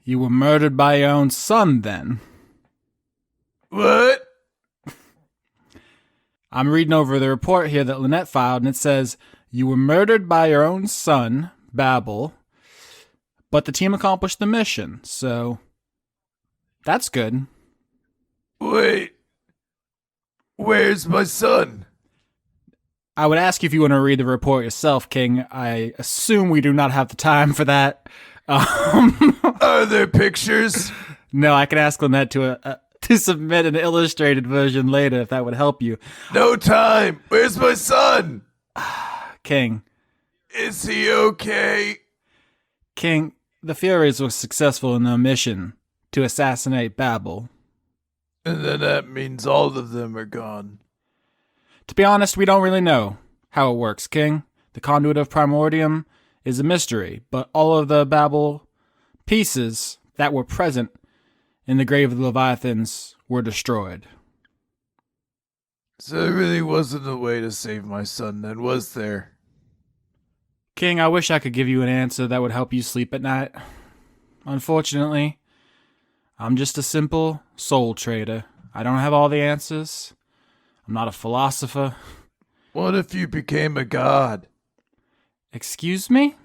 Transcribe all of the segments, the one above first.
You were murdered by your own son, then. What? I'm reading over the report here that Lynette filed, and it says, you were murdered by your own son, Babel, but the team accomplished the mission, so that's good. Wait. Where's my son? I would ask you if you want to read the report yourself, King. I assume we do not have the time for that. Are there pictures? No, I can ask Lynette to submit an illustrated version later if that would help you. No time. Where's my son? King. Is he okay? King, the Furies were successful in their mission to assassinate Babel. And then that means all of them are gone. To be honest, we don't really know how it works, King. The conduit of Primordium is a mystery, but all of the Babel pieces that were present in the grave of the Leviathans were destroyed. So there really wasn't a way to save my son then, was there? King, I wish I could give you an answer that would help you sleep at night. Unfortunately, I'm just a simple soul trader. I don't have all the answers. I'm not a philosopher. What if you became a god? Excuse me?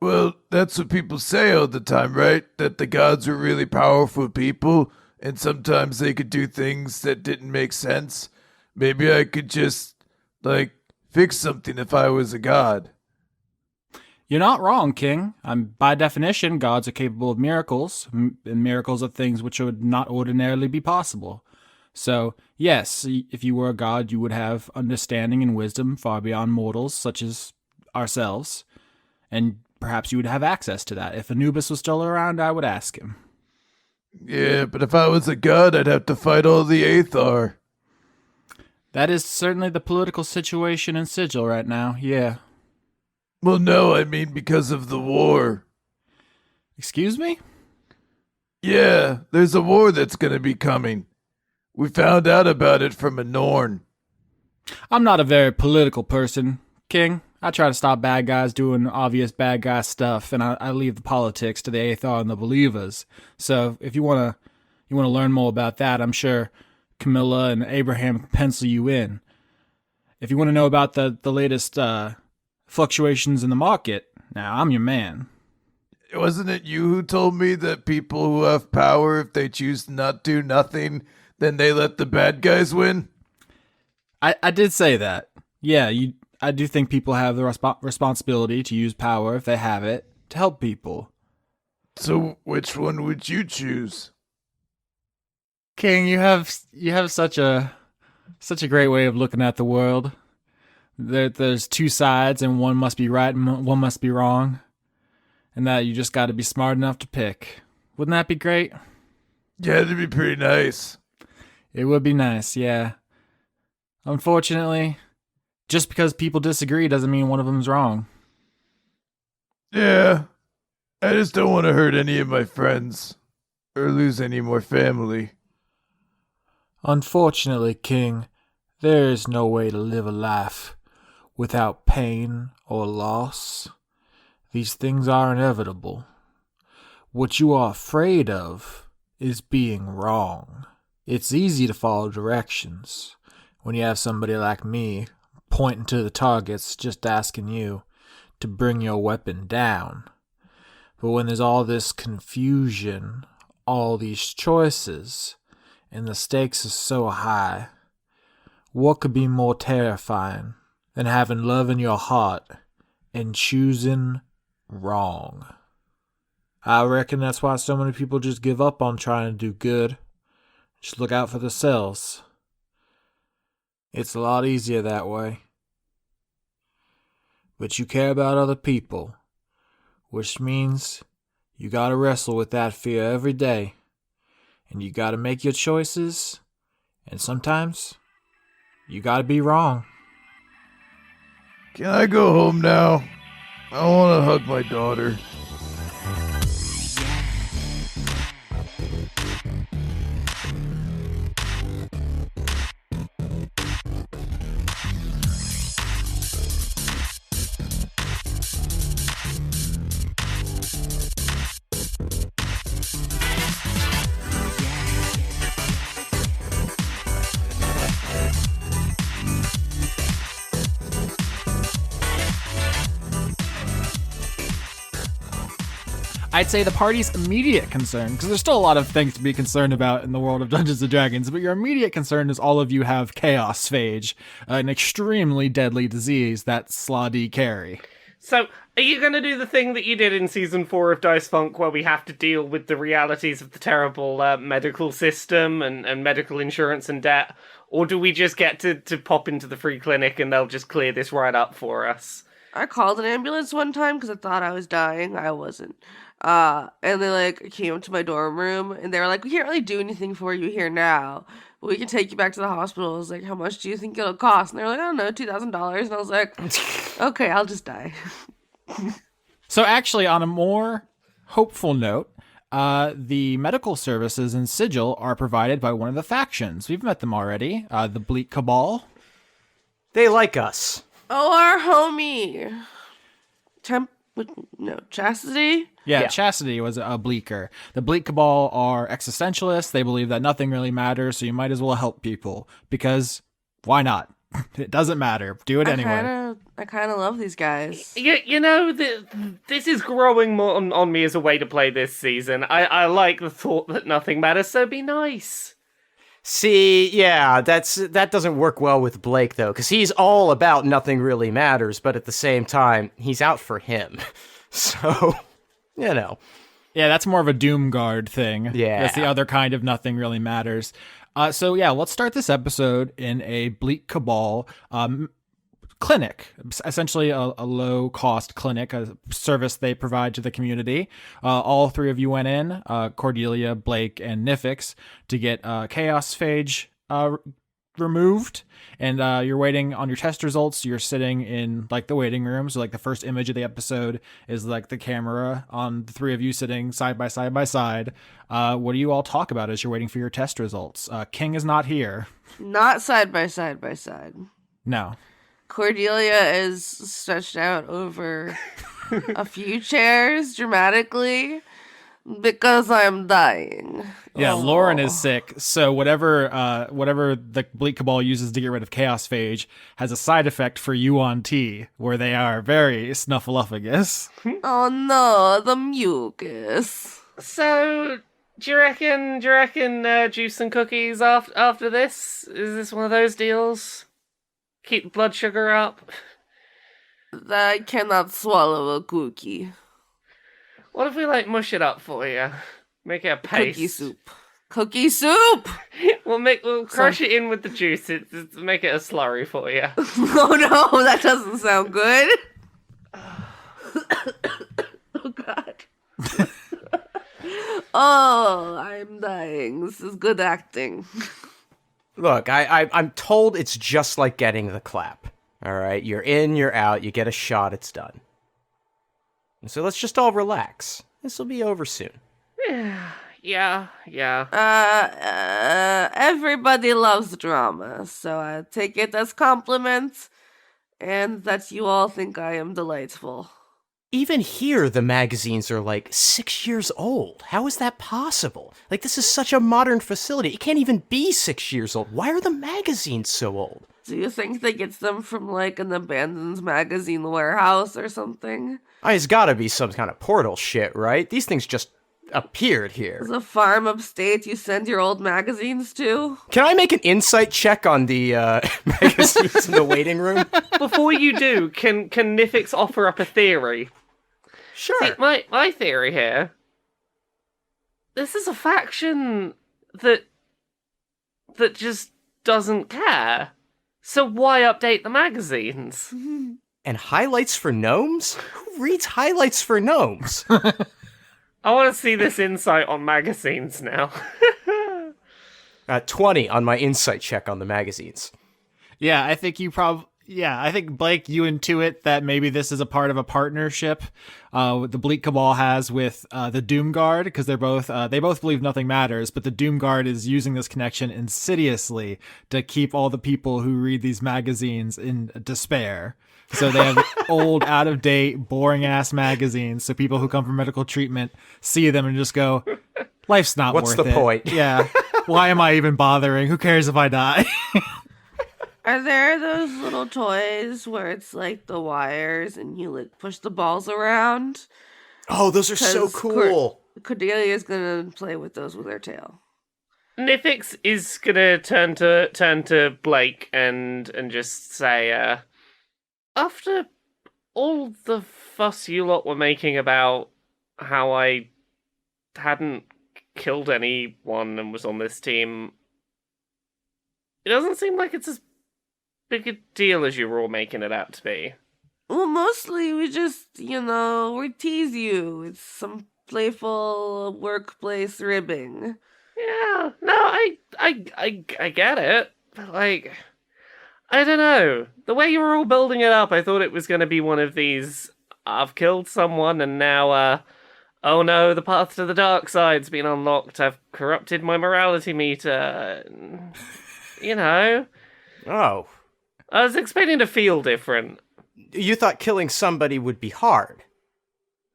Well, that's what people say all the time, right? That the gods were really powerful people, and sometimes they could do things that didn't make sense. Maybe I could just, fix something if I was a god. You're not wrong, King. By definition, gods are capable of miracles, and miracles are things which would not ordinarily be possible. So, yes, if you were a god, you would have understanding and wisdom far beyond mortals, such as ourselves, and perhaps you would have access to that. If Anubis was still around, I would ask him. Yeah, but if I was a god, I'd have to fight all the Aethar. That is certainly the political situation in Sigil right now, yeah. Well, no, I mean because of the war. Excuse me? Yeah, there's a war that's gonna be coming. We found out about it from a Norn. I'm not a very political person, King. I try to stop bad guys doing obvious bad guy stuff, and I leave the politics to the Aethar and the Believers. So if you wanna learn more about that, I'm sure Camilla and Abraham can pencil you in. If you want to know about the latest fluctuations in the market, now I'm your man. Wasn't it you who told me that people who have power, if they choose to not do nothing, then they let the bad guys win? I did say that. Yeah, I do think people have the responsibility to use power, if they have it, to help people. So which one would you choose? King, you have such a great way of looking at the world. There's two sides, and one must be right and one must be wrong. And that you just got to be smart enough to pick. Wouldn't that be great? Yeah, that'd be pretty nice. It would be nice, yeah. Unfortunately, just because people disagree doesn't mean one of them's wrong. Yeah, I just don't want to hurt any of my friends or lose any more family. Unfortunately, King, there is no way to live a life without pain or loss. These things are inevitable. What you are afraid of is being wrong. It's easy to follow directions when you have somebody like me pointing to the targets, just asking you to bring your weapon down. But when there's all this confusion, all these choices, and the stakes are so high, what could be more terrifying than having love in your heart and choosing wrong? I reckon that's why so many people just give up on trying to do good. Just look out for themselves. It's a lot easier that way. But you care about other people, which means you gotta wrestle with that fear every day. And you gotta make your choices, and sometimes you gotta be wrong. Can I go home now? I want to hug my daughter. I'd say the party's immediate concern, because there's still a lot of things to be concerned about in the world of Dungeons & Dragons, but your immediate concern is all of you have chaos phage, an extremely deadly disease that Slaw-D carry. So, are you going to do the thing that you did in Season 4 of Dice Funk, where we have to deal with the realities of the terrible medical system and medical insurance and debt? Or do we just get to pop into the free clinic and they'll just clear this right up for us? I called an ambulance one time because I thought I was dying. I wasn't. And they came up to my dorm room and they were like, we can't really do anything for you here now, but we can take you back to the hospital. I was like, how much do you think it'll cost? And they were like, I don't know, $2,000. And I was like, okay, I'll just die. So actually, on a more hopeful note, the medical services in Sigil are provided by one of the factions. We've met them already, the Bleak Cabal. They like us. Oh, our homie. Chastity? Yeah, Chastity was a Bleaker. The Bleak Cabal are existentialists. They believe that nothing really matters, so you might as well help people. Because, why not? It doesn't matter. Do it anyway. I kind of love these guys. You know, this is growing more on me as a way to play this season. I like the thought that nothing matters, so be nice. See, yeah, that doesn't work well with Blake, though, because he's all about nothing really matters, but at the same time, he's out for him. So, you know. Yeah, that's more of a Doomguard thing. Yeah. That's the other kind of nothing really matters. So yeah, let's start this episode in a Bleak Cabal clinic, essentially a low-cost clinic, a service they provide to the community. All three of you went in, Cordelia, Blake, and Nifyx, to get chaos phage removed, and you're waiting on your test results. You're sitting in the waiting room, so the first image of the episode is the camera on the three of you sitting side by side by side. What do you all talk about as you're waiting for your test results? King is not here. Not side by side by side. No. Cordelia is stretched out over a few chairs dramatically because I'm dying. Yeah, Lauren is sick, so whatever the Bleak Cabal uses to get rid of chaos phage has a side effect for you on T, where they are very snuffleupagus. Oh no, the mucus. So, do you reckon juice and cookies after this? Is this one of those deals? Keep the blood sugar up? I cannot swallow a cookie. What if we mush it up for you? Make it a paste. Cookie soup. Cookie soup! We'll crush it in with the juice. Make it a slurry for you. Oh no, that doesn't sound good. Oh god. Oh, I'm dying. This is good acting. Look, I'm told it's just like getting the clap. All right, you're in, you're out, you get a shot, it's done. So let's just all relax. This will be over soon. Yeah. Everybody loves drama, so I take it as compliments, and that you all think I am delightful. Even here, the magazines are 6 years old. How is that possible? This is such a modern facility. It can't even be 6 years old. Why are the magazines so old? Do you think they get them from an abandoned magazine warehouse or something? It's gotta be some kind of portal shit, right? These things just appeared here. Is a farm upstate you send your old magazines to? Can I make an insight check on the magazines in the waiting room? Before you do, can Nifyx offer up a theory? Sure. See, my theory here. This is a faction that just doesn't care. So why update the magazines? And highlights for gnomes? Who reads highlights for gnomes? I want to see this insight on magazines now. 20 on my insight check on the magazines. Yeah, I think I think Blake, you intuit that maybe this is a part of a partnership the Bleak Cabal has with the Doomguard, because they both believe nothing matters, but the Doomguard is using this connection insidiously to keep all the people who read these magazines in despair. So they have old, out-of-date, boring-ass magazines, so people who come for medical treatment see them and just go, life's not worth it. What's the point? Yeah. Why am I even bothering? Who cares if I die? Are there those little toys where it's the wires and you push the balls around? Oh, those are so 'Cause cool. Cordelia's gonna play with those with her tail. Nifyx is gonna turn to Blake and just say, after all the fuss you lot were making about how I hadn't killed anyone and was on this team, it doesn't seem like it's as big a deal as you were all making it out to be. Well, mostly we just, we tease you. It's some playful workplace ribbing. Yeah, no, I get it, but like, I don't know. The way you were all building it up, I thought it was going to be one of these, I've killed someone and now, oh no, the path to the dark side's been unlocked, I've corrupted my morality meter. Oh. I was expecting to feel different. You thought killing somebody would be hard.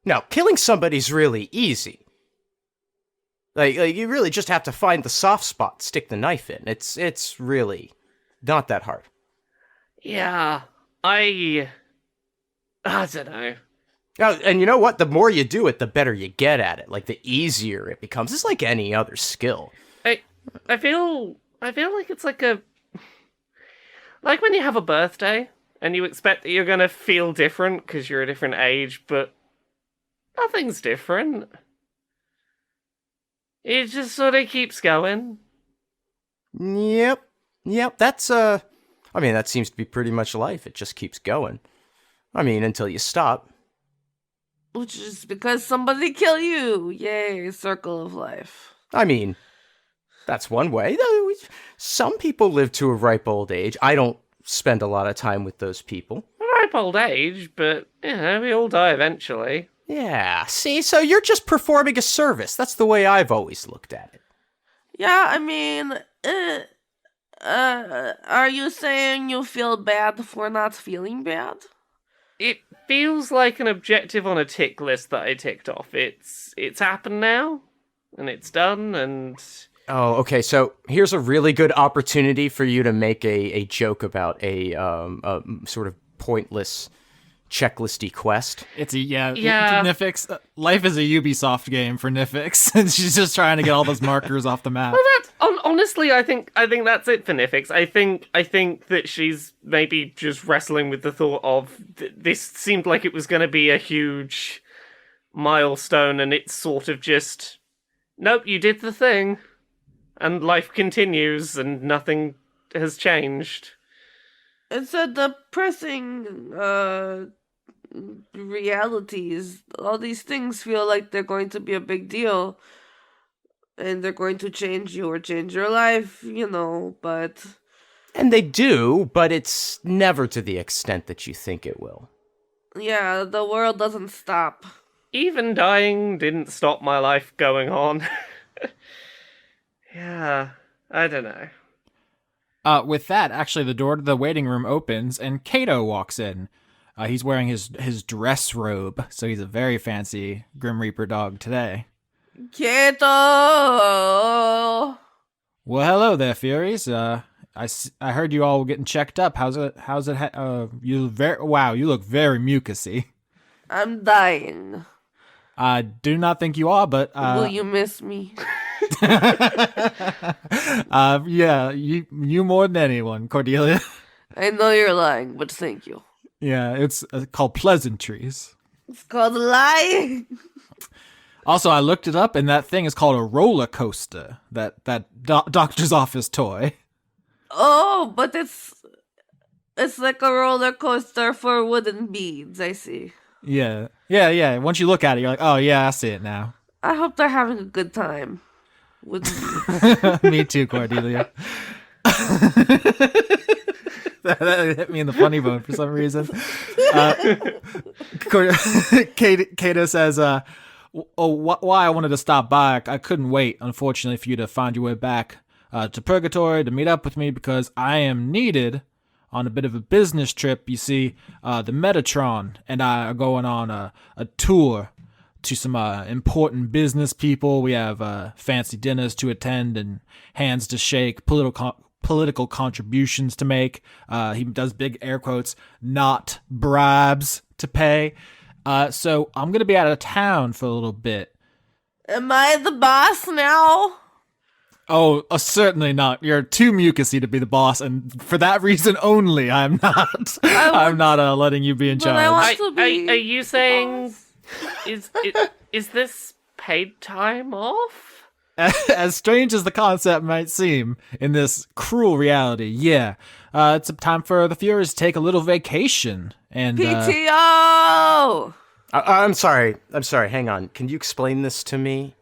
No, killing somebody's really easy. Like you really just have to find the soft spot, stick the knife in. It's really not that hard. Yeah, I don't know. Oh, and you know what? The more you do it, the better you get at it. Like, the easier it becomes. It's like any other skill. I feel like it's like when you have a birthday and you expect that you're gonna feel different because you're a different age, but nothing's different. It just sort of keeps going. Yep. That's that seems to be pretty much life. It just keeps going. Until you stop. Which is because somebody killed you. Yay, circle of life. That's one way. Some people live to a ripe old age. I don't spend a lot of time with those people. A ripe old age, but, we all die eventually. Yeah, see, so you're just performing a service. That's the way I've always looked at it. Yeah, are you saying you feel bad for not feeling bad? It feels like an objective on a tick list that I ticked off. It's happened now, and it's done, and... Oh, okay, so here's a really good opportunity for you to make a joke about a sort of pointless checklisty quest. Nifyx. Life is a Ubisoft game for Nifyx, and she's just trying to get all those markers off the map. Well, honestly, I think that's it for Nifyx. I think that she's maybe just wrestling with the thought of this seemed like it was going to be a huge milestone, and it's sort of just, nope, you did the thing, and life continues, and nothing has changed. It's a depressing realities. All these things feel like they're going to be a big deal, and they're going to change you or change your life, but... And they do, but it's never to the extent that you think it will. Yeah, the world doesn't stop. Even dying didn't stop my life going on. Yeah, I don't know. With that, actually, the door to the waiting room opens, and Cato walks in. He's wearing his dress robe, so he's a very fancy Grim Reaper dog today. Cato! Well, hello there, Furies. I heard you all getting checked up. How's it? You look very mucusy. I'm dying. I do not think you are, but will you miss me? Yeah, you more than anyone, Cordelia. I know you're lying, but thank you. Yeah, it's called pleasantries. It's called lying. Also, I looked it up, and that thing is called a roller coaster. That doctor's office toy. Oh, but it's like a roller coaster for wooden beads. I see. Yeah. Once you look at it, you're like, oh yeah, I see it now. I hope they're having a good time. Wooden beads. Me too, Cordelia. That hit me in the funny bone for some reason. Cato says, why I wanted to stop by. I couldn't wait, unfortunately, for you to find your way back to Purgatory to meet up with me because I am needed on a bit of a business trip. You see, the Metatron and I are going on a tour to some important business people. We have fancy dinners to attend and hands to shake, political contributions to make. He does big air quotes, not bribes to pay. So I'm going to be out of town for a little bit. Am I the boss now? Oh, certainly not. You're too mucusy to be the boss, and for that reason only, I'm not. I'm not letting you be in But I charge. want to be Are you saying boss. is this paid time off? As strange as the concept might seem in this cruel reality, yeah. It's time for the Furies to take a little vacation. And PTO! I'm sorry. Hang on. Can you explain this to me?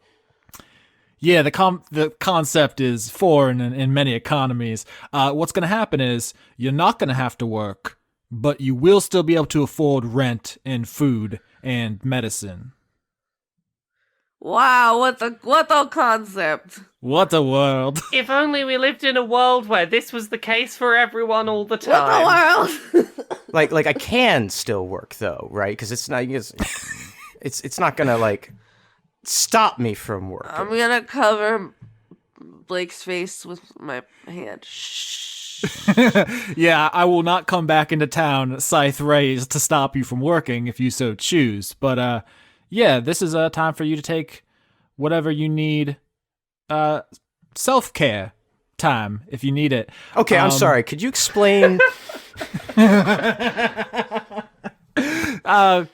yeah, the concept is foreign in many economies. What's going to happen is you're not going to have to work, but you will still be able to afford rent and food and medicine. Wow, what a concept. What a world. If only we lived in a world where this was the case for everyone all the What time. the world? Like I can still work though, right? Because it's not gonna like stop me from working. I'm gonna cover Blake's face with my hand. Shh. Yeah, I will not come back into town, scythe raised, to stop you from working if you so choose. But yeah, this is a time for you to take whatever you need. Self-care time if you need it. Okay, I'm sorry. Could you explain?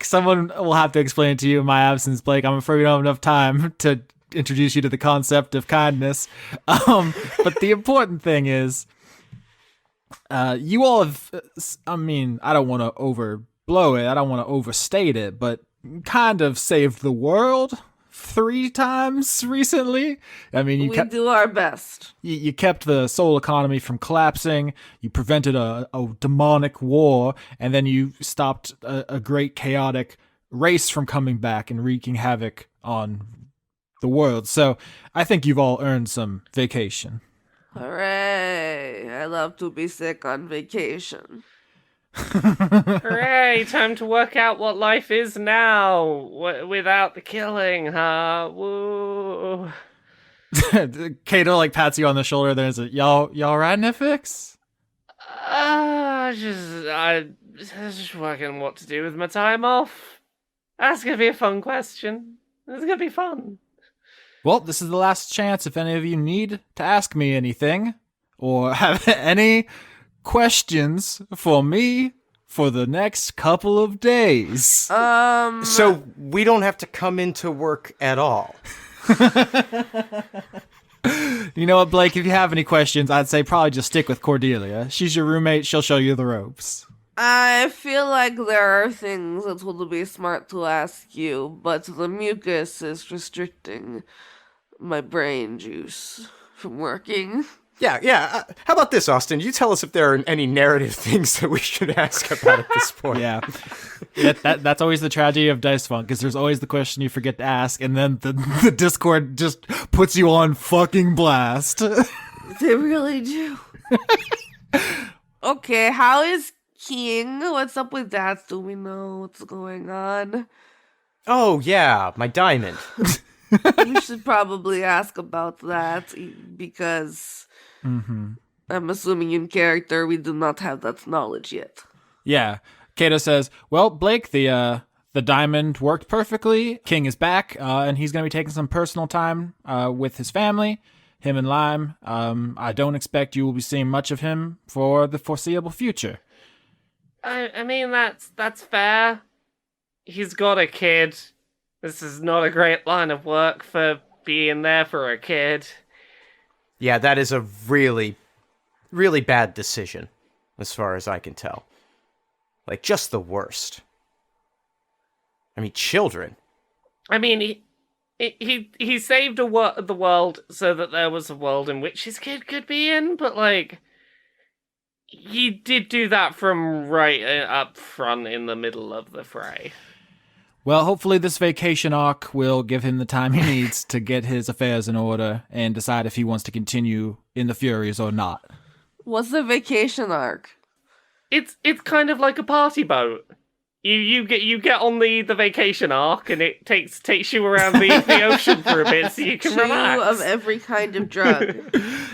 Someone will have to explain it to you in my absence, Blake. I'm afraid we don't have enough time to introduce you to the concept of kindness. But the important thing is, you all have, I mean, I don't want to overblow it. I don't want to overstate it, but kind of saved the world 3 times recently. I mean, We do our best. you kept the soul economy from collapsing, you prevented a demonic war, and then you stopped a great chaotic race from coming back and wreaking havoc on the world. So I think you've all earned some vacation. Hooray! I love to be sick on vacation. Hooray, time to work out what life is now without the killing, huh? Woo. Cato like pats you on the shoulder. There's a y'all right, Nifyx? Just working what to do with my time off. That's gonna be a fun question. It's gonna be fun. Well, this is the last chance if any of you need to ask me anything or have any questions for me for the next couple of days. So we don't have to come into work at all. You know what, Blake? If you have any questions, I'd say probably just stick with Cordelia. She's your roommate. She'll show you the ropes. I feel like there are things that would be smart to ask you, but the mucus is restricting my brain juice from working. Yeah. How about this, Austin? You tell us if there are any narrative things that we should ask about at this point. Yeah. That's always the tragedy of Dice Funk, because there's always the question you forget to ask, and then the Discord just puts you on fucking blast. They really do. Okay, how is King? What's up with that? Do we know what's going on? Oh, yeah, my diamond. We should probably ask about that because I'm assuming in character we do not have that knowledge yet. Yeah. Cato says, well, Blake, the diamond worked perfectly. King is back, and he's going to be taking some personal time with his family, him and Lime. I don't expect you will be seeing much of him for the foreseeable future. I mean, that's fair. He's got a kid. This is not a great line of work for being there for a kid. Yeah, that is a really, really bad decision, as far as I can tell. Like, just the worst. I mean, children. I mean, he saved the world so that there was a world in which his kid could be in, but, like, he did do that from right up front in the middle of the fray. Well, hopefully this vacation arc will give him the time he needs to get his affairs in order and decide if he wants to continue in the Furies or not. What's the vacation arc? It's kind of like a party boat. You get on the vacation arc, and it takes you around the ocean for a bit so you can relax. Of every kind of drug.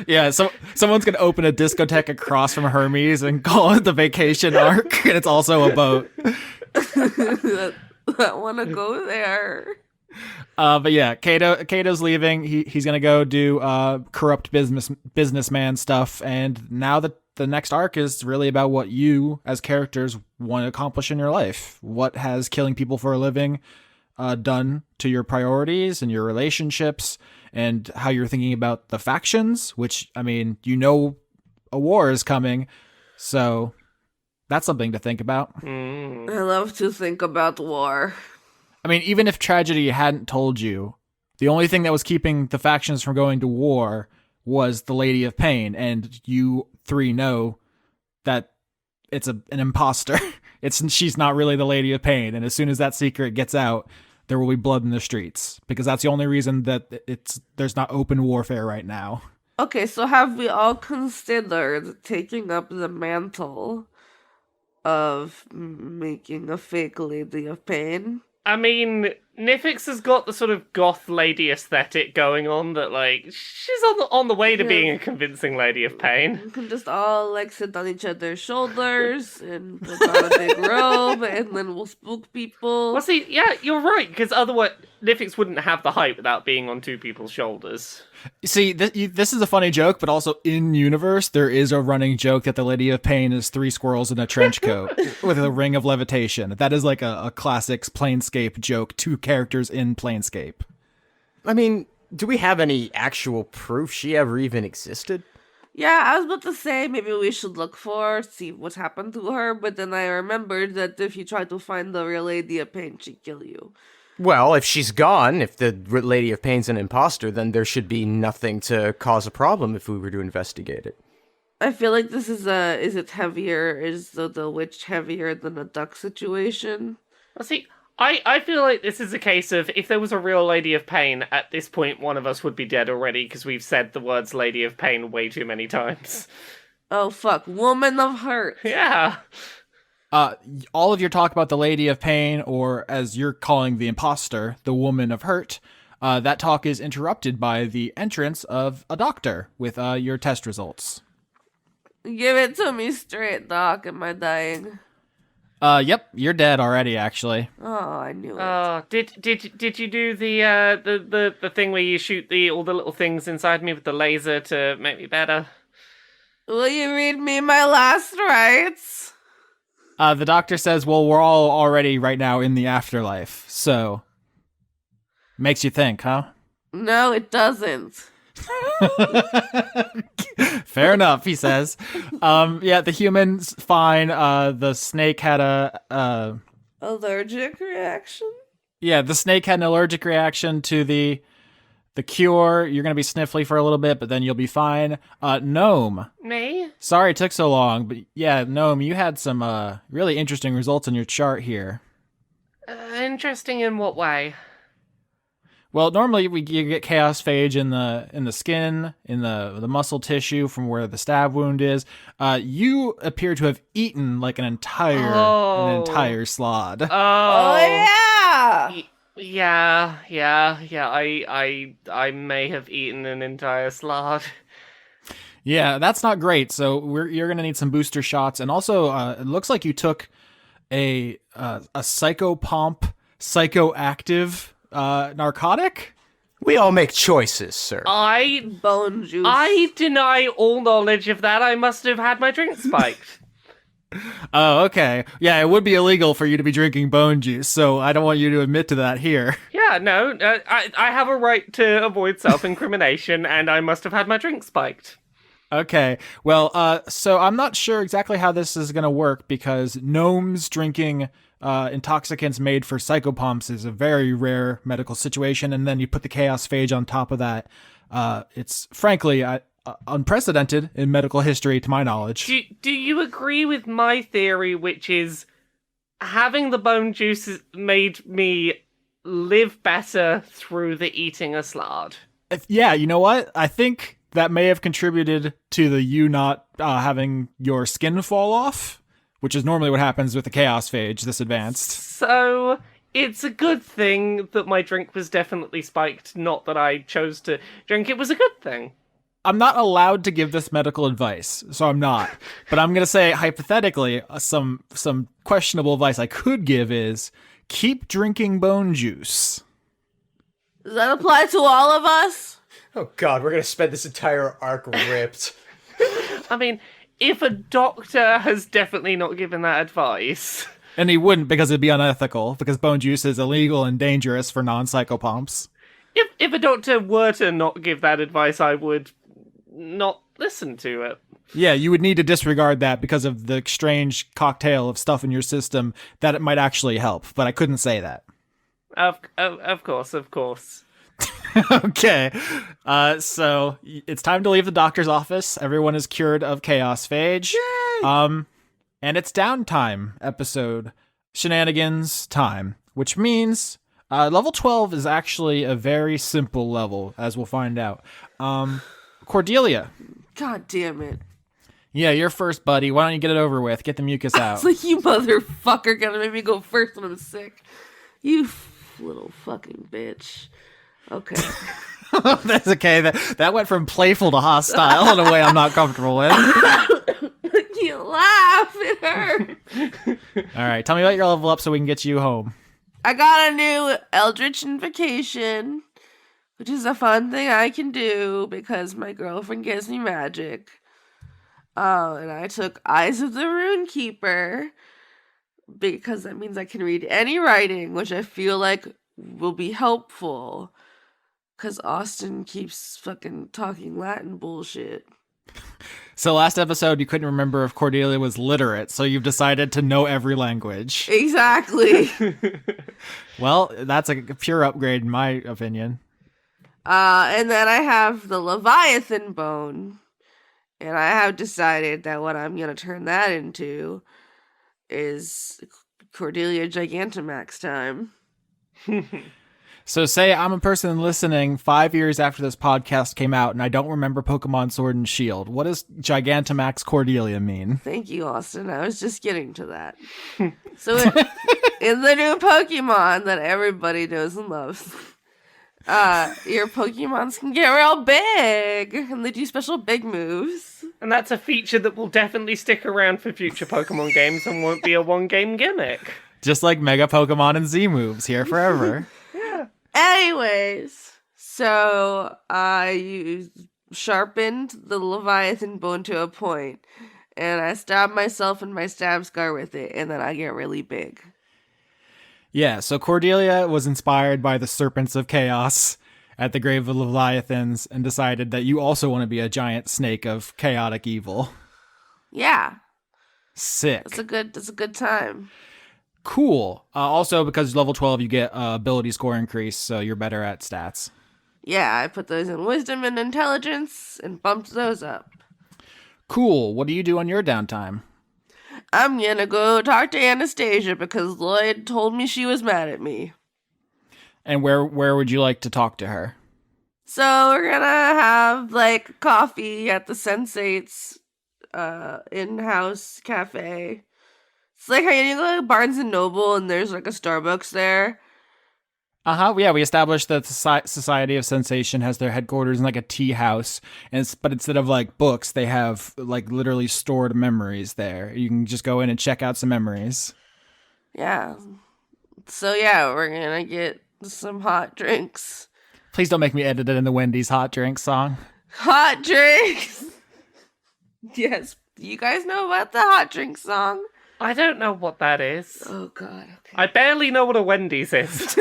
Yeah, so someone's going to open a discotheque across from Hermes and call it the vacation arc, and it's also a boat. I want to go there. But yeah, Cato's leaving. He's gonna go do corrupt businessman stuff, and now the next arc is really about what you as characters want to accomplish in your life. What has killing people for a living done to your priorities and your relationships, and how you're thinking about the factions, which, I mean, a war is coming, so that's something to think about. I love to think about war. I mean, even if tragedy hadn't told you, the only thing that was keeping the factions from going to war was the Lady of Pain, and you three know that it's an imposter. She's not really the Lady of Pain, and as soon as that secret gets out, there will be blood in the streets, because that's the only reason that there's not open warfare right now. Okay, so have we all considered taking up the mantle of making a fake Lady of Pain? I mean, Nifyx has got the sort of goth lady aesthetic going on that, like, she's on the way to being a convincing Lady of Pain. We can just all, like, sit on each other's shoulders and put on a big robe, and then we'll spook people. Well, see, yeah, you're right, because otherwise Nifyx wouldn't have the hype without being on two people's shoulders. See, this is a funny joke, but also in universe, there is a running joke that the Lady of Pain is 3 squirrels in a trench coat with a ring of levitation. That is like a classic Planescape joke, 2 characters in Planescape. I mean, do we have any actual proof she ever even existed? Yeah, I was about to say maybe we should look see what's happened to her, but then I remembered that if you try to find the real Lady of Pain, she'd kill you. Well, if she's gone, if the Lady of Pain's an imposter, then there should be nothing to cause a problem if we were to investigate it. I feel like this is it heavier? Is the witch heavier than a duck situation? Well, see, I feel like this is a case of, if there was a real Lady of Pain, at this point one of us would be dead already, because we've said the words Lady of Pain way too many times. Oh fuck, Woman of Hurt. Yeah. All of your talk about the Lady of Pain, or as you're calling the imposter, the Woman of Hurt, that talk is interrupted by the entrance of a doctor with your test results. Give it to me straight, Doc. Am I dying? Yep, you're dead already, actually. Oh, I knew it. Oh, did you do the thing where you shoot all the little things inside me with the laser to make me better? Will you read me my last rites? The doctor says, well, we're all already right now in the afterlife, so makes you think, huh? No, it doesn't. Fair enough, he says. Yeah, the human's fine. The snake had a allergic reaction? Yeah, the snake had an allergic reaction to the cure. You're gonna be sniffly for a little bit, but then you'll be fine. Gnome. Me? Sorry it took so long, but yeah, Gnome, you had some really interesting results in your chart here. Interesting in what way? Well, normally you get chaos phage in the skin, in the muscle tissue from where the stab wound is. You appear to have eaten like an entire slod. Oh yeah. Yeah. I may have eaten an entire slot. Yeah, that's not great. So you're gonna need some booster shots, and also it looks like you took a psychopomp psychoactive narcotic. We all make choices, sir. Bone juice. I deny all knowledge of that. I must have had my drink spiked. Oh, okay. Yeah, it would be illegal for you to be drinking bone juice, so I don't want you to admit to that here. Yeah, no, I have a right to avoid self-incrimination, and I must have had my drink spiked. Okay, well, so I'm not sure exactly how this is going to work, because gnomes drinking intoxicants made for psychopomps is a very rare medical situation, and then you put the chaos phage on top of that. It's frankly unprecedented in medical history, to my knowledge. Do you agree with my theory, which is having the bone juice made me live better through the eating a slard? Yeah, you know what? I think that may have contributed to you not having your skin fall off, which is normally what happens with the chaos phage this advanced. So it's a good thing that my drink was definitely spiked, not that I chose to drink. It was a good thing. I'm not allowed to give this medical advice, so I'm not. But I'm going to say, hypothetically, some questionable advice I could give is keep drinking bone juice. Does that apply to all of us? Oh God, we're gonna spend this entire arc ripped. I mean, if a doctor has definitely not given that advice. And he wouldn't, because it'd be unethical, because bone juice is illegal and dangerous for non-psychopomps. If a doctor were to not give that advice, I would not listen to it. Yeah, you would need to disregard that because of the strange cocktail of stuff in your system that it might actually help, but I couldn't say that. Of course. Okay, so it's time to leave the doctor's office. Everyone is cured of chaos phage. Yay! And it's downtime episode, shenanigans time, which means level 12 is actually a very simple level, as we'll find out. Cordelia. God damn it. Yeah, you're first, buddy. Why don't you get it over with? Get the mucus out. It's like, you motherfucker gonna make me go first when I'm sick. You little fucking bitch. Okay. That's okay. That went from playful to hostile in a way I'm not comfortable with. You laugh. It hurt. All right, tell me about your level up so we can get you home. I got a new Eldritch Invocation, which is a fun thing I can do because my girlfriend gives me magic. And I took Eyes of the Runekeeper because that means I can read any writing, which I feel like will be helpful because Austin keeps fucking talking Latin bullshit. So last episode, you couldn't remember if Cordelia was literate, so you've decided to know every language. Exactly. Well, that's a pure upgrade in my opinion. And then I have the Leviathan bone. And I have decided that what I'm going to turn that into is Cordelia Gigantamax time. So say I'm a person listening 5 years after this podcast came out and I don't remember Pokemon Sword and Shield. What does Gigantamax Cordelia mean? Thank you, Austin. I was just getting to that. So in the new Pokemon that everybody knows and loves, your Pokemons can get real big and they do special big moves. And that's a feature that will definitely stick around for future Pokemon games and won't be a one-game gimmick. Just like Mega Pokemon and Z moves here forever. Yeah. Anyways, so I sharpened the Leviathan bone to a point, and I stabbed myself in my stab scar with it, and then I get really big. Yeah, so Cordelia was inspired by the Serpents of Chaos at the Grave of Leviathans and decided that you also want to be a giant snake of chaotic evil. Yeah. Sick. It's a good time. Cool. Also, because level 12, you get ability score increase, so you're better at stats. Yeah, I put those in wisdom and intelligence and bumped those up. Cool. What do you do on your downtime? I'm gonna go talk to Anastasia because Lloyd told me she was mad at me. And where would you like to talk to her? So we're gonna have like coffee at the Sensate's in-house cafe. It's like how you go to Barnes and Noble and there's like a Starbucks there. Yeah, we established that the Society of Sensation has their headquarters in like a tea house, but instead of like books, they have like literally stored memories there. You can just go in and check out some memories. Yeah. So yeah, we're gonna get some hot drinks. Please don't make me edit it in the Wendy's hot drink song. Hot drinks! Yes. Do you guys know about the hot drink song? I don't know what that is. Oh, God. Okay. I barely know what a Wendy's is.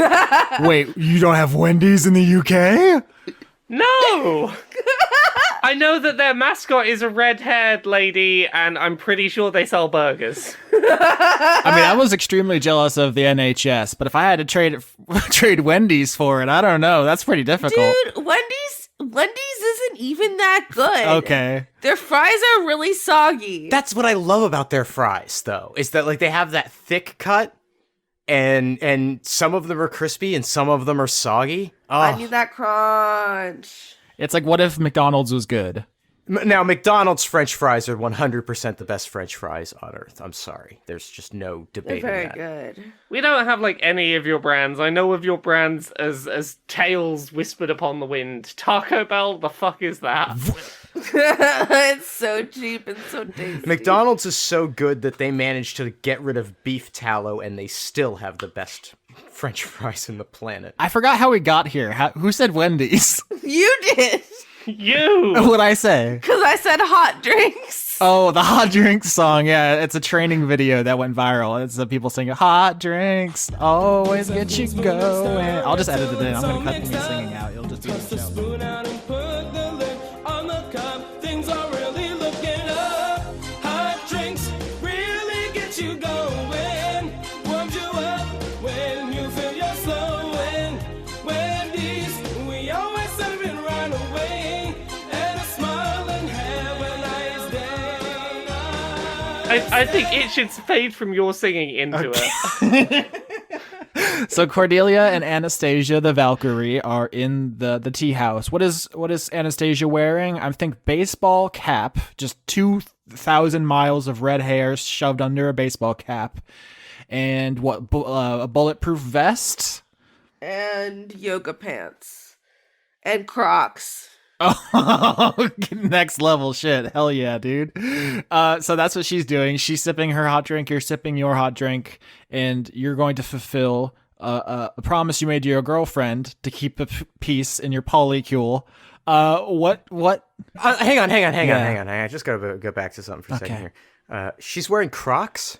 Wait, you don't have Wendy's in the UK? No! I know that their mascot is a red-haired lady, and I'm pretty sure they sell burgers. I mean, I was extremely jealous of the NHS, but if I had to trade Wendy's for it, I don't know. That's pretty difficult. Dude, Wendy's isn't even that good. Okay. Their fries are really soggy. That's what I love about their fries, though, is that like they have that thick cut, and some of them are crispy and some of them are soggy. Oh. I need that crunch. It's like, what if McDonald's was good? Now, McDonald's French fries are 100% the best French fries on Earth. I'm sorry. There's just no They're debating very that. good. We don't have like any of your brands. I know of your brands as tales whispered upon the wind. Taco Bell, the fuck is that? It's so cheap and so tasty. McDonald's is so good that they managed to get rid of beef tallow, and they still have the best French fries in the planet. I forgot how we got here. Who said Wendy's? You did! You! What'd I say? Because I said hot drinks. Oh, the hot drinks song. Yeah, it's a training video that went viral. It's people singing hot drinks always get you going. I'll just edit it in. I'm gonna cut me singing out. It'll just be the show. I think it should fade from your singing into it. So Cordelia and Anastasia, the Valkyrie, are in the tea house. What is Anastasia wearing? I think baseball cap, just 2,000 miles of red hair shoved under a baseball cap, and a bulletproof vest And yoga pants. And Crocs. Oh, next level shit. Hell yeah, dude. So that's what she's doing. She's sipping her hot drink. You're sipping your hot drink. And you're going to fulfill a promise you made to your girlfriend to keep the peace in your polycule. What? Hang on. I just gotta go back to something for a second here. She's wearing Crocs?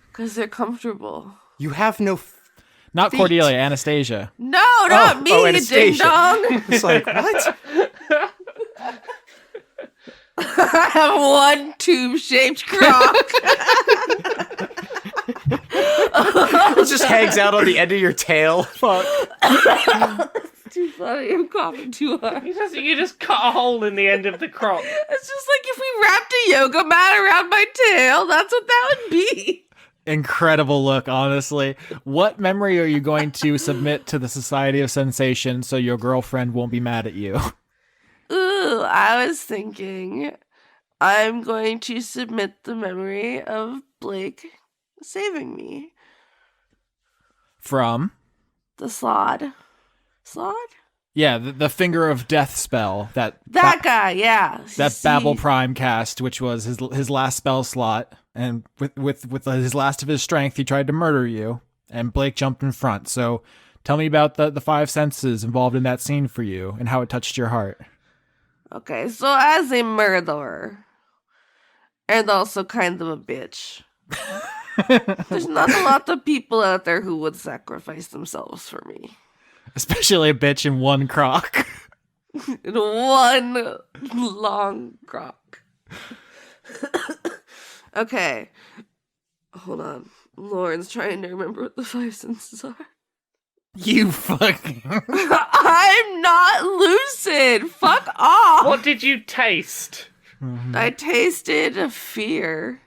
Because they're comfortable. You have no... Not feet. Cordelia, Anastasia. No, not me, you Anastasia. ding dong. It's like, what? I have one tube-shaped croc. It just hangs out on the end of your tail. Fuck. It's too funny. I'm coughing too hard. You just cut a hole in the end of the croc. It's just like if we wrapped a yoga mat around my tail, that's what that would be. Incredible look, honestly. What memory are you going to submit to the Society of Sensation so your girlfriend won't be mad at you? Ooh, I was thinking I'm going to submit the memory of Blake saving me. From? The Slod? Slod? Yeah, the Finger of Death spell. That guy, yeah. That Babel Prime cast, which was his last spell slot. And with his last of his strength, he tried to murder you. And Blake jumped in front. So tell me about the five senses involved in that scene for you and how it touched your heart. Okay, so as a murderer, and also kind of a bitch, there's not a lot of people out there who would sacrifice themselves for me. Especially a bitch in one croc. In one long croc. Okay. Hold on. Lauren's trying to remember what the five senses are. You fucking... I'm not lucid. Fuck off. What did you taste? I tasted fear.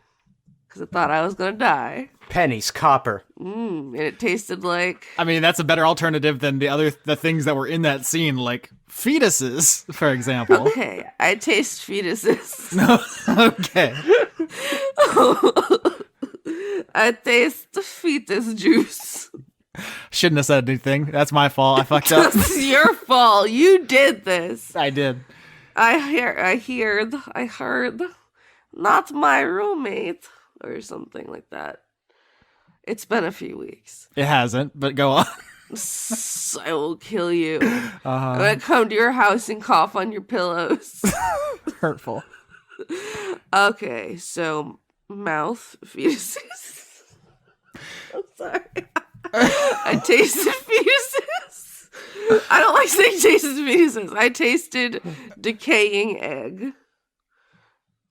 Because I thought I was going to die. Pennies, copper. And it tasted like... I mean, that's a better alternative than the things that were in that scene, like fetuses, for example. Okay, I taste fetuses. No, okay. I taste the fetus juice. Shouldn't have said anything. That's my fault. I fucked up. It's your fault. You did this. I did. I heard, not my roommate, or something like that. It's been a few weeks. It hasn't, but go on. I will kill you. I'm gonna come to your house and cough on your pillows. Hurtful. Okay, so mouth fetuses. I'm sorry. I tasted fetuses. I don't like saying tasted fetuses. I tasted decaying egg.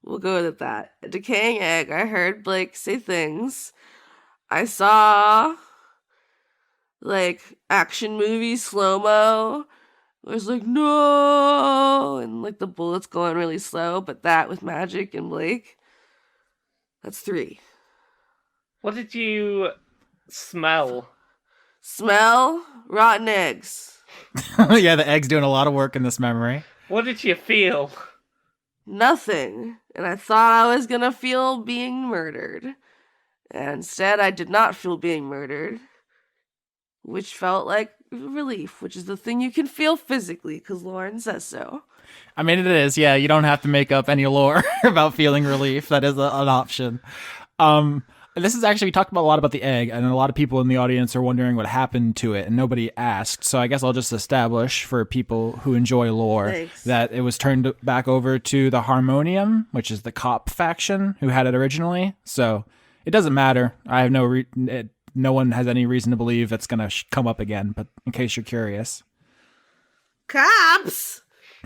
We'll go with that. A decaying egg. I heard Blake say things. I saw like action movie slow-mo. It was like, no, and like the bullets going really slow, but that with magic and Blake. That's 3. What did you smell? Smell rotten eggs. Yeah, the egg's doing a lot of work in this memory. What did you feel? nothing. And I thought I was gonna feel being murdered. And instead, I did not feel being murdered, which felt like relief, which is the thing you can feel physically, because Lauren says so. I mean, it is. Yeah, you don't have to make up any lore about feeling relief. That is an option. This is actually, we talked about a lot about the egg, and a lot of people in the audience are wondering what happened to it, and nobody asked. So I guess I'll just establish for people who enjoy lore that it was turned back over to the Harmonium, which is the cop faction who had it originally. So it doesn't matter. I have no one has any reason to believe it's going to come up again, but in case you're curious. Cops?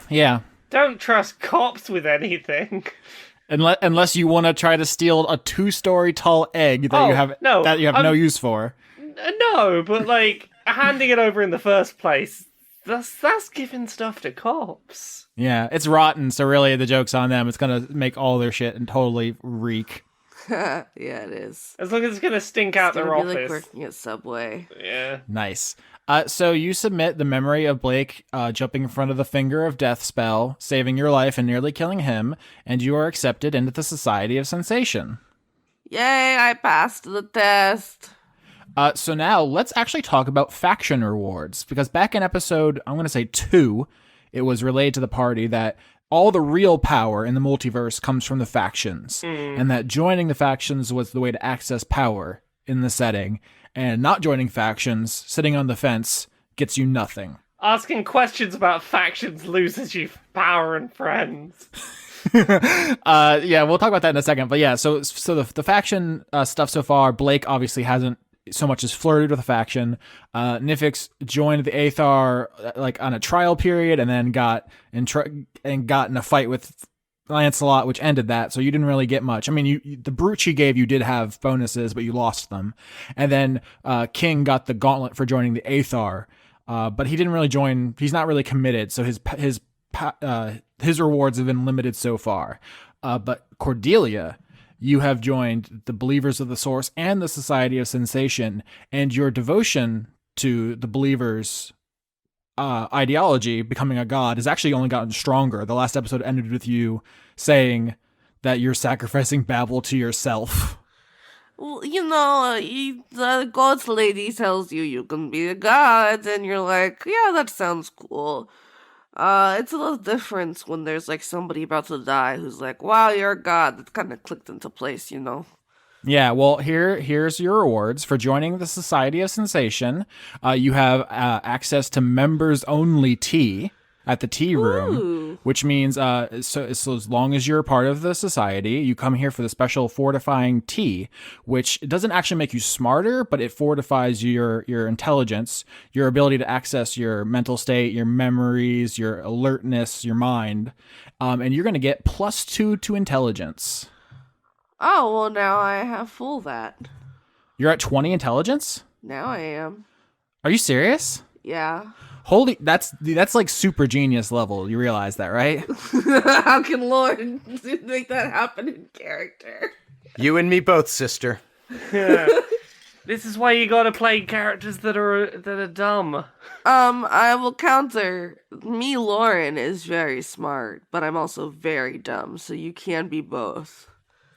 Yeah. Don't trust cops with anything. Unless you want to try to steal a 2-story tall egg that you have no use for. No, but like handing it over in the first place, that's giving stuff to cops. Yeah, it's rotten, so really the joke's on them. It's gonna make all their shit and totally reek. Yeah, it is. As long as it's gonna stink out their office. Like working at Subway. Yeah. Nice. So you submit the memory of Blake jumping in front of the Finger of Death spell, saving your life and nearly killing him, and you are accepted into the Society of Sensation. Yay, I passed the test. So now let's actually talk about faction rewards, because back in episode, I'm going to say 2, it was relayed to the party that all the real power in the multiverse comes from the factions, and that joining the factions was the way to access power in the setting. And not joining factions, sitting on the fence, gets you nothing. Asking questions about factions loses you power and friends. Yeah, we'll talk about that in a second. But yeah, so the faction stuff so far, Blake obviously hasn't so much as flirted with a faction. Nifyx joined the Aethar like on a trial period, and then got in a fight with Lancelot, which ended that, so you didn't really get much. I mean, the brute she gave you did have bonuses, but you lost them. And then King got the gauntlet for joining the Aethar, but he didn't really join. He's not really committed, so his rewards have been limited so far. But Cordelia, you have joined the Believers of the Source and the Society of Sensation, and your devotion to the Believers' ideology, becoming a god, has actually only gotten stronger. The last episode ended with you saying that you're sacrificing Babel to yourself. Well, the gods lady tells you can be a god, and you're like, yeah, that sounds cool. It's a little different when there's like somebody about to die who's like, wow, you're a god. That kind of clicked into place, you know? Yeah, well, here's your rewards for joining the Society of Sensation. You have access to members-only tea at the tea room, which means so as long as you're a part of the society, you come here for the special fortifying tea, which doesn't actually make you smarter, but it fortifies your intelligence, your ability to access your mental state, your memories, your alertness, your mind, and you're going to get +2 to intelligence. Oh, well, now I have full that. You're at 20 intelligence? Now I am. Are you serious? Yeah. Holy, that's like super genius level. You realize that, right? How can Lauren make that happen in character? You and me both, sister. This is why you gotta play characters that are dumb. I will counter. Me, Lauren, is very smart, but I'm also very dumb, so you can be both.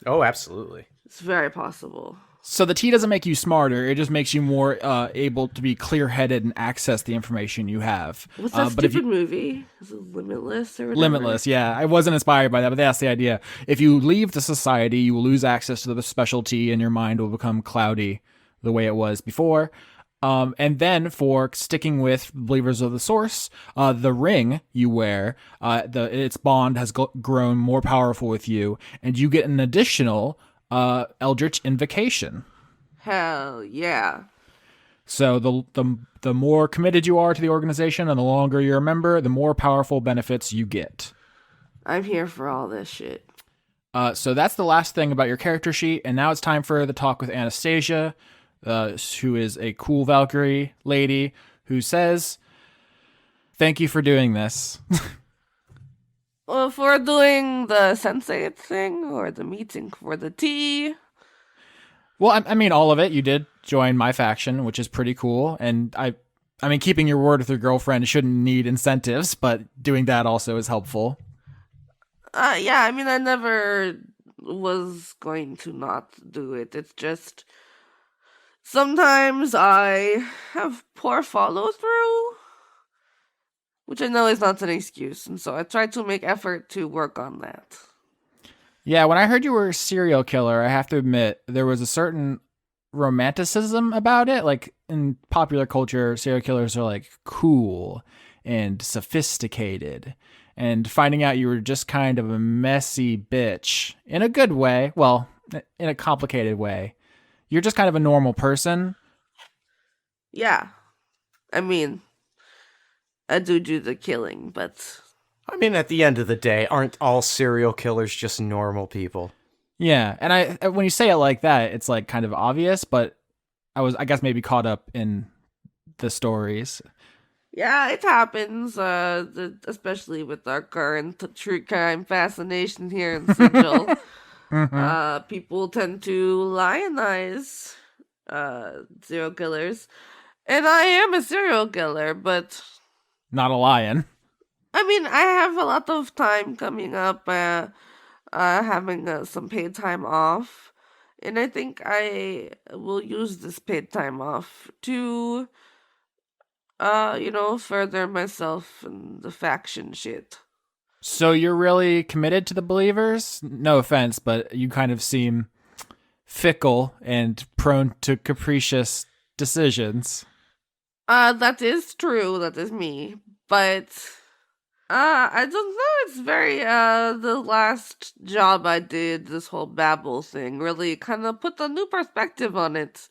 Oh, absolutely. It's very possible. So the tea doesn't make you smarter; it just makes you more able to be clear-headed and access the information you have. What's that stupid movie? Is it Limitless or whatever? Limitless, yeah. I wasn't inspired by that, but that's the idea. If you leave the society, you will lose access to the special tea, and your mind will become cloudy the way it was before. And then for sticking with Believers of the Source, the ring you wear, its bond has grown more powerful with you, and you get an additional Eldritch Invocation. Hell yeah. So the more committed you are to the organization and the longer you're a member, the more powerful benefits you get. I'm here for all this shit. So that's the last thing about your character sheet, and now it's time for the talk with Anastasia, who is a cool Valkyrie lady who says, "Thank you for doing this." Well, for doing the sensate thing or the meeting for the tea. Well, I mean, all of it. You did join my faction, which is pretty cool. And I mean, keeping your word with your girlfriend shouldn't need incentives, but doing that also is helpful. Yeah, I mean, I never was going to not do it. It's just sometimes I have poor follow through, which I know is not an excuse, and so I try to make effort to work on that. Yeah, when I heard you were a serial killer, I have to admit there was a certain romanticism about it. Like in popular culture, serial killers are like cool and sophisticated. And finding out you were just kind of a messy bitch in a good way, well, in a complicated way. You're just kind of a normal person. Yeah, I mean, I do the killing, but I mean, at the end of the day, aren't all serial killers just normal people? Yeah, and I when you say it like that, it's like kind of obvious, but I guess maybe caught up in the stories. yeah, it happens. Especially with our current true crime fascination here in Sigil. People tend to lionize serial killers, and I am a serial killer, but Not a lion. I mean, I have a lot of time coming up. Having some paid time off, and I think I will use this paid time off to, further myself in the faction shit. So you're really committed to the believers? No offense, but you kind of seem fickle and prone to capricious decisions. That is true. That is me, but. I don't know. It's very, the last job I did, this whole Babel thing, really kind of put a new perspective on it.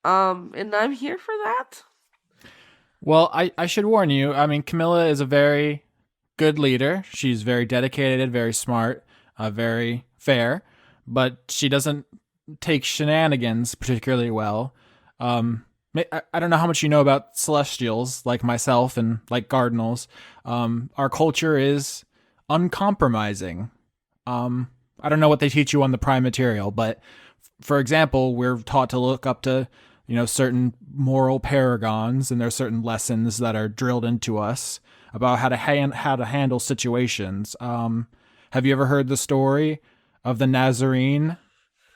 And I'm here for that. Well, I should warn you. I mean, Camilla is a very good leader. She's very dedicated, very smart, very fair, but she doesn't take shenanigans particularly well. I don't know how much you know about Celestials, like myself and like Cardinals. Our culture is uncompromising. I don't know what they teach you on the Prime material, but for example, we're taught to look up to, certain moral paragons, and there's certain lessons that are drilled into us about how to handle situations. Have you ever heard the story of the Nazarene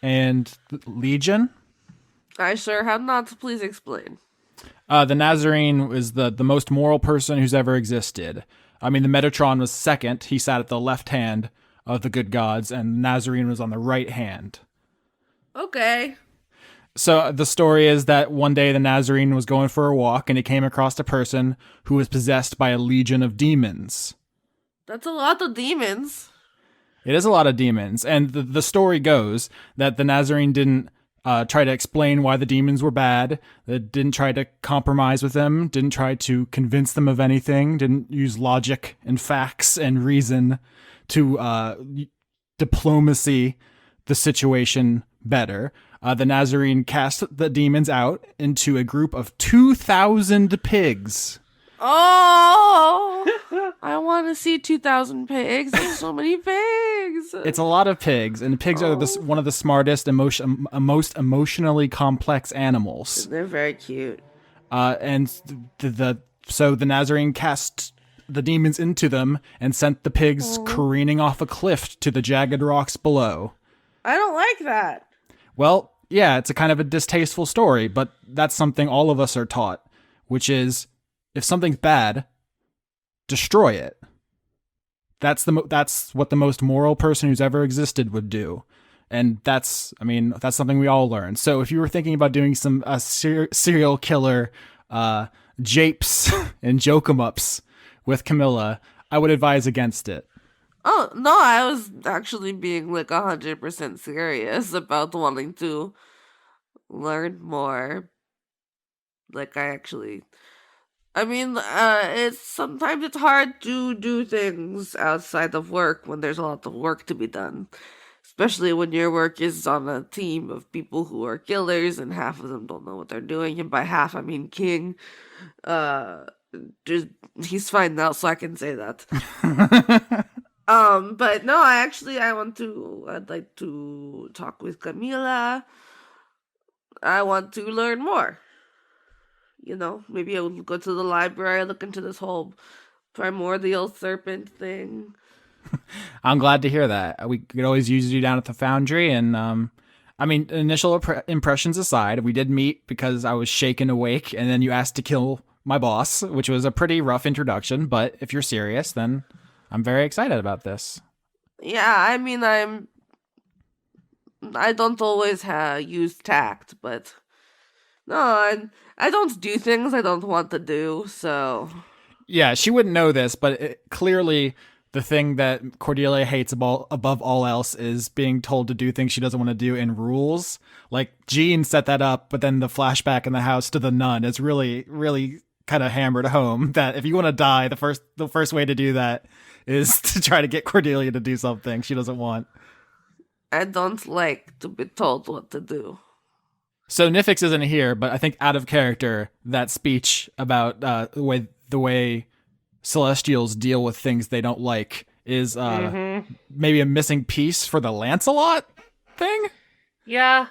and Legion? I sure have not. Please explain. The Nazarene is the most moral person who's ever existed. I mean, the Metatron was second. He sat at the left hand of the good gods, and Nazarene was on the right hand. Okay. So the story is that one day the Nazarene was going for a walk, and he came across a person who was possessed by a legion of demons. That's a lot of demons. It is a lot of demons, and the story goes that the Nazarene didn't try to explain why the demons were bad, that didn't try to compromise with them, didn't try to convince them of anything, didn't use logic and facts and reason to diplomacy the situation better. The Nazarene cast the demons out into a group of 2,000 pigs. Oh, I want to see 2,000 pigs. There's so many pigs. It's a lot of pigs, and pigs are one of the smartest and most emotionally complex animals. They're very cute. And so the Nazarene cast the demons into them and sent the pigs careening off a cliff to the jagged rocks below. I don't like that. Well, yeah, it's a kind of a distasteful story, but that's something all of us are taught, which is if something's bad, destroy it. That's what the most moral person who's ever existed would do. And that's something we all learn. So if you were thinking about doing some serial killer japes and joke-em-ups with Camilla, I would advise against it. Oh, no, I was actually being 100% serious about wanting to learn more. Sometimes it's hard to do things outside of work when there's a lot of work to be done. Especially when your work is on a team of people who are killers and half of them don't know what they're doing. And by half, I mean King. He's fine now, so I can say that. But no, I'd like to talk with Camila. I want to learn more. Maybe I would go to the library, look into this whole primordial serpent thing. I'm glad to hear that. We could always use you down at the foundry. And, initial impressions aside, we did meet because I was shaken awake and then you asked to kill my boss, which was a pretty rough introduction. But if you're serious, then I'm very excited about this. Yeah, I mean, I don't always use tact, but no, I don't do things I don't want to do, so... Yeah, she wouldn't know this, but clearly the thing that Cordelia hates above all else is being told to do things she doesn't want to do in rules. Like, Jean set that up, but then the flashback in the house to the nun is really, really kind of hammered home that if you want to die, the first way to do that is to try to get Cordelia to do something she doesn't want. I don't like to be told what to do. So Nifyx isn't here, but I think out of character, that speech about the way Celestials deal with things they don't like is maybe a missing piece for the Lancelot thing? Yeah.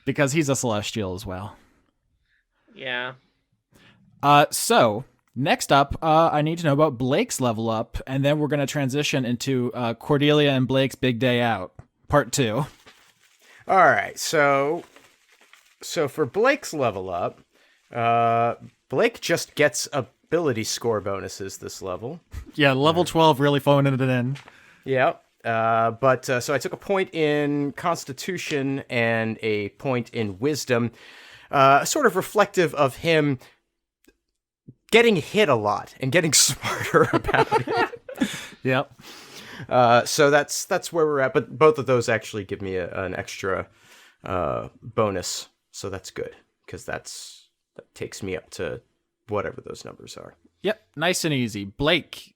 Because he's a Celestial as well. Yeah. So, next up, I need to know about Blake's level up, and then we're going to transition into Cordelia and Blake's Big Day Out, Part 2. All right, so for Blake's level up, Blake just gets ability score bonuses this level. Yeah, level 12 really phoning it in. Yeah, but so I took a point in Constitution and a point in Wisdom, sort of reflective of him getting hit a lot and getting smarter about it. Yep. So that's where we're at, but both of those actually give me an extra bonus, so that's good because that takes me up to whatever those numbers are. Yep, nice and easy. Blake,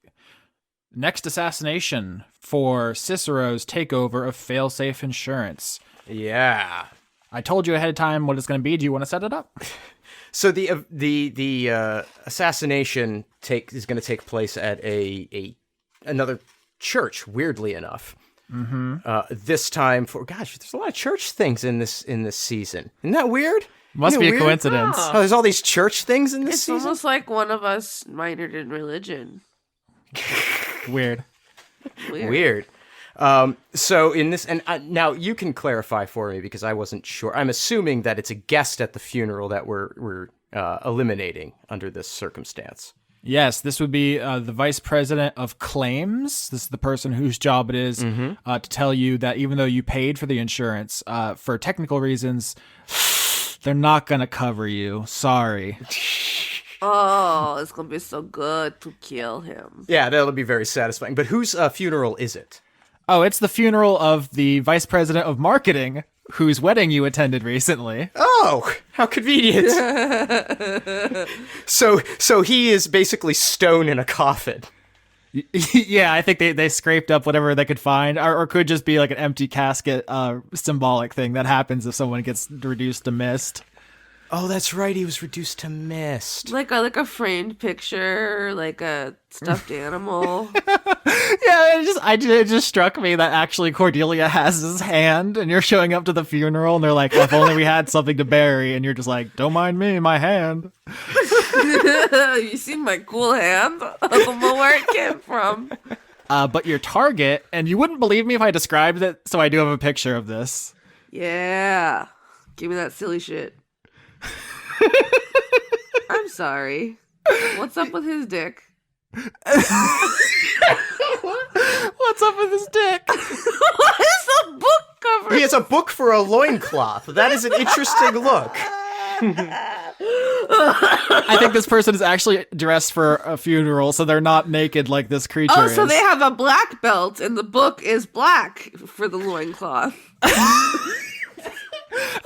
next assassination for Cicero's takeover of Failsafe Insurance. Yeah, I told you ahead of time what it's going to be. Do you want to set it up? So the assassination is going to take place at another church, weirdly enough. Mm-hmm. This time there's a lot of church things in this season. Isn't that weird? Must be a coincidence. Oh, there's all these church things in this season? It's almost like one of us minored in religion. Weird. So in this, and now you can clarify for me because I wasn't sure. I'm assuming that it's a guest at the funeral that we're eliminating under this circumstance. Yes, this would be the vice president of claims. This is the person whose job it is to tell you that even though you paid for the insurance, for technical reasons, they're not going to cover you. Sorry. Oh, it's going to be so good to kill him. Yeah, that'll be very satisfying. But whose funeral is it? Oh, it's the funeral of the vice president of marketing, whose wedding you attended recently. Oh, how convenient. So he is basically stone in a coffin. Yeah, I think they scraped up whatever they could find, or could just be like an empty casket symbolic thing that happens if someone gets reduced to mist. Oh, that's right. He was reduced to mist. Like a framed picture, like a stuffed animal. Yeah, it just struck me that actually Cordelia has his hand, and you're showing up to the funeral, and they're like, well, if only we had something to bury, and you're just like, don't mind me, my hand. You see my cool hand? I don't know where it came from. But your target, and you wouldn't believe me if I described it, so I do have a picture of this. Yeah. Give me that silly shit. I'm sorry. What's up with his dick? What's up with his dick? What is the book cover? He has a book for a loincloth. That is an interesting look. I think this person is actually dressed for a funeral, so they're not naked like this creature is. So they have a black belt, and the book is black for the loincloth.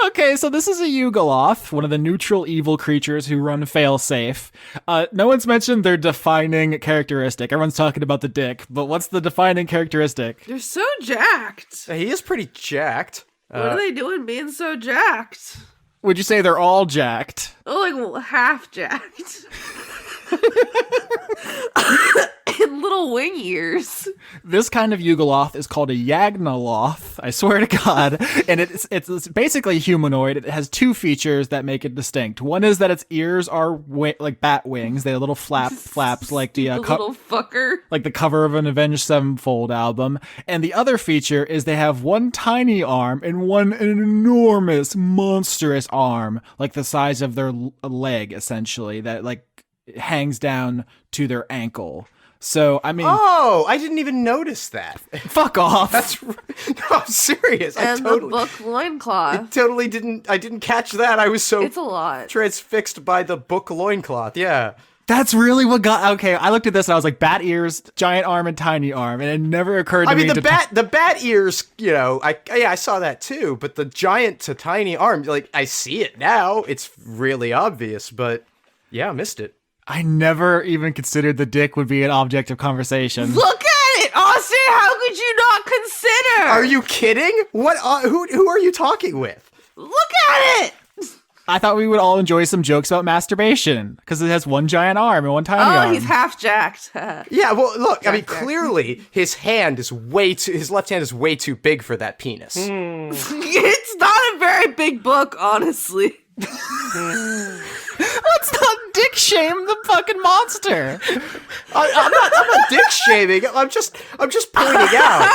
Okay, so this is a Yugoloth, one of the neutral evil creatures who run Failsafe. No one's mentioned their defining characteristic. Everyone's talking about the dick, but what's the defining characteristic? They're so jacked. He is pretty jacked. What are they doing being so jacked? Would you say they're all jacked? Oh, like half jacked. And little little wing ears. This kind of Yugoloth is called a Yagnoloth, I swear to God. And it's basically humanoid. It has two features that make it distinct. One is that its ears are like bat wings. They have little flaps like the little fucker. like the cover of an Avenged Sevenfold album. And the other feature is they have one tiny arm and an enormous, monstrous arm, like the size of their leg, essentially, that like hangs down to their ankle. So, I mean... Oh, I didn't even notice that. Fuck off. That's... No, I'm serious. And the book loincloth. I didn't catch that. I was so... It's a lot. Transfixed by the book loincloth, yeah. That's really what got... Okay, I looked at this and I was like, bat ears, giant arm, and tiny arm. And it never occurred to me the bat ears, you know, I saw that too. But the giant to tiny arm, like, I see it now. It's really obvious, but yeah, I missed it. I never even considered the dick would be an object of conversation. Look at it, Austin! How could you not consider? Are you kidding? What? Who are you talking with? Look at it! I thought we would all enjoy some jokes about masturbation because it has one giant arm and one tiny arm. Oh, he's half jacked. Yeah, well, look, I mean, clearly his left hand is way too big for that penis. It's not a very big book, honestly. Let's not dick shame the fucking monster. I'm not dick shaming. I'm just pointing out.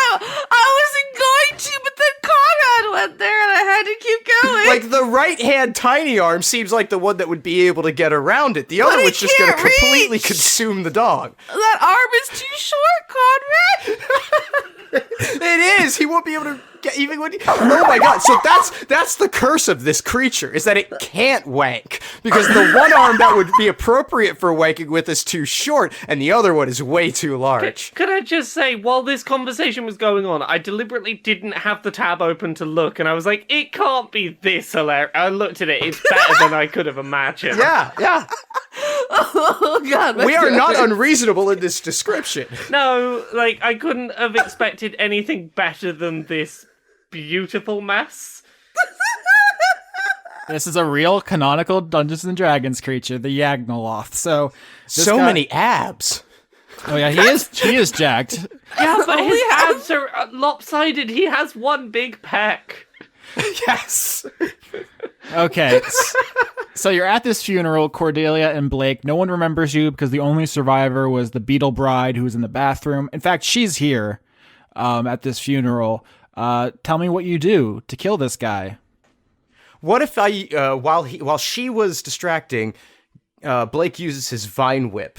I wasn't going to, but then Conrad went there, and I had to keep going. Like the right hand tiny arm seems like the one that would be able to get around it. The other But it one's just going to can't completely reach. consume the dog. That arm is too short, Conrad. It is. He won't be able to get even when. Oh my god! So that's the curse of this creature is that it can't wank because the one arm that would be appropriate for wanking with is too short, and the other one is way too large. Could I just say, while this conversation was going on, I deliberately didn't have the tab open to look, and I was like, it can't be this hilarious. I looked at it, it's better than I could have imagined. Yeah. Oh god, We are not unreasonable in this description. No, like, I couldn't have expected anything better than this beautiful mess. This is a real canonical Dungeons and Dragons creature, the Yagnoloth. So Many abs. Oh yeah, he is jacked. Yeah, but his abs are lopsided. He has one big peck. Yes. Okay. So you're at this funeral, Cordelia and Blake. No one remembers you because the only survivor was the Beetle Bride who was in the bathroom. In fact, she's here at this funeral. Tell me what you do to kill this guy. What if while she was distracting, Blake uses his vine whip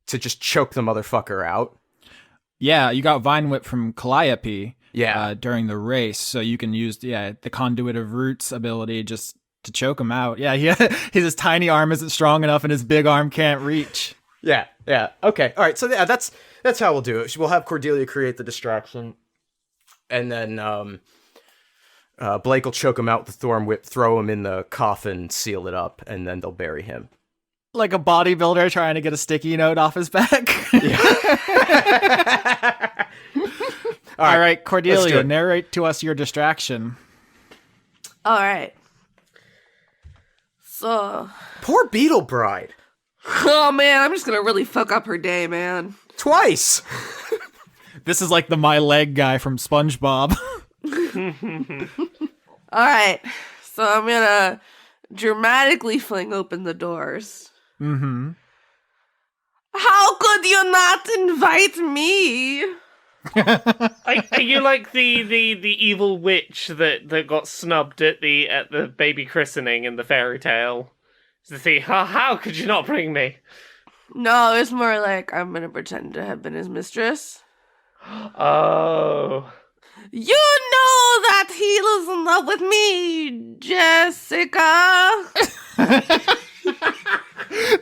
to just choke the motherfucker out? Yeah, you got Vine Whip from Calliope. Yeah. During the race, so you can use the Conduit of Roots ability just to choke him out. Yeah, his tiny arm isn't strong enough, and his big arm can't reach. Yeah. Okay. All right. So yeah, that's how we'll do it. We'll have Cordelia create the distraction, and then Blake will choke him out with the Thorn Whip, throw him in the coffin, seal it up, and then they'll bury him. Like a bodybuilder trying to get a sticky note off his back. All right, Cordelia, narrate to us your distraction. All right. So. Poor Beetle Bride. Oh man, I'm just gonna really fuck up her day, man. Twice. This is like the My Leg guy from SpongeBob. All right. So I'm gonna dramatically fling open the doors. Mm-hmm. How could you not invite me? Are you like the evil witch that got snubbed at the baby christening in the fairy tale? To see how could you not bring me? No, it's more like I'm gonna pretend to have been his mistress. Oh. You know that he was in love with me, Jessica.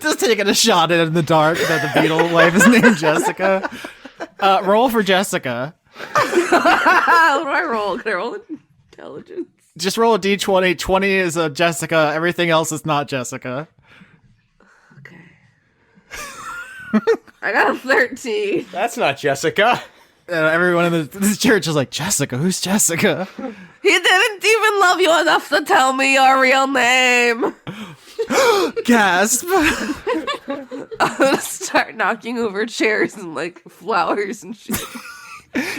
Just taking a shot in the dark that the beetle wife is named Jessica. Roll for Jessica. How do I roll? Can I roll intelligence? Just roll a d20. 20 is a Jessica. Everything else is not Jessica. Okay. I got a 13. That's not Jessica. Everyone in the church is like, Jessica? Who's Jessica? He didn't even love you enough to tell me your real name. Gasp. I'm gonna start knocking over chairs and like flowers and shit.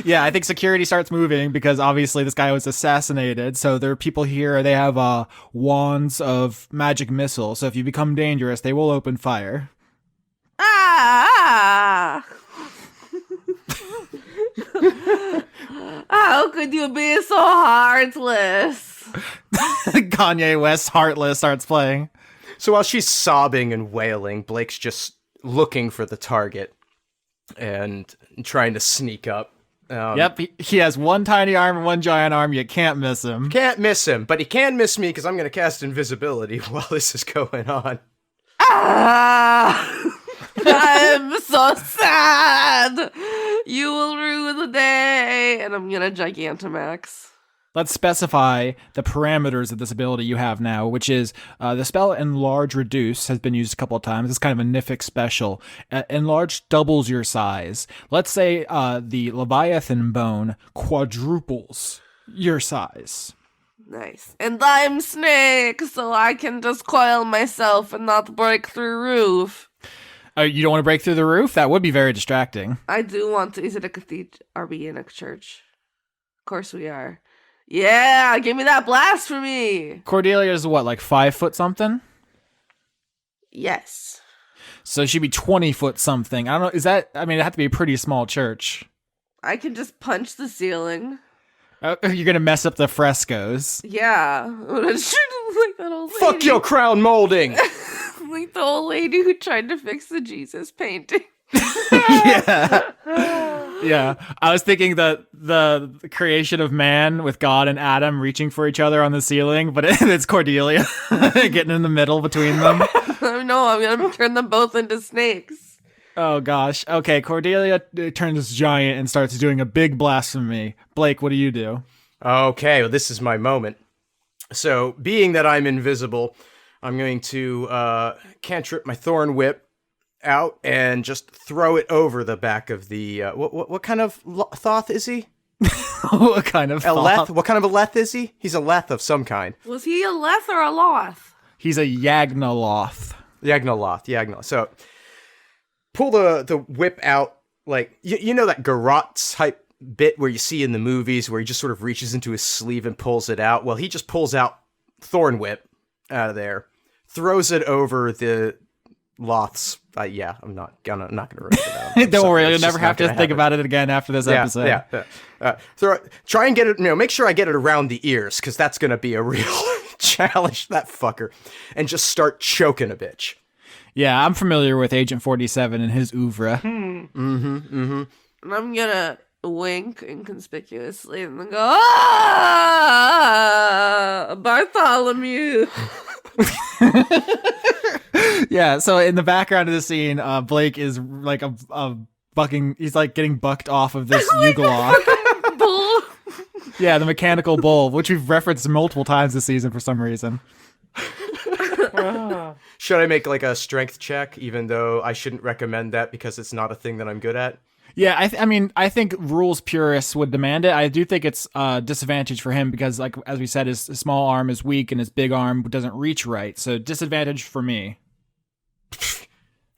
Yeah, I think security starts moving because obviously this guy was assassinated. So there are people here. They have wands of magic missiles. So if you become dangerous, they will open fire. Ah! How could you be so heartless? Kanye West's Heartless starts playing. So while she's sobbing and wailing, Blake's just looking for the target and trying to sneak up. Yep, he has one tiny arm and one giant arm. You can't miss him. Can't miss him, but he can miss me because I'm going to cast invisibility while this is going on. Ah! I'm so sad. You will ruin the day. And I'm gonna Gigantamax. Let's specify the parameters of this ability you have now, which is the spell Enlarge Reduce has been used a couple of times. It's kind of a Nifyx special. Enlarge doubles your size. Let's say the Leviathan bone quadruples your size. Nice. And I'm Snake, so I can just coil myself and not break through roof. You don't want to break through the roof? That would be very distracting. I do want to. Is it a cathedral? Are we in a church? Of course we are. Yeah, give me that blast for me. Cordelia is what, like 5 foot something? Yes. So she'd be 20 foot something. I don't know. Is that, I mean, it'd have to be a pretty small church. I can just punch the ceiling. You're going to mess up the frescoes. Yeah. I'm gonna shoot him like that old lady. Fuck your crown molding! Like the old lady who tried to fix the Jesus painting. Yeah. Yeah. I was thinking that the creation of man with God and Adam reaching for each other on the ceiling, but it's Cordelia getting in the middle between them. No, I'm going to turn them both into snakes. Oh, gosh. Okay, Cordelia turns giant and starts doing a big blasphemy. Blake, what do you do? Okay, well, this is my moment. So, being that I'm invisible, I'm going to cantrip my Thorn Whip out and just throw it over the back of the what kind of thoth is he? What kind of Leth? What kind of a Leth is he? He's a Leth of some kind. Was he a Leth or a Loth? He's a Yagnaloth. Yagnaloth. So pull the whip out, like you know that garrote type bit where you see in the movies where he just sort of reaches into his sleeve and pulls it out. Well, he just pulls out Thorn Whip out of there, throws it over the Loth's. I'm not gonna ruin it. Don't worry, you'll never have to think about it again after this episode. Yeah. Try and get it. Make sure I get it around the ears because that's gonna be a real challenge. That fucker, and just start choking a bitch. Yeah, I'm familiar with Agent 47 and his oeuvre. And I'm gonna wink inconspicuously and then go, ah, Bartholomew. Yeah, so in the background of the scene, Blake is like he's like getting bucked off of this Yugoloth. Bull. Yeah, the mechanical bull, which we've referenced multiple times this season for some reason. Should I make like a strength check, even though I shouldn't recommend that because it's not a thing that I'm good at? Yeah, I think rules purists would demand it. I do think it's a disadvantage for him because, like as we said, his small arm is weak and his big arm doesn't reach right. So disadvantage for me.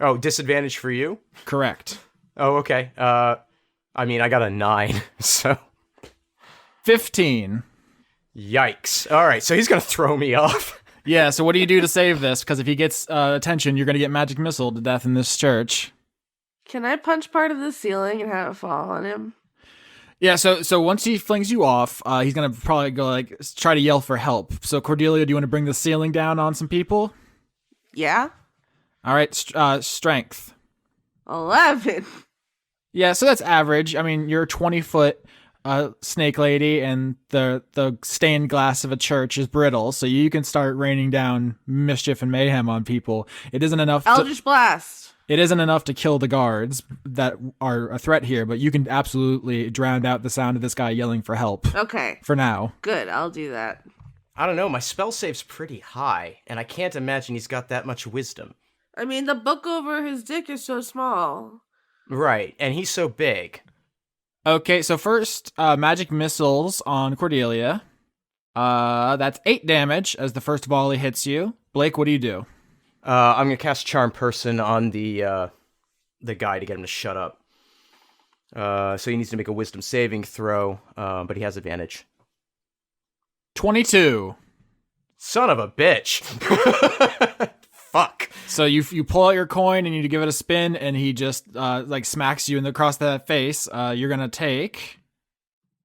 Oh, disadvantage for you? Correct. Oh, okay. I got a 9, so 15. Yikes. All right, so he's gonna throw me off. Yeah, so what do you do to save this? Because if he gets attention, you're gonna get magic missile to death in this church. Can I punch part of the ceiling and have it fall on him? Yeah, so once he flings you off, he's gonna probably go try to yell for help. So Cordelia, do you want to bring the ceiling down on some people? Yeah. All right, strength. 11. Yeah, so that's average. I mean, you're a 20-foot snake lady, and the stained glass of a church is brittle, so you can start raining down mischief and mayhem on people. It isn't enough. Eldritch Blast. It isn't enough to kill the guards that are a threat here, but you can absolutely drown out the sound of this guy yelling for help. Okay. For now. Good, I'll do that. I don't know, my spell save's pretty high, and I can't imagine he's got that much wisdom. I mean, the book over his dick is so small. Right, and he's so big. Okay, so first, magic missiles on Cordelia. That's 8 damage as the first volley hits you. Blake, what do you do? I'm gonna cast Charm Person on the guy to get him to shut up. So he needs to make a Wisdom saving throw, but he has advantage. 22. Son of a bitch! Fuck. So you pull out your coin and you give it a spin, and he just smacks you across the face. You're gonna take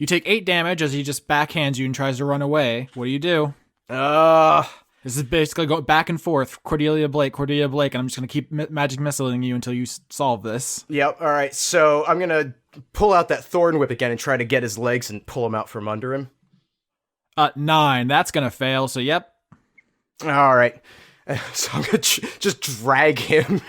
8 damage as he just backhands you and tries to run away. What do? This is basically going back and forth. Cordelia, Blake, and I'm just gonna keep magic missiling you until you solve this. Yep. All right. So I'm gonna pull out that thorn whip again and try to get his legs and pull him out from under him. 9. That's gonna fail. So yep. All right. So I'm gonna just drag him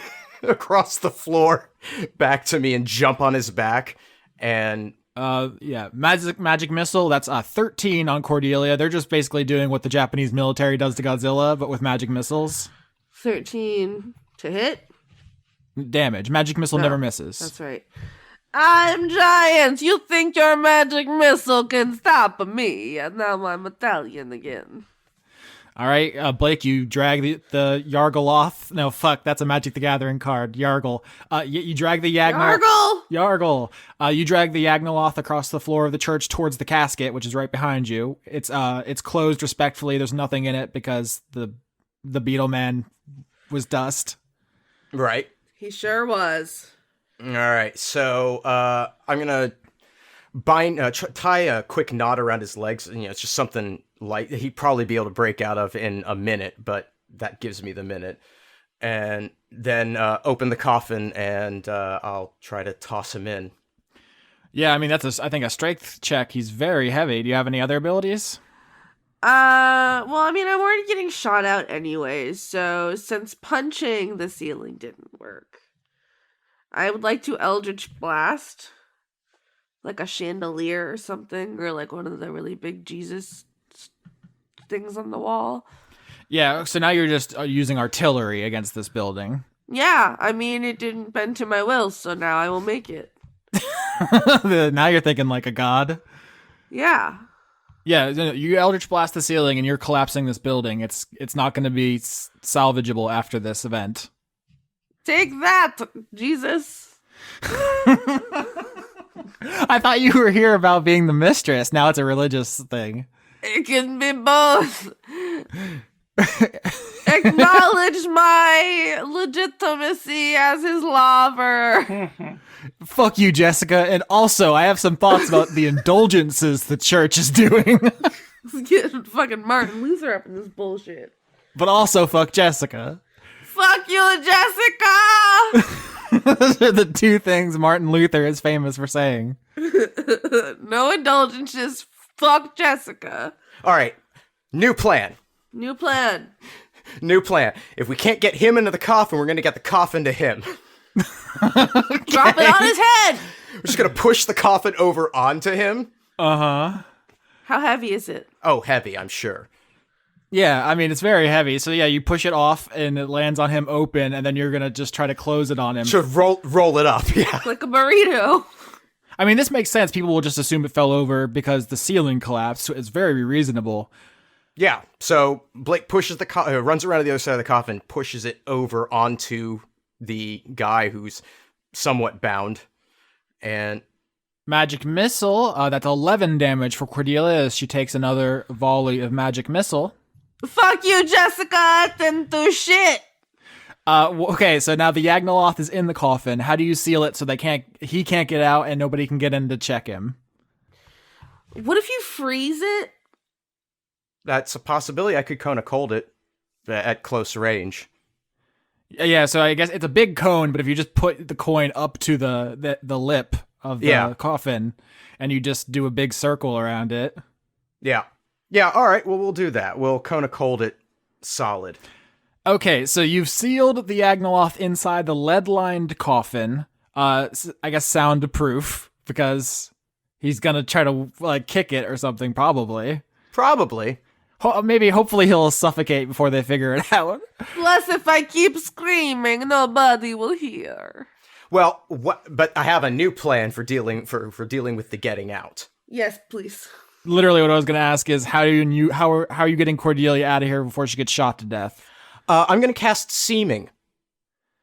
across the floor back to me and jump on his back and. Magic missile. That's 13 on Cordelia. They're just basically doing what the Japanese military does to Godzilla, but with magic missiles. 13 to hit. Damage. Magic missile never misses. That's right. I'm giant. You think your magic missile can stop me? And now I'm Italian again. All right, Blake, you drag the Yargle off. No, fuck, that's a Magic the Gathering card. Yargle. You drag the Yargle. You drag the Yagnoloth across the floor of the church towards the casket, which is right behind you. It's closed respectfully. There's nothing in it because the Beetle Man was dust. Right. He sure was. All right, so I'm gonna tie a quick knot around his legs. It's just something light he'd probably be able to break out of in a minute, but that gives me the minute. And then open the coffin, and I'll try to toss him in. Yeah, I mean, that's I think a strength check. He's very heavy. Do you have any other abilities? Well, I mean, I'm already getting shot out anyways, so since punching the ceiling didn't work, I would like to Eldritch Blast, like a chandelier or something, or like one of the really big Jesus things on the wall. Yeah, so now you're just using artillery against this building. Yeah, I mean, it didn't bend to my will, so now I will make it. Now you're thinking like a god. Yeah. Yeah, you Eldritch Blast the ceiling and you're collapsing this building. It's not going to be salvageable after this event. Take that, Jesus. I thought you were here about being the mistress. Now it's a religious thing. It can be both. Acknowledge my legitimacy as his lover. Fuck you, Jessica. And also, I have some thoughts about the indulgences the church is doing. Let's get fucking Martin Luther up in this bullshit. But also, fuck Jessica. Fuck you, Jessica! Those are the two things Martin Luther is famous for saying. No indulgences. Fuck Jessica. All right. New plan. If we can't get him into the coffin, we're going to get the coffin to him. Drop it on his head. We're just going to push the coffin over onto him. Uh-huh. How heavy is it? Oh, heavy, I'm sure. Yeah, I mean, it's very heavy. So yeah, you push it off and it lands on him open, and then you're going to just try to close it on him. Should roll it up, yeah. Like a burrito. I mean, this makes sense. People will just assume it fell over because the ceiling collapsed. So it's very reasonable. Yeah, so Blake pushes runs around to the other side of the coffin, pushes it over onto the guy who's somewhat bound, and... Magic missile, that's 11 damage for Cordelia as she takes another volley of magic missile. Fuck you, Jessica! I didn't do shit! Okay, so now the Yagnoloth is in the coffin. How do you seal it so he can't get out and nobody can get in to check him? What if you freeze it? That's a possibility. I could Kona cold it at close range. Yeah, so I guess it's a big cone, but if you just put the coin up to the lip of the coffin and you just do a big circle around it. Yeah. Yeah, all right. Well, we'll do that. We'll Kona cold it solid. Okay, so you've sealed the Yagnoloth inside the lead-lined coffin. I guess soundproof, because he's gonna try to kick it or something, probably. Probably. Hopefully he'll suffocate before they figure it out. Plus, if I keep screaming, nobody will hear. Well, but I have a new plan for dealing with the getting out. Yes, please. Literally, what I was gonna ask is how are you getting Cordelia out of here before she gets shot to death? I'm going to cast Seeming.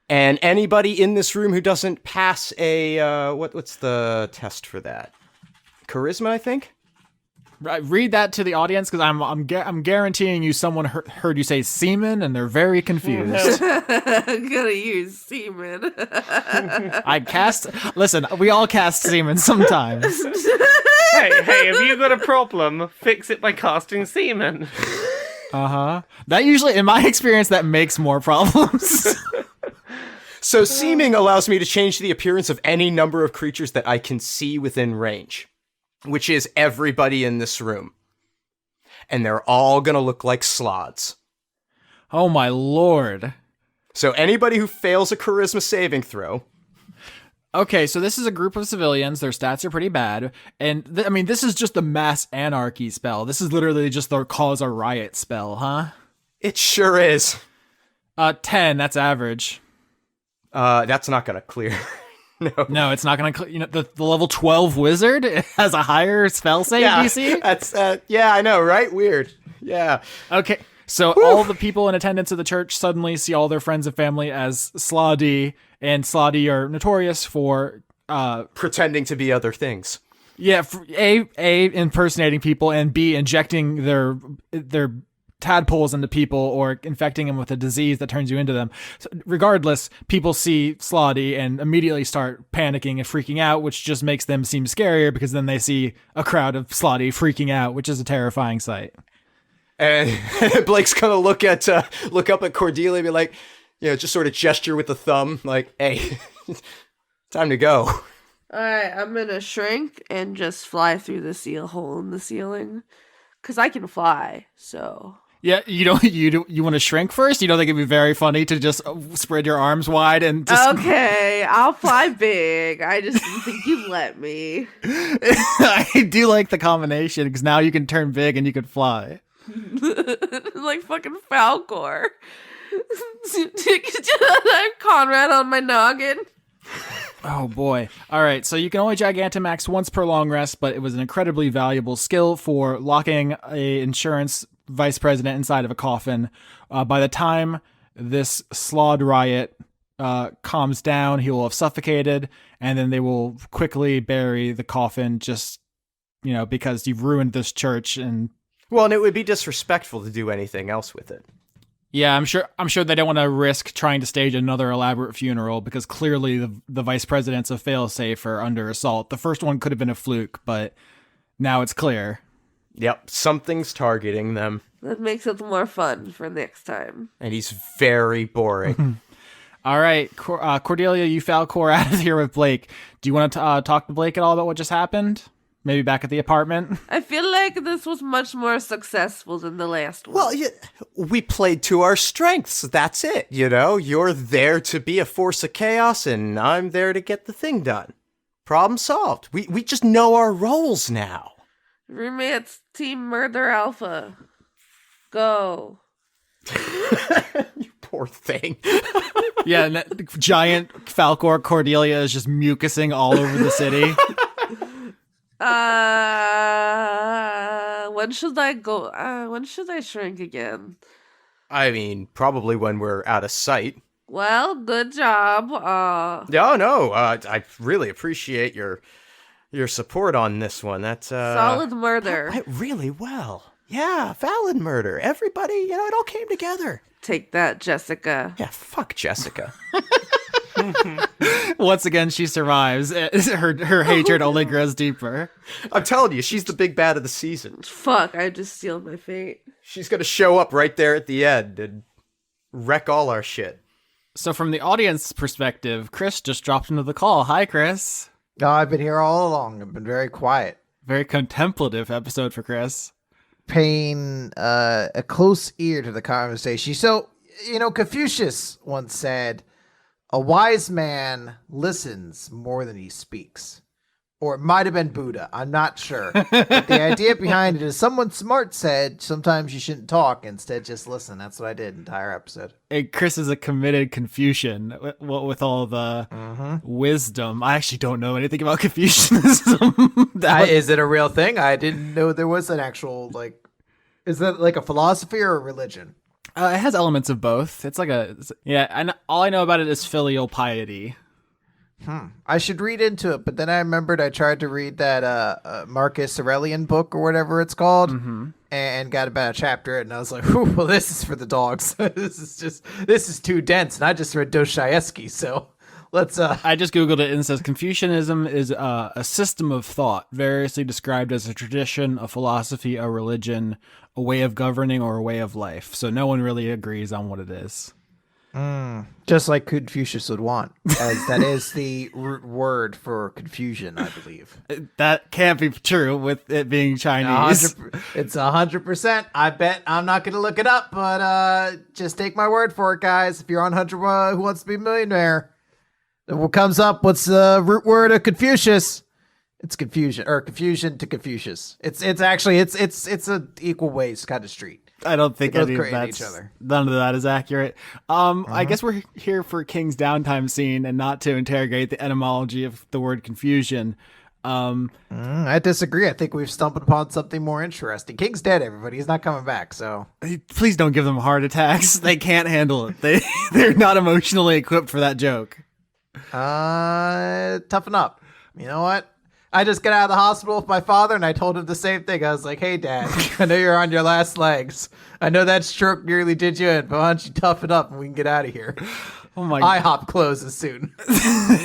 And anybody in this room who doesn't pass a, what's the test for that? Charisma, I think? Read that to the audience, because I'm guaranteeing you someone heard you say semen and they're very confused. I'm gonna use semen. Listen, we all cast semen sometimes. Hey, have you got a problem? Fix it by casting semen. That usually, in my experience, that makes more problems. So Seeming allows me to change the appearance of any number of creatures that I can see within range, which is everybody in this room. And they're all gonna look like slods. Oh my lord. So anybody who fails a charisma saving throw... Okay, so this is a group of civilians. Their stats are pretty bad. And, this is just the mass anarchy spell. This is literally just the cause a riot spell, huh? It sure is. 10, that's average. That's not gonna clear. No, it's not going to... the level 12 wizard has a higher spell save DC? That's, yeah, I know, right? Weird. Yeah. Okay, so all the people in attendance at the church suddenly see all their friends and family as Sloddy, and Sloddy are notorious for... pretending to be other things. Yeah, A, impersonating people, and B, injecting their tadpoles into people or infecting them with a disease that turns you into them. So regardless, people see Sloddy and immediately start panicking and freaking out, which just makes them seem scarier because then they see a crowd of Sloddy freaking out, which is a terrifying sight. And Blake's gonna look up at Cordelia and be like, just sort of gesture with the thumb, like, hey, time to go. Alright, I'm gonna shrink and just fly through the hole in the ceiling. Because I can fly, so... Yeah, you want to shrink first? You don't think it'd be very funny to just spread your arms wide and just... Okay, I'll fly big. I just didn't think you'd let me. I do like the combination, because now you can turn big and you can fly. Like fucking Falcor. I'm Conrad on my noggin. Oh boy. Alright, so you can only Gigantamax once per long rest, but it was an incredibly valuable skill for locking a insurance vice president inside of a coffin. By the time this Slod riot calms down, he will have suffocated, and then they will quickly bury the coffin just, because you've ruined this church. And well, and it would be disrespectful to do anything else with it. Yeah, I'm sure they don't want to risk trying to stage another elaborate funeral, because clearly the vice presidents of Failsafe are under assault. The first one could have been a fluke, but now it's clear. Yep, something's targeting them. That makes it more fun for next time. And he's very boring. All right, Cordelia, you Falcor out of here with Blake. Do you want to talk to Blake at all about what just happened? Maybe back at the apartment? I feel like this was much more successful than the last one. Well, we played to our strengths. That's it, You're there to be a force of chaos, and I'm there to get the thing done. Problem solved. We just know our roles now. Roommates, Team Murder Alpha. Go. You poor thing. Yeah, and giant Falcor Cordelia is just mucusing all over the city. When should I go? When should I shrink again? I mean, probably when we're out of sight. Well, good job. No, I really appreciate your support on this one. That's solid murder. Went really well. Yeah, valid murder. Everybody, it all came together. Take that, Jessica. Yeah, fuck Jessica. Once again, she survives. Her hatred only grows deeper. I'm telling you, she's the big bad of the season. Fuck, I just sealed my fate. She's gonna show up right there at the end and wreck all our shit. So from the audience perspective, Chris just dropped into the call. Hi, Chris. No, I've been here all along. I've been very quiet. Very contemplative episode for Chris. Paying a close ear to the conversation. So, Confucius once said, a wise man listens more than he speaks. Or it might have been Buddha. I'm not sure. But the idea behind it is someone smart said sometimes you shouldn't talk. Instead, just listen. That's what I did entire episode. Hey, Chris is a committed Confucian with all the wisdom. I actually don't know anything about Confucianism. Is it a real thing? I didn't know there was an actual, is that like a philosophy or a religion? It has elements of both. It's like and all I know about it is filial piety. I should read into it, but then I remembered I tried to read that Marcus Aurelian book or whatever it's called, and got about a chapter, and I was like, "Whew, well, this is for the dogs. This is too dense." And I just read Dostoevsky, so let's. I just googled it and it says Confucianism is a system of thought, variously described as a tradition, a philosophy, a religion, a way of governing, or a way of life. So no one really agrees on what it is. Just like Confucius would want, as that is the root word for confusion, I believe. That can't be true with it being Chinese. It's 100%. I bet I'm not going to look it up, but just take my word for it, guys. If you're on 100 Who Wants to Be a Millionaire, what comes up? What's the root word of Confucius? It's confusion, or confusion to Confucius. It's actually a equal ways kind of street. I don't think They both any of create that's, each other. none of that is accurate. I guess we're here for King's downtime scene and not to interrogate the etymology of the word confusion. I disagree. I think we've stumbled upon something more interesting. King's dead, everybody. He's not coming back, so. Please don't give them heart attacks. They can't handle it. They're not emotionally equipped for that joke. Toughen up. You know what? I just got out of the hospital with my father, and I told him the same thing. I was like, "Hey, Dad, I know you're on your last legs. I know that stroke nearly did you in, but why don't you toughen up and we can get out of here?" Oh my IHOP closes soon.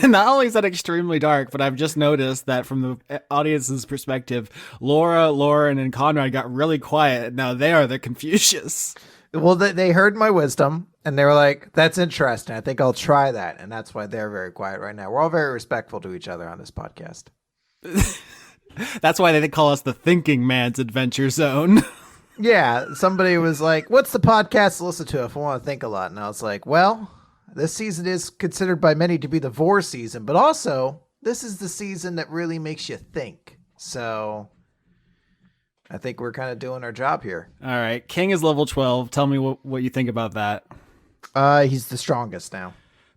Not only is that extremely dark, but I've just noticed that from the audience's perspective, Laura, Lauren, and Conrad got really quiet. Now they are the Confucius. Well, they heard my wisdom, and they were like, "That's interesting. I think I'll try that." And that's why they're very quiet right now. We're all very respectful to each other on this podcast. That's why they call us the Thinking Man's Adventure Zone. Yeah, somebody was like, "What's the podcast to listen to if I want to think a lot?" And I was like, "Well, this season is considered by many to be the vor season, but also this is the season that really makes you think." So I think we're kind of doing our job here. All right, King is level 12. Tell me what you think about that. He's the strongest now.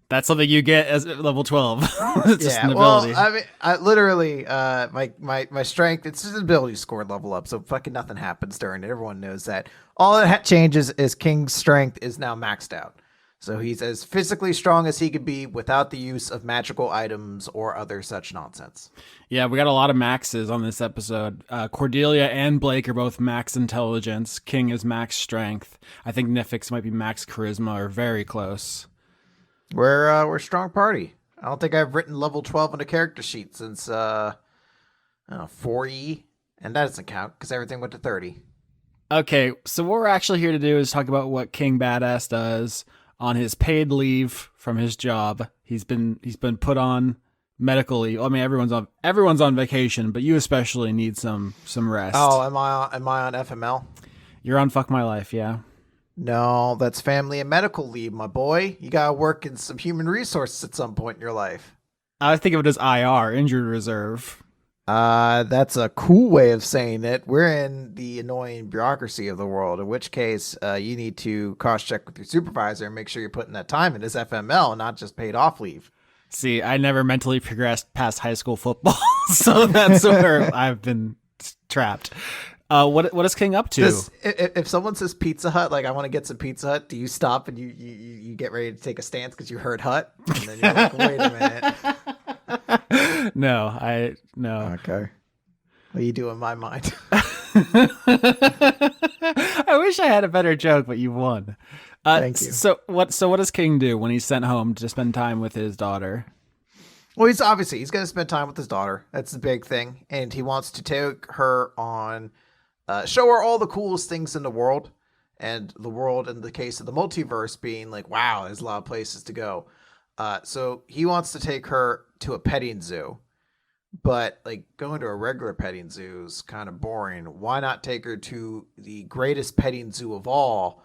That's something you get as level 12. It's just an well, ability. I mean, I literally, my strength, it's just an ability score level up, so fucking nothing happens during it. Everyone knows that. All that changes is King's strength is now maxed out. So he's as physically strong as he could be without the use of magical items or other such nonsense. Yeah, we got a lot of maxes on this episode. Cordelia and Blake are both max intelligence. King is max strength. I think Nifyx might be max charisma or very close. We're a strong party. I don't think I've written level 12 on a character sheet since 4E, and that doesn't count because everything went to 30. Okay, so what we're actually here to do is talk about what King Badass does on his paid leave from his job. He's been put on medical leave. I mean, everyone's on vacation, but you especially need some rest. Oh, am I on FML? You're on Fuck My Life, yeah. No, that's family and medical leave, my boy. You gotta work in some human resources at some point in your life. I think of it as IR, injured reserve. That's a cool way of saying it. We're in the annoying bureaucracy of the world, in which case you need to cross-check with your supervisor and make sure you're putting that time in as FML and not just paid off leave. See, I never mentally progressed past high school football, so that's where I've been trapped. What is King up to? If someone says Pizza Hut, like I want to get some Pizza Hut, do you stop and you get ready to take a stance because you heard Hut? And then you're like, wait a minute. No. Okay. What do you do in my mind? I wish I had a better joke, but you won. Thank you. So what does King do when he's sent home to spend time with his daughter? Well, he's going to spend time with his daughter. That's the big thing. And he wants to take her on, show her all the coolest things in the world. And the world, in the case of the multiverse, being like, wow, there's a lot of places to go. So he wants to take her to a petting zoo. But like going to a regular petting zoo is kind of boring. Why not take her to the greatest petting zoo of all,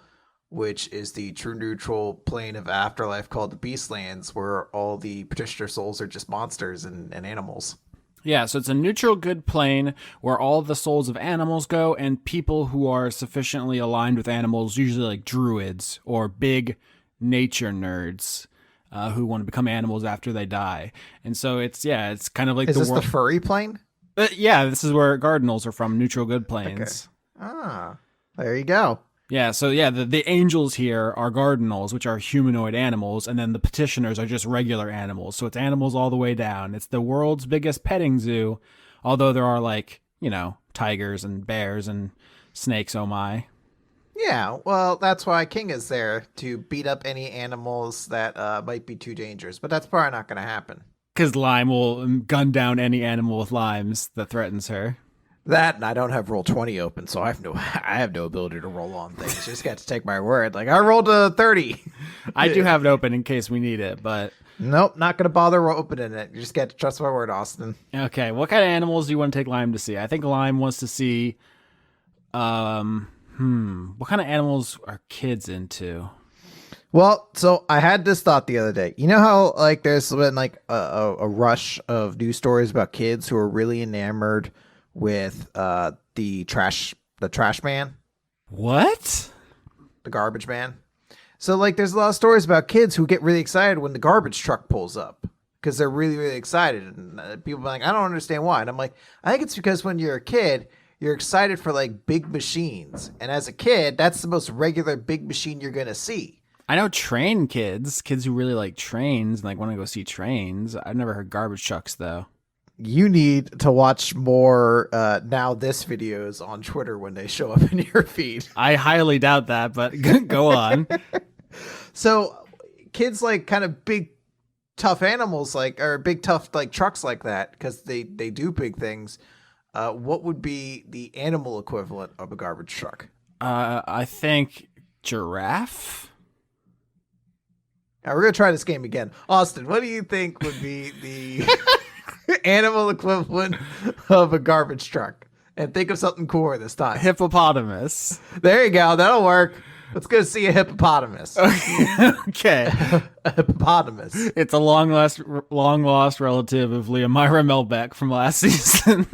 which is the true neutral plane of afterlife called the Beastlands, where all the petitioner souls are just monsters and animals. Yeah, so it's a neutral good plane where all the souls of animals go, and people who are sufficiently aligned with animals, usually like druids or big nature nerds, who want to become animals after they die. And so it's kind of like is this the furry plane? Yeah, this is where Cardinals are from, neutral good planes. Okay. Ah, there you go. Yeah, so yeah, the angels here are Cardinals, which are humanoid animals, and then the petitioners are just regular animals. So it's animals all the way down. It's the world's biggest petting zoo, although there are like, tigers and bears and snakes, oh my. Yeah, well, that's why King is there, to beat up any animals that might be too dangerous. But that's probably not going to happen. Because Lime will gun down any animal with limes that threatens her. That, and I don't have roll 20 open, so I have no ability to roll on things. Just got to take my word. Like, I rolled a 30. I do have it open in case we need it, but... Nope, not going to bother opening it. You just got to trust my word, Austin. Okay, what kind of animals do you want to take Lime to see? I think Lime wants to see... what kind of animals are kids into? Well, so I had this thought the other day. You know how, like, there's been, like, a rush of news stories about kids who are really enamored with the trash man, What? the garbage man. So like there's a lot of stories about kids who get really excited when the garbage truck pulls up because they're really, really excited, and people are like, I don't understand why. And I'm like, I think it's because when you're a kid, you're excited for like big machines, and as a kid, that's the most regular big machine you're gonna see. I know kids who really like trains and like want to go see trains. I've never heard garbage trucks though. You need to watch more Now This videos on Twitter when they show up in your feed. I highly doubt that, but go on. So kids like kind of big tough animals or big tough like trucks like that because they do big things. What would be the animal equivalent of a garbage truck? I think giraffe. Now we're gonna try this game again. Austin, what do you think would be the animal equivalent of a garbage truck? And think of something cooler this time. Hippopotamus. There you go. That'll work. Let's go see a hippopotamus. Okay. A hippopotamus. It's a long lost relative of Leomira Melbeck from last season.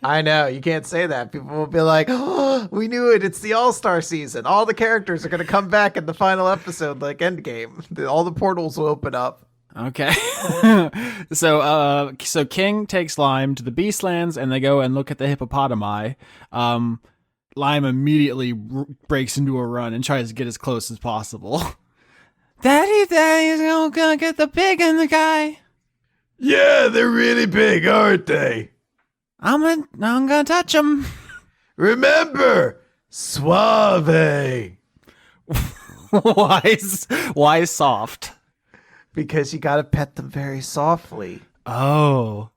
I know. You can't say that. People will be like, oh, we knew it. It's the All-Star season. All the characters are going to come back in the final episode like Endgame. All the portals will open up. Okay. So King takes Lime to the Beastlands, and they go and look at the hippopotami. Lime immediately breaks into a run and tries to get as close as possible. Daddy's gonna get the pig and the guy. Yeah, they're really big, aren't they? I'm gonna touch him. Remember, suave. Why soft? Because you got to pet them very softly. Oh.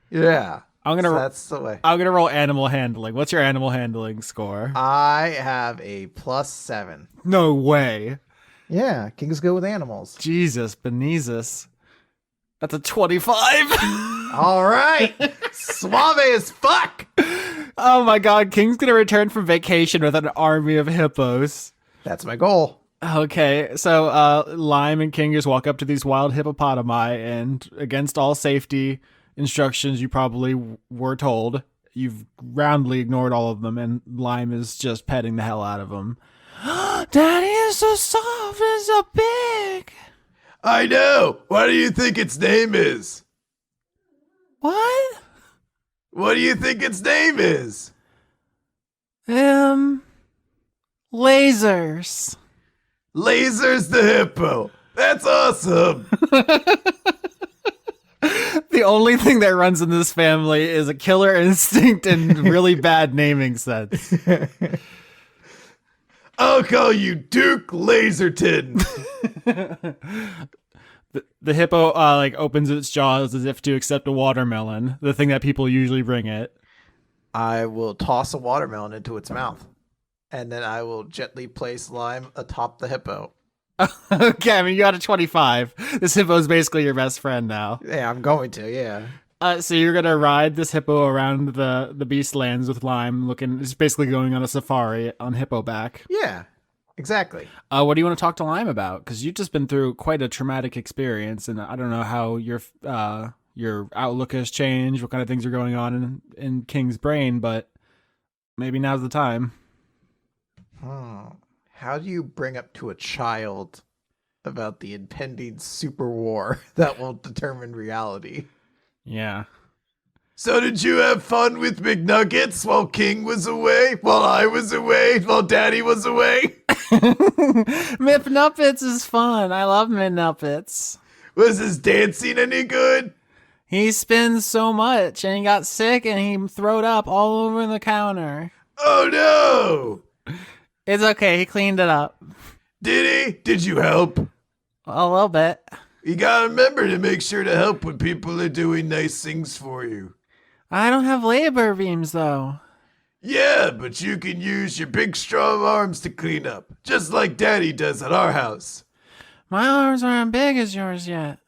Yeah. That's the way. I'm gonna roll animal handling. What's your animal handling score? I have a +7. No way. Yeah, kings go with animals. Jesus, Benezus. That's a 25. All right. Suave as fuck. Oh my god, King's gonna return from vacation with an army of hippos. That's my goal. Okay, so Lime and King just walk up to these wild hippopotami, and against all safety instructions you probably were told, you've roundly ignored all of them, and Lime is just petting the hell out of them. Daddy is so soft and so big. I know. What do you think its name is? What? What do you think its name is? Lasers. Lasers the Hippo. That's awesome. The only thing that runs in this family is a killer instinct and really bad naming sense. I'll call you Duke Laserton. The hippo opens its jaws as if to accept a watermelon, the thing that people usually bring it. I will toss a watermelon into its mouth, and then I will gently place Lime atop the hippo. Okay, I mean, you got a 25. This hippo is basically your best friend now. Yeah, I'm going to, yeah. So you're going to ride this hippo around the Beastlands with Lime, it's basically going on a safari on hippo back. Yeah, exactly. What do you want to talk to Lime about? Because you've just been through quite a traumatic experience, and I don't know how your outlook has changed, what kind of things are going on in King's brain, but maybe now's the time. How do you bring up to a child about the impending super war that will determine reality? Yeah. So did you have fun with McNuggets while King was away? While I was away? While Daddy was away? McNuggets is fun. I love McNuggets. Was his dancing any good? He spins so much, and he got sick, and he throwed up all over the counter. Oh no! It's okay. He cleaned it up. Did he? Did you help? A little bit. You gotta remember to make sure to help when people are doing nice things for you. I don't have labor beams, though. Yeah, but you can use your big strong arms to clean up, just like Daddy does at our house. My arms aren't big as yours yet.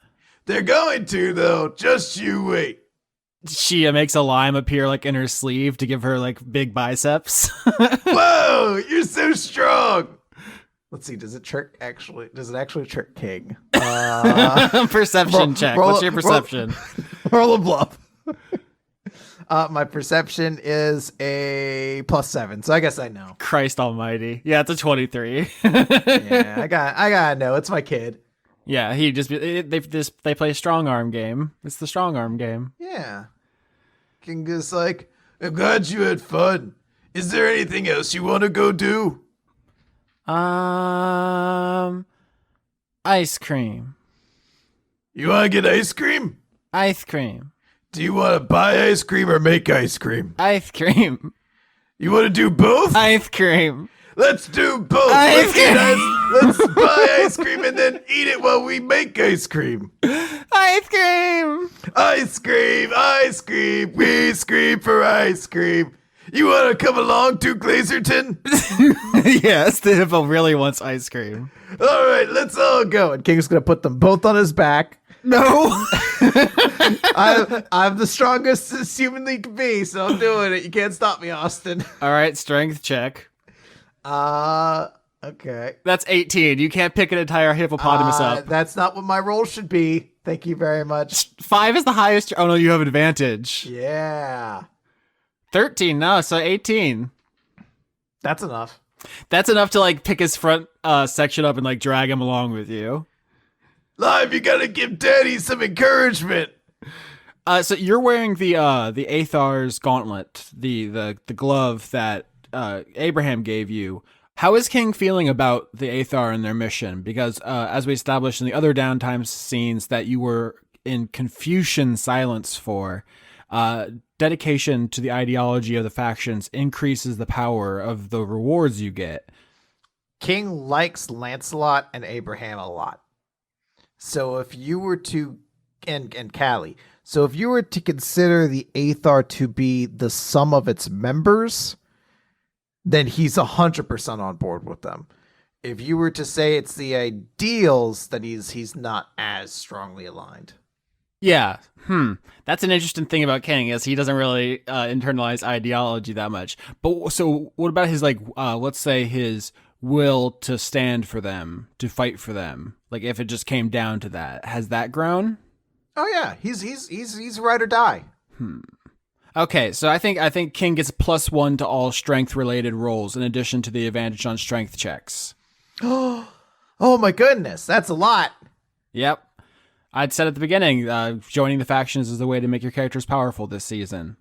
They're going to, though. Just you wait. She makes a lime appear like in her sleeve to give her like big biceps. Whoa, you're so strong. Let's see. Does it actually trick King? Perception check. What's your perception? Roll a bluff. My perception is a +7, so I guess I know. Christ almighty. Yeah, it's a 23. Yeah, I gotta know. It's my kid. Yeah, they play a strong arm game. It's the strong arm game. Yeah. King is like, I'm glad you had fun. Is there anything else you want to go do? Ice cream. You want to get ice cream? Ice cream. Do you want to buy ice cream or make ice cream? Ice cream. You want to do both? Ice cream. Let's do both. Ice Let's buy ice cream and then eat it while we make ice cream. Ice cream. Ice cream, ice cream. We scream for ice cream. You want to come along, Duke Laserton? Yes, the hippo really wants ice cream. All right, let's all go. And King's gonna put them both on his back. No. I'm the strongest as humanly can be, so I'm doing it. You can't stop me, Austin. All right, strength check. Okay. That's 18. You can't pick an entire hippopotamus up. That's not what my role should be. Thank you very much. 5 is the highest. Oh no, you have advantage. Yeah. 13. No, so 18. That's enough. That's enough to like pick his front section up and like drag him along with you. Live, you gotta give Daddy some encouragement. So you're wearing the Athar's gauntlet, the glove that Abraham gave you. How is King feeling about the Athar and their mission? Because as we established in the other downtime scenes that you were in Confucian silence for, dedication to the ideology of the factions increases the power of the rewards you get. King likes Lancelot and Abraham a lot. So if you were to, and Callie, so if you were to consider the Athar to be the sum of its members, then he's 100% on board with them. If you were to say it's the ideals, then he's not as strongly aligned. Yeah. That's an interesting thing about King, is he doesn't really internalize ideology that much. But so what about his, like, let's say his will to stand for them, to fight for them? Like, if it just came down to that, has that grown? Oh yeah, he's ride or die. Okay, so I think King gets +1 to all strength related rolls in addition to the advantage on strength checks. Oh my goodness, that's a lot. Yep. I'd said at the beginning, joining the factions is the way to make your characters powerful this season.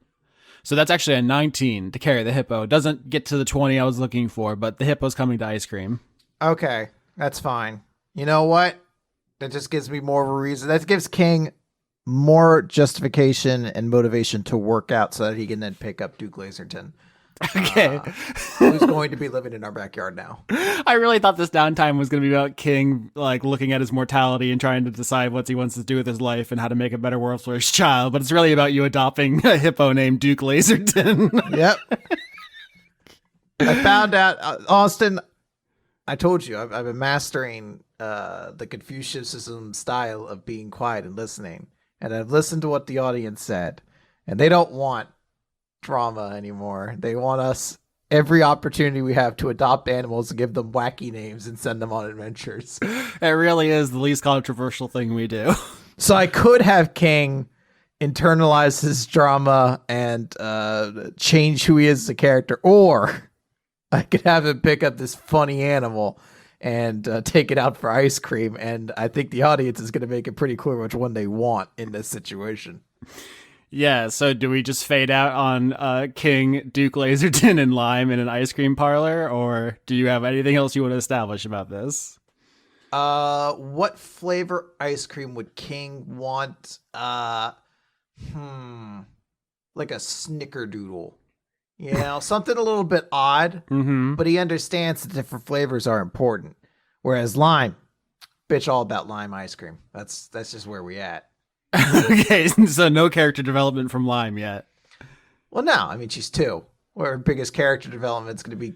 So that's actually a 19 to carry the hippo. It doesn't get to the 20 I was looking for, but the hippo's coming to ice cream. Okay, that's fine. You know what? That just gives me more of a reason. That gives King more justification and motivation to work out so that he can then pick up Duke Laserton. Okay. Who's going to be living in our backyard now. I really thought this downtime was going to be about King, like, looking at his mortality and trying to decide what he wants to do with his life and how to make a better world for his child, but it's really about you adopting a hippo named Duke Laserton. Yep. I found out, Austin, I told you, I've been mastering the Confucianism style of being quiet and listening, and I've listened to what the audience said, and they don't want drama anymore. They want us every opportunity we have to adopt animals and give them wacky names and send them on adventures. It really is the least controversial thing we do. So I could have King internalize his drama and change who he is as a character, or I could have him pick up this funny animal and take it out for ice cream, and I think the audience is going to make it pretty clear which one they want in this situation. Yeah, so do we just fade out on King Duke Laserton and Lime in an ice cream parlor, or do you have anything else you want to establish about this? What flavor ice cream would King want? Like a snickerdoodle. You know, something a little bit odd, but he understands that different flavors are important. Whereas Lime, bitch all about lime ice cream. That's just where we at. Okay, so no character development from Lime yet. Well, no, I mean, she's 2. Her biggest character development's going to be,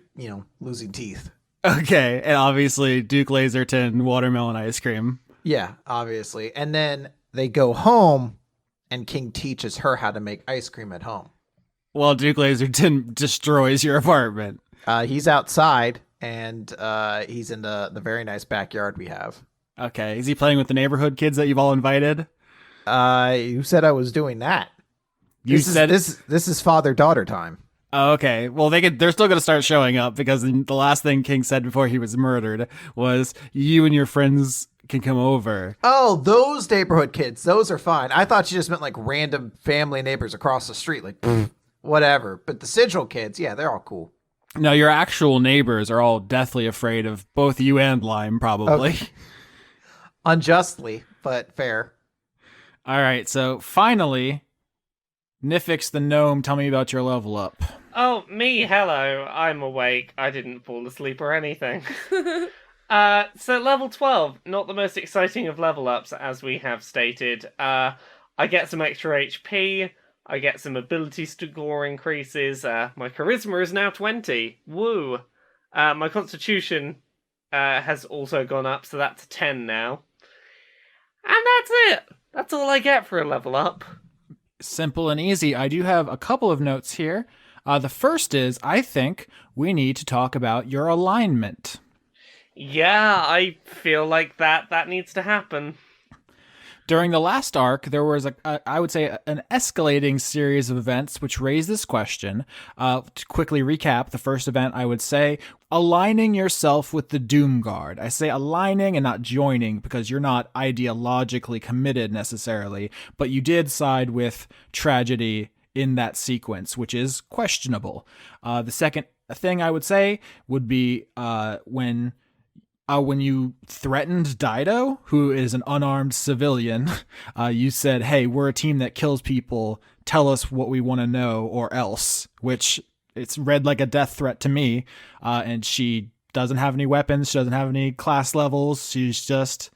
losing teeth. Okay, and obviously Duke Laserton, watermelon ice cream. Yeah, obviously. And then they go home, and King teaches her how to make ice cream at home. Well, Duke Laserton destroys your apartment. He's outside, and he's in the very nice backyard we have. Okay, is he playing with the neighborhood kids that you've all invited? You said I was doing that. This is father-daughter time. Oh, okay. Well, they're still going to start showing up because the last thing King said before he was murdered was you and your friends can come over. Oh, those neighborhood kids. Those are fine. I thought you just meant like random family neighbors across the street. Like, whatever. But the Sigil kids, yeah, they're all cool. No, your actual neighbors are all deathly afraid of both you and Lime, probably. Okay. Unjustly, but fair. All right, so finally, Nifyx the gnome, tell me about your level up. Oh, me, hello. I'm awake. I didn't fall asleep or anything. So level 12, not the most exciting of level ups, as we have stated. I get some extra HP, I get some ability score increases, my charisma is now 20. Woo! My constitution has also gone up, so that's 10 now. And that's it! That's all I get for a level up. Simple and easy. I do have a couple of notes here. The first is, I think we need to talk about your alignment. Yeah, I feel like that needs to happen. During the last arc, there was, I would say, an escalating series of events which raised this question. To quickly recap, the first event, I would say, aligning yourself with the Doom Guard. I say aligning and not joining because you're not ideologically committed necessarily, but you did side with tragedy in that sequence, which is questionable. The second thing I would say would be when you threatened Dido, who is an unarmed civilian, you said, hey, we're a team that kills people. Tell us what we want to know or else, which it's read like a death threat to me. And she doesn't have any weapons. She doesn't have any class levels. She's just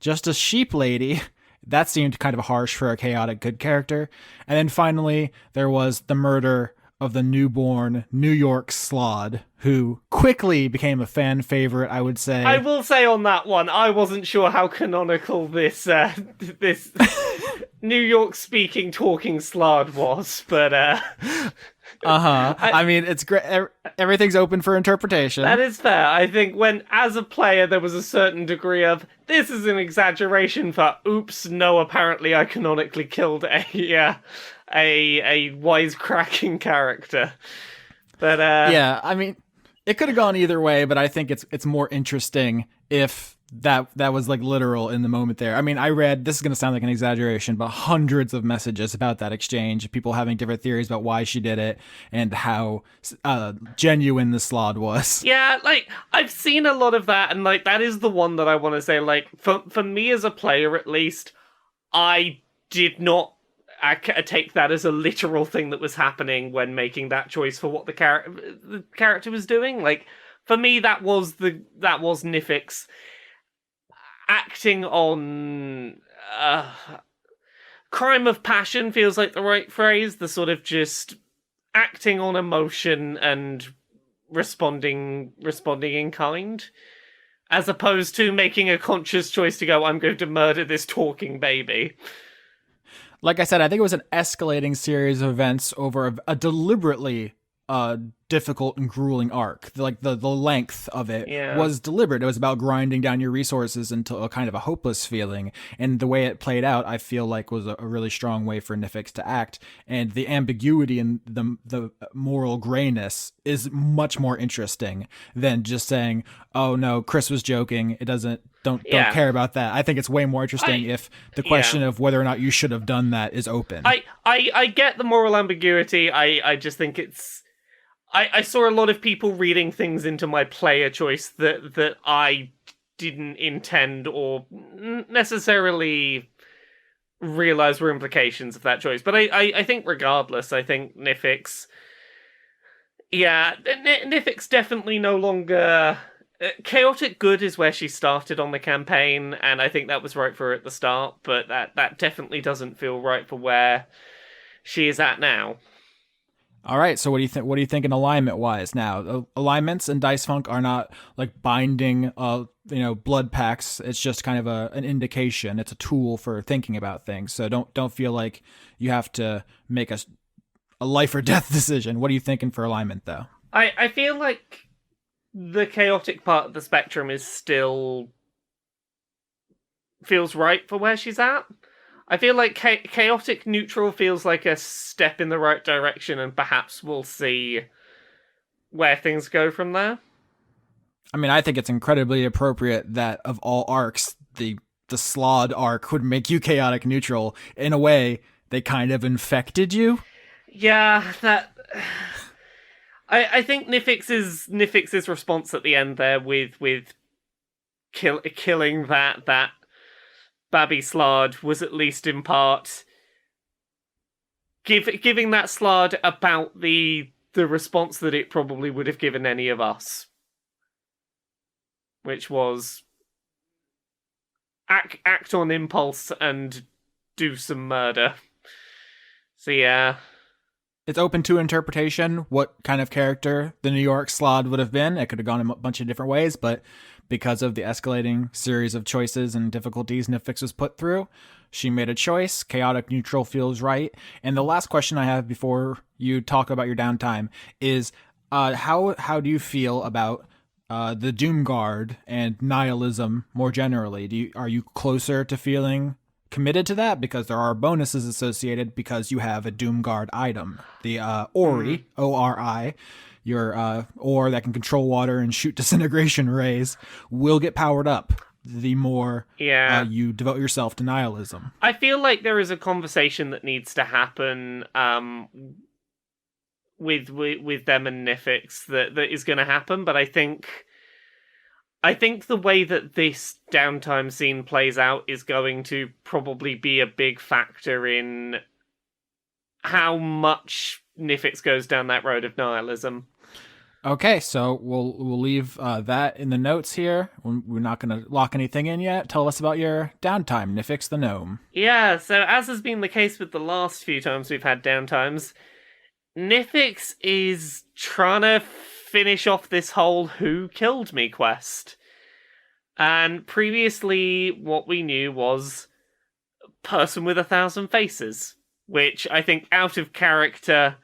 a sheep lady. That seemed kind of harsh for a chaotic good character. And then finally, there was the murder of the newborn New York Slod, who quickly became a fan favorite, I would say. I will say on that one, I wasn't sure how canonical this this New York speaking talking Slod was, but I mean, it's great. Everything's open for interpretation. That is fair. I think when, as a player, there was a certain degree of, this is an exaggeration for, oops, no, apparently I canonically killed a wisecracking character. But yeah, I mean, it could have gone either way, but I think it's more interesting if that was like literal in the moment there. I mean, I read, this is going to sound like an exaggeration, but hundreds of messages about that exchange, people having different theories about why she did it and how genuine the Slod was. Yeah, like, I've seen a lot of that, and like, that is the one that I want to say, like, for me as a player at least, I did not take that as a literal thing that was happening when making that choice for what the character was doing. Like, for me, that was Nifyx acting on crime of passion feels like the right phrase. The sort of just acting on emotion and responding in kind, as opposed to making a conscious choice to go, I'm going to murder this talking baby. Like I said, I think it was an escalating series of events over a deliberately difficult and grueling arc. Like the length of it Yeah. was deliberate. It was about grinding down your resources into a kind of a hopeless feeling. And the way it played out, I feel like was a really strong way for Nifyx to act. And the ambiguity and the moral grayness is much more interesting than just saying, "Oh no, Chris was joking. It don't care about that." I think it's way more interesting if the question of whether or not you should have done that is open. I get the moral ambiguity. I just think it's... I saw a lot of people reading things into my player choice that I didn't intend or necessarily realize were implications of that choice. But I think regardless, I think Nifyx... Yeah, Nifyx definitely no longer... Chaotic good is where she started on the campaign, and I think that was right for her at the start, but that definitely doesn't feel right for where she is at now. All right, so what do you think in alignment wise now? Alignments in Dice Funk are not like binding blood pacts. It's just kind of an indication. It's a tool for thinking about things. So don't feel like you have to make a life or death decision. What are you thinking for alignment though? I feel like the chaotic part of the spectrum is still feels right for where she's at. I feel like chaotic neutral feels like a step in the right direction, and perhaps we'll see where things go from there. I mean, I think it's incredibly appropriate that of all arcs, the Slod arc would make you chaotic neutral. In a way, they kind of infected you. Yeah, that... I think Nifyx's response at the end there with killing that Babby Slard was at least in part giving that Slard about the response that it probably would have given any of us, which was act on impulse and do some murder. So yeah. It's open to interpretation what kind of character the New York Slod would have been. It could have gone a bunch of different ways, but because of the escalating series of choices and difficulties Nifyx was put through, she made a choice. Chaotic neutral feels right. And the last question I have before you talk about your downtime is how do you feel about the Doom Guard and nihilism more generally? Are you closer to feeling committed to that because there are bonuses associated because you have a Doom Guard item, the Ori, O-R-I, your ore that can control water and shoot disintegration rays will get powered up the more you devote yourself to nihilism. I feel like there is a conversation that needs to happen with them and Nifyx that is going to happen, but I think the way that this downtime scene plays out is going to probably be a big factor in how much Nifyx goes down that road of nihilism. Okay, so we'll leave that in the notes here. We're not going to lock anything in yet. Tell us about your downtime, Nifyx the Gnome. Yeah, so as has been the case with the last few times we've had downtimes, Nifyx is trying to finish off this whole Who Killed Me quest. And previously, what we knew was Person with 1,000 Faces, which I think out of character,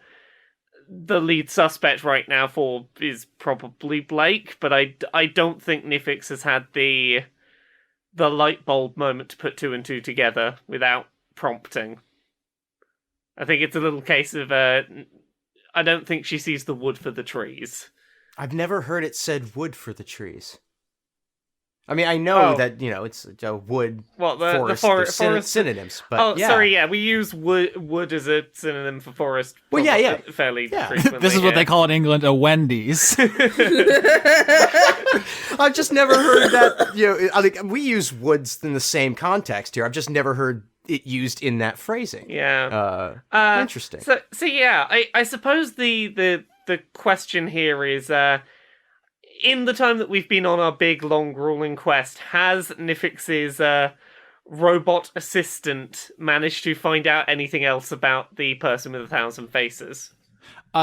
the lead suspect right now for is probably Blake, but I don't think Nifyx has had the light bulb moment to put two and two together without prompting. I think it's a little case of I don't think she sees the wood for the trees. I've never heard it said wood for the trees. I mean, I know that, it's a wood, forest, forest synonyms, but we use wood as a synonym for forest. Well, fairly frequently. This is what they call in England a Wendy's. I've just never heard that, I think we use woods in the same context here. I've just never heard it used in that phrasing. Yeah. Interesting. So I suppose the question here is, in the time that we've been on our big, long, grueling quest, has Nifyx's robot assistant managed to find out anything else about the Person with 1,000 Faces?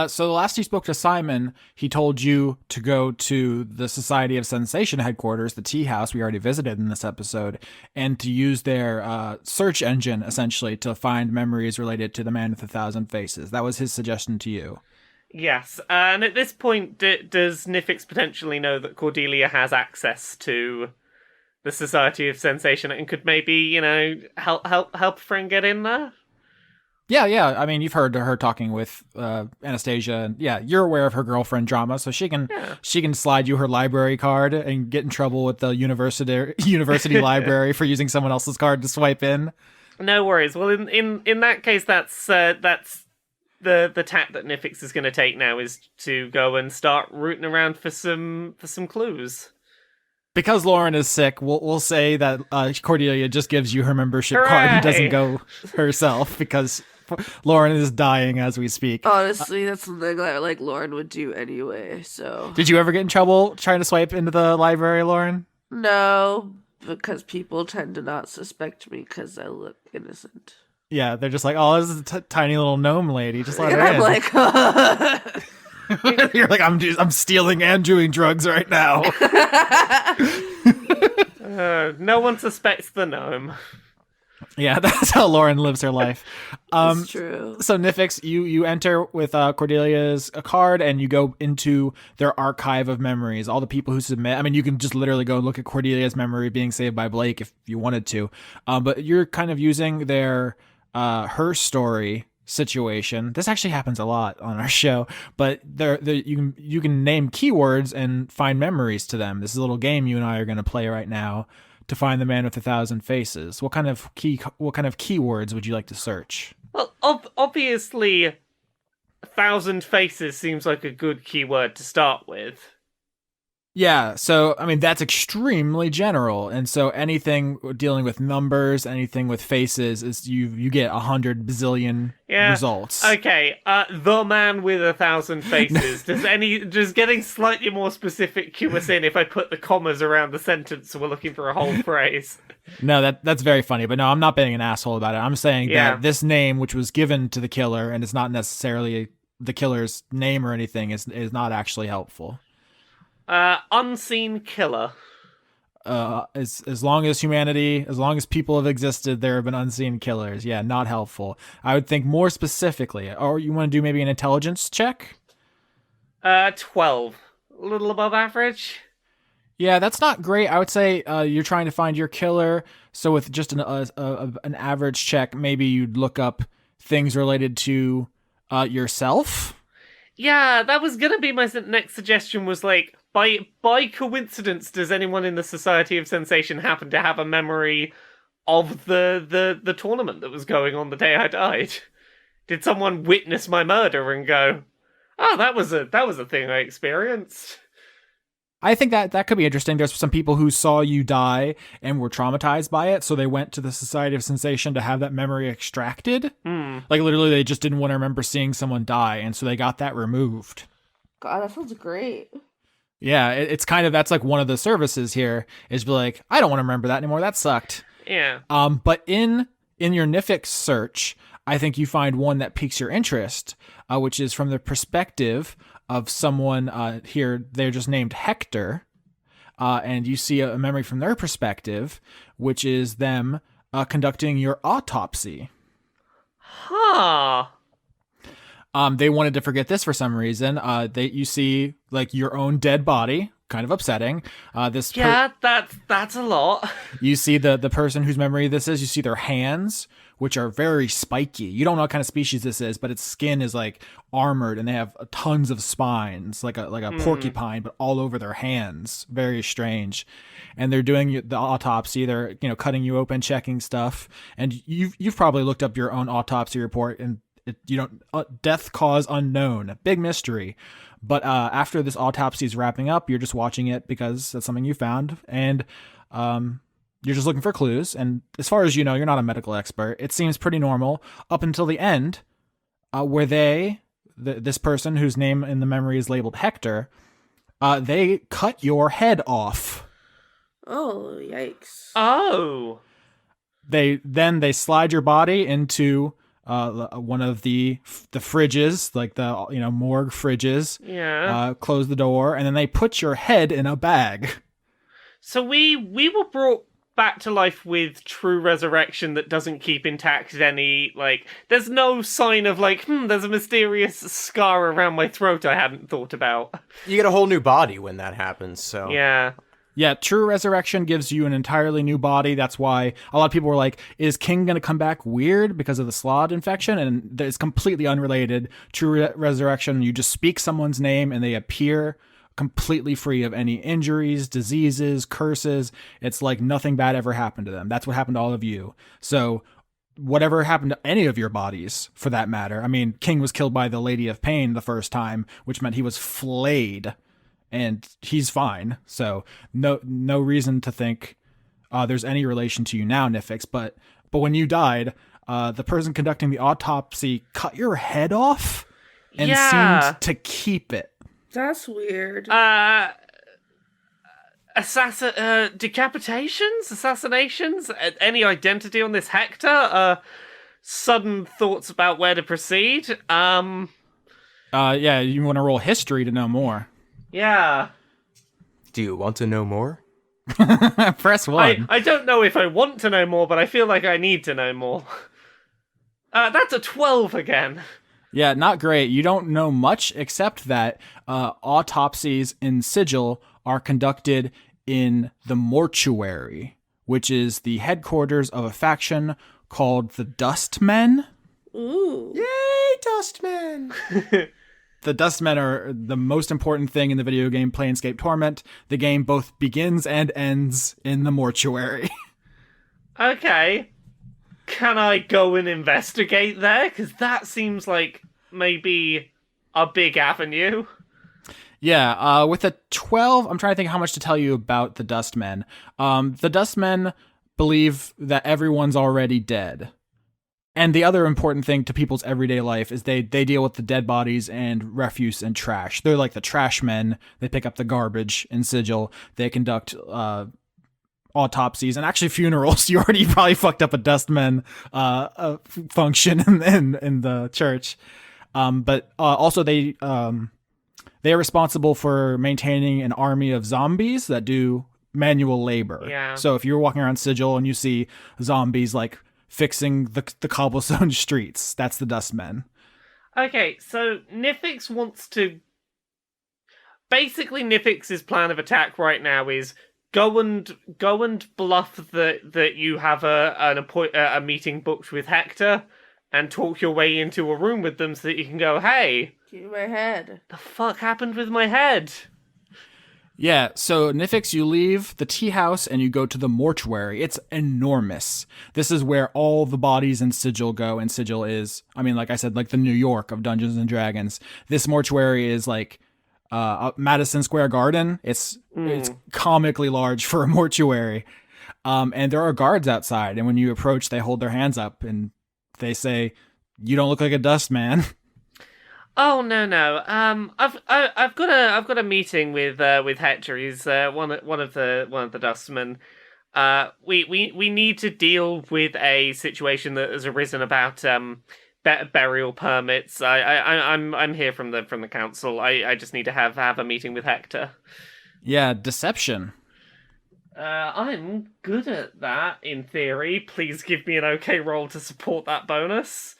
So the last you spoke to Simon, he told you to go to the Society of Sensation headquarters, the tea house we already visited in this episode, and to use their search engine, essentially, to find memories related to the Man with 1,000 Faces. That was his suggestion to you. Yes, and at this point, does Nifyx potentially know that Cordelia has access to the Society of Sensation and could maybe, help a friend get in there? Yeah. I mean, you've heard her talking with Anastasia, and yeah, you're aware of her girlfriend drama, so she can slide you her library card and get in trouble with the university library for using someone else's card to swipe in. No worries. Well, in that case, that's the tack that Nifyx is going to take now is to go and start rooting around for some clues. Because Lauren is sick, we'll say that Cordelia just gives you her membership card and doesn't go herself because Lauren is dying as we speak. Honestly, that's something that Lauren would do anyway. So, did you ever get in trouble trying to swipe into the library, Lauren? No, because people tend to not suspect me because I look innocent. Yeah, they're just like, oh, this is a tiny little gnome lady. Just let her I'm in. like, You're like, I'm stealing and doing drugs right now. No one suspects the gnome. Yeah, that's how Lauren lives her life. That's true. So Nifyx, you enter with Cordelia's card and you go into their archive of memories. All the people who submit. I mean, you can just literally go look at Cordelia's memory being saved by Blake if you wanted to. But you're kind of using their her story situation. This actually happens a lot on our show, but you can name keywords and find memories to them. This is a little game you and I are going to play right now to find the man with 1,000 faces. What kind of keywords would you like to search? Well, obviously, 1,000 faces seems like a good keyword to start with. Yeah, so, I mean, that's extremely general. And so anything dealing with numbers, anything with faces, is you get 100 bazillion results. Okay, the man with 1,000 faces. Does getting slightly more specific cue us in if I put the commas around the sentence so we're looking for a whole phrase? No, that's very funny. But no, I'm not being an asshole about it. I'm saying that this name, which was given to the killer, and it's not necessarily the killer's name or anything, is not actually helpful. Unseen killer. As long as people have existed, there have been unseen killers. Yeah, not helpful. I would think more specifically, or you want to do maybe an intelligence check? 12. A little above average. Yeah, that's not great. I would say you're trying to find your killer. So with just an average check, maybe you'd look up things related to yourself. Yeah, that was gonna be my next suggestion. Was like, by coincidence, does anyone in the Society of Sensation happen to have a memory of the tournament that was going on the day I died? Did someone witness my murder and go, "Oh, that was a thing I experienced"? I think that could be interesting. There's some people who saw you die and were traumatized by it, so they went to the Society of Sensation to have that memory extracted. Like, literally, they just didn't want to remember seeing someone die, and so they got that removed. God, that sounds great. Yeah, it's kind of, that's like one of the services here, is be like, I don't want to remember that anymore, that sucked. Yeah. But in your Nifyx search, I think you find one that piques your interest, which is from the perspective of someone here. They're just named Hector, and you see a memory from their perspective, which is them conducting your autopsy. Huh. They wanted to forget this for some reason. You see like your own dead body, kind of upsetting. That's a lot. You see the person whose memory this is. You see their hands, which are very spiky. You don't know what kind of species this is, but its skin is like armored, and they have tons of spines, like a porcupine, but all over their hands. Very strange. And they're doing the autopsy. They're cutting you open, checking stuff. And you've probably looked up your own autopsy report, and death cause unknown, big mystery. But after this autopsy is wrapping up, you're just watching it because that's something you found, and you're just looking for clues. And as far as you know, you're not a medical expert. It seems pretty normal up until the end, where this person whose name in the memory is labeled Hector, they cut your head off. Oh, yikes! Oh, they slide your body into one of the fridges, like the morgue fridges. Yeah. Close the door, and then they put your head in a bag. So we were brought back to life with true resurrection that doesn't keep intact any, like, there's no sign of, like, there's a mysterious scar around my throat I hadn't thought about. You get a whole new body when that happens, so... Yeah. Yeah, true resurrection gives you an entirely new body. That's why a lot of people were like, is King going to come back weird because of the Slod infection? And it's completely unrelated. True resurrection, you just speak someone's name and they appear completely free of any injuries, diseases, curses. It's like nothing bad ever happened to them. That's what happened to all of you. So whatever happened to any of your bodies, for that matter. I mean, King was killed by the Lady of Pain the first time, which meant he was flayed. And he's fine, so no reason to think there's any relation to you now, Nifyx. But when you died, the person conducting the autopsy cut your head off and seemed to keep it. That's weird. Decapitations? Assassinations? Any identity on this Hector? Sudden thoughts about where to proceed? Yeah, you want to roll history to know more. Yeah. Do you want to know more? Press 1. I don't know if I want to know more, but I feel like I need to know more. That's a 12 again. Yeah, not great. You don't know much except that autopsies in Sigil are conducted in the mortuary, which is the headquarters of a faction called the Dustmen. Ooh. Yay, Dustmen! The Dustmen are the most important thing in the video game Planescape Torment. The game both begins and ends in the mortuary. Okay. Can I go and investigate there? Because that seems like maybe a big avenue. Yeah, with a 12, I'm trying to think how much to tell you about the Dustmen. The Dustmen believe that everyone's already dead. And the other important thing to people's everyday life is they deal with the dead bodies and refuse and trash. They're like the trash men. They pick up the garbage in Sigil. They conduct autopsies and actually funerals. You already probably fucked up a Dustman function in the church. But also they are responsible for maintaining an army of zombies that do manual labor. Yeah. So if you're walking around Sigil and you see zombies like fixing the cobblestone streets, that's the Dustmen. Okay, so Nifyx wants to... Basically, Nifyx's plan of attack right now is go and bluff that you have a meeting booked with Hector and talk your way into a room with them so that you can go, hey... Give me my head. The fuck happened with my head? Yeah, so Nifyx, you leave the tea house and you go to the mortuary. It's enormous. This is where all the bodies in Sigil go, and Sigil is, I mean, like I said, like the New York of Dungeons and Dragons. This mortuary is like Madison Square Garden. It's comically large for a mortuary. And there are guards outside, and when you approach, they hold their hands up and they say, "You don't look like a dust man." Oh no. I've got a meeting with Hector. He's one of the Dustmen. We need to deal with a situation that has arisen about burial permits. I'm here from the council. I just need to have a meeting with Hector. Yeah, deception. I'm good at that in theory. Please give me an okay roll to support that bonus.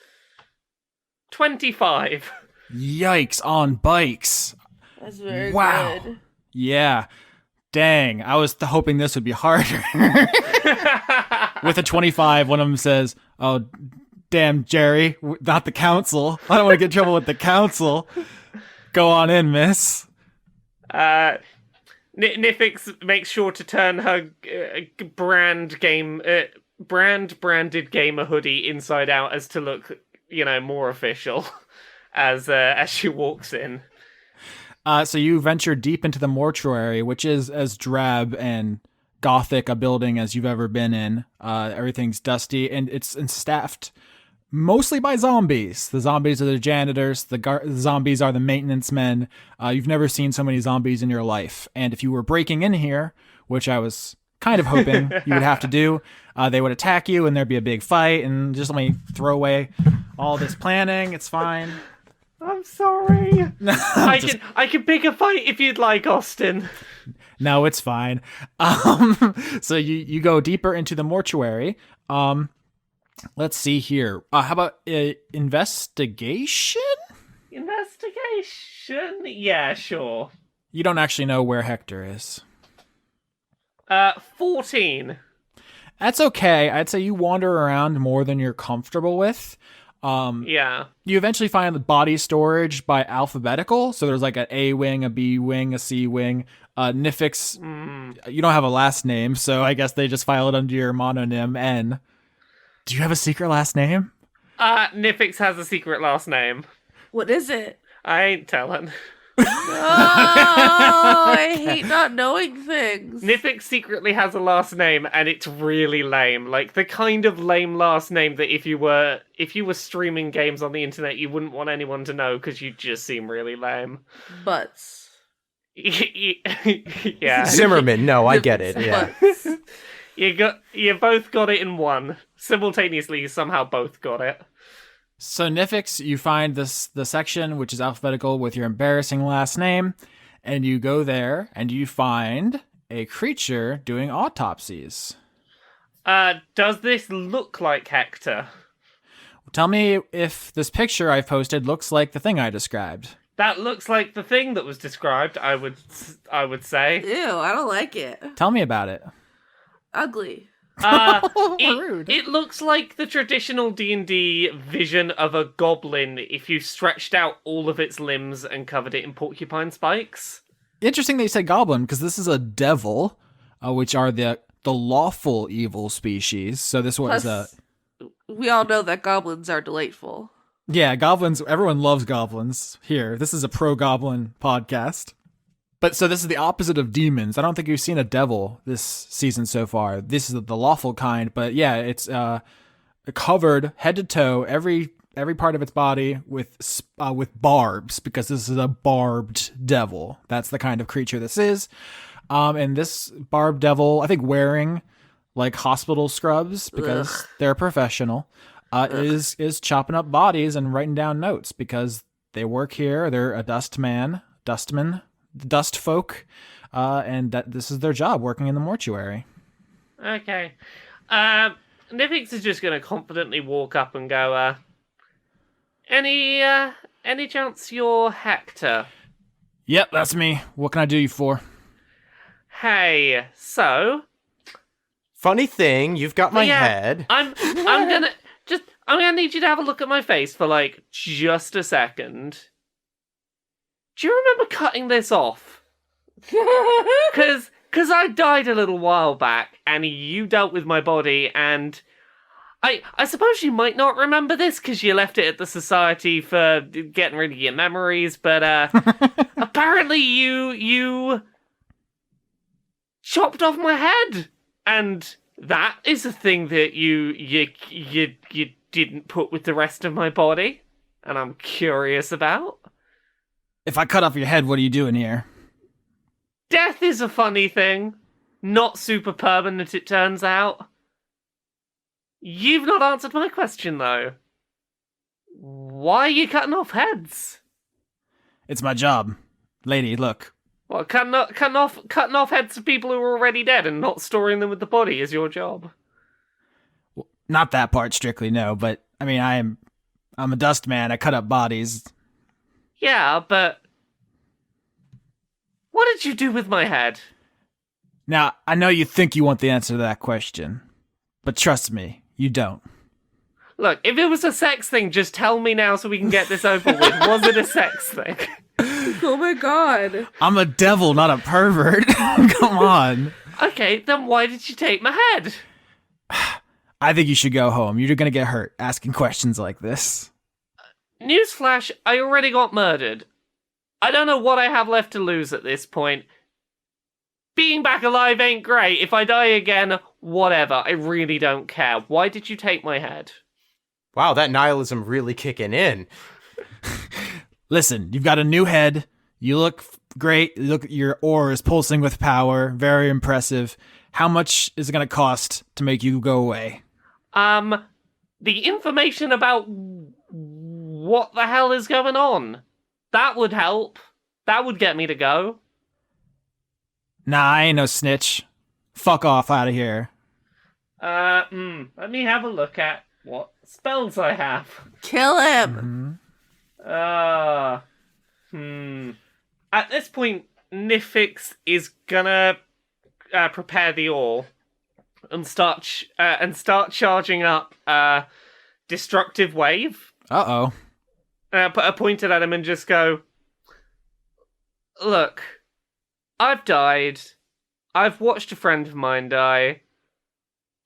25. Yikes on bikes. That's very Wow. good. Yeah. Dang, I was hoping this would be harder. With a 25, one of them says, "Oh, damn, Jerry, not the council. I don't want to get in trouble with the council. Go on in, miss." Nifyx makes sure to turn her branded gamer hoodie inside out as to look, more official as she walks in. So you venture deep into the mortuary, which is as drab and gothic a building as you've ever been in. Everything's dusty, and it's staffed mostly by zombies. The zombies are the janitors. The zombies are the maintenance men. You've never seen so many zombies in your life. And if you were breaking in here, which I was kind of hoping you would have to do, they would attack you, and there'd be a big fight. And just let me throw away all this planning. It's fine. I'm sorry. I can pick a fight if you'd like, Austin. No, it's fine. So you go deeper into the mortuary. Let's see here. How about investigation? Investigation? Yeah, sure. You don't actually know where Hector is. 14. That's okay. I'd say you wander around more than you're comfortable with. Yeah. You eventually find the body storage by alphabetical. So there's like an A wing, a B wing, a C wing. Nifyx, you don't have a last name, so I guess they just file it under your mononym N. Do you have a secret last name? Nifyx has a secret last name. What is it? I ain't telling. Oh, I hate not knowing things. Nifyx secretly has a last name, and it's really lame. Like the kind of lame last name that if you were streaming games on the internet, you wouldn't want anyone to know because you just seem really lame. Butts. Yeah. Zimmerman, no, I get it. Yeah. Butts. You both got it in one. Simultaneously, you somehow both got it. So Nifyx, you find the section which is alphabetical with your embarrassing last name, and you go there and you find a creature doing autopsies. Does this look like Hector? Tell me if this picture I've posted looks like the thing I described. That looks like the thing that was described, I would say. Ew, I don't like it. Tell me about it. Ugly. Rude. It looks like the traditional D&D vision of a goblin if you stretched out all of its limbs and covered it in porcupine spikes. Interesting that you said goblin, because this is a devil, which are the lawful evil species. So this was Plus, we all know that goblins are delightful. Yeah, goblins. Everyone loves goblins. Here, this is a pro-goblin podcast. But so this is the opposite of demons. I don't think you've seen a devil this season so far. This is the lawful kind, but yeah, it's covered head to toe, every part of its body with barbs, because this is a barbed devil. That's the kind of creature this is. And this barbed devil, I think wearing like hospital scrubs because they're professional, is chopping up bodies and writing down notes because they work here. They're a dustman, dust folk, and that this is their job, working in the mortuary. Okay. Nifyx is just going to confidently walk up and go, any chance you're Hector? Yep, that's me. What can I do you for? Hey, so... Funny thing, you've got my Yeah, head. I'm gonna need you to have a look at my face for, like, just a second. Do you remember cutting this off? Because I died a little while back, and you dealt with my body, and I suppose you might not remember this because you left it at the society for getting rid of your memories, but apparently you chopped off my head, and that is a thing that you didn't put with the rest of my body, and I'm curious about. If I cut off your head, what are you doing here? Death is a funny thing. Not super permanent, it turns out. You've not answered my question, though. Why are you cutting off heads? It's my job. Lady, look. Well, cutting off heads of people who are already dead and not storing them with the body is your job. Well, not that part strictly, no, but I mean, I'm a dust man. I cut up bodies. Yeah, but what did you do with my head? Now, I know you think you want the answer to that question, but trust me, you don't. Look, if it was a sex thing, just tell me now so we can get this over with. Was it a sex thing? Oh my god. I'm a devil, not a pervert. Come on. Okay, then why did you take my head? I think you should go home. You're gonna get hurt asking questions like this. Newsflash, I already got murdered. I don't know what I have left to lose at this point. Being back alive ain't great. If I die again, whatever. I really don't care. Why did you take my head? Wow, that nihilism really kicking in. Listen, you've got a new head. You look great. Look, your aura is pulsing with power. Very impressive. How much is it going to cost to make you go away? The information about what the hell is going on. That would help. That would get me to go. Nah, I ain't no snitch. Fuck off out of here. Let me have a look at what spells I have. Kill him. At this point, Nifyx is gonna prepare the ore and start charging up destructive wave. Uh-oh. Pointed at him and just go, look, I've died. I've watched a friend of mine die.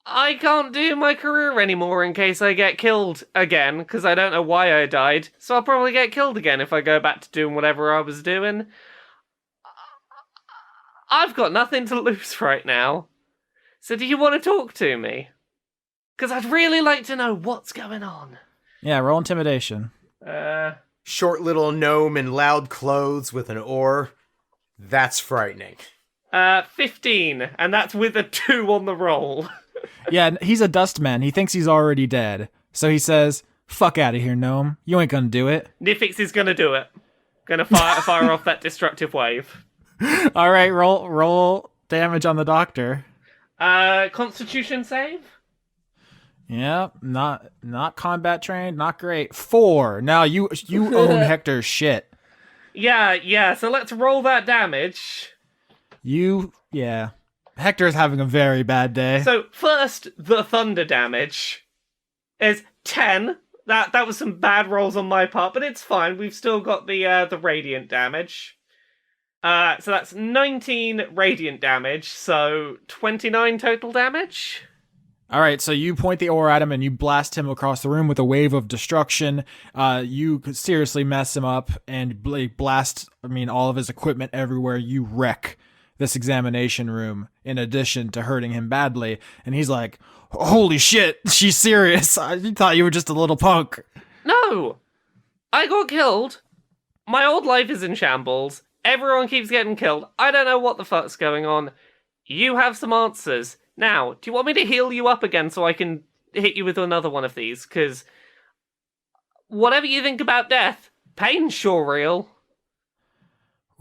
I can't do my career anymore in case I get killed again, because I don't know why I died, so I'll probably get killed again if I go back to doing whatever I was doing. I've got nothing to lose right now. So do you want to talk to me? Because I'd really like to know what's going on. Yeah, roll intimidation. Short little gnome in loud clothes with an oar. That's frightening. 15, and that's with a 2 on the roll. Yeah, he's a dustman. He thinks he's already dead. So he says, fuck out of here, gnome. You ain't gonna do it. Nifyx is gonna do it. Gonna fire off that destructive wave. All right, roll damage on the doctor. Constitution save? Yeah, not combat trained, not great. 4. Now you own Hector's shit. Yeah, so let's roll that damage. Yeah. Hector's having a very bad day. So first, the thunder damage is 10. That was some bad rolls on my part, but it's fine. We've still got the radiant damage. So that's 19 radiant damage, so 29 total damage. All right, so you point the oar at him and you blast him across the room with a wave of destruction. You could seriously mess him up and blast, all of his equipment everywhere. You wreck this examination room in addition to hurting him badly. And he's like, holy shit, she's serious. I thought you were just a little punk. No, I got killed. My old life is in shambles. Everyone keeps getting killed. I don't know what the fuck's going on. You have some answers. Now, do you want me to heal you up again so I can hit you with another one of these? Because whatever you think about death, pain's sure real.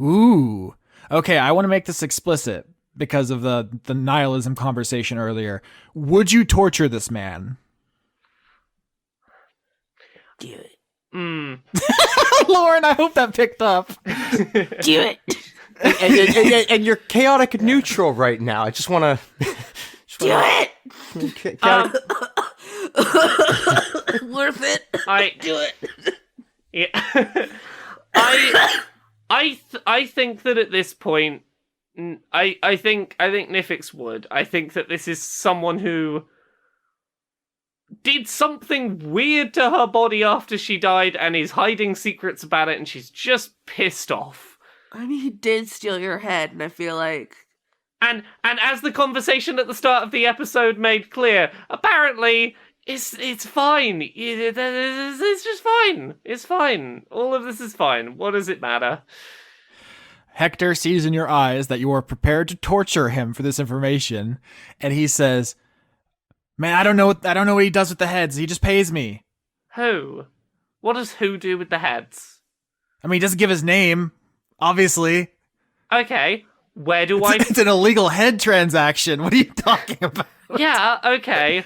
Ooh. Okay, I want to make this explicit because of the nihilism conversation earlier. Would you torture this man? Do it. Lauren, I hope that picked up. Do it. And you're chaotic neutral right now. I just want to... Do it. Worth it. Do it. Yeah. I think that at this point, I think Nifyx would. I think that this is someone who did something weird to her body after she died and is hiding secrets about it, and she's just pissed off. He did steal your head, and I feel like... And as the conversation at the start of the episode made clear, apparently it's fine. It's just fine. It's fine. All of this is fine. What does it matter? Hector sees in your eyes that you are prepared to torture him for this information, and he says, "Man, I don't know what he does with the heads. He just pays me." Who? What does who do with the heads? He doesn't give his name, obviously. Okay. Where do It's an illegal head transaction. What are you talking about? Yeah, okay.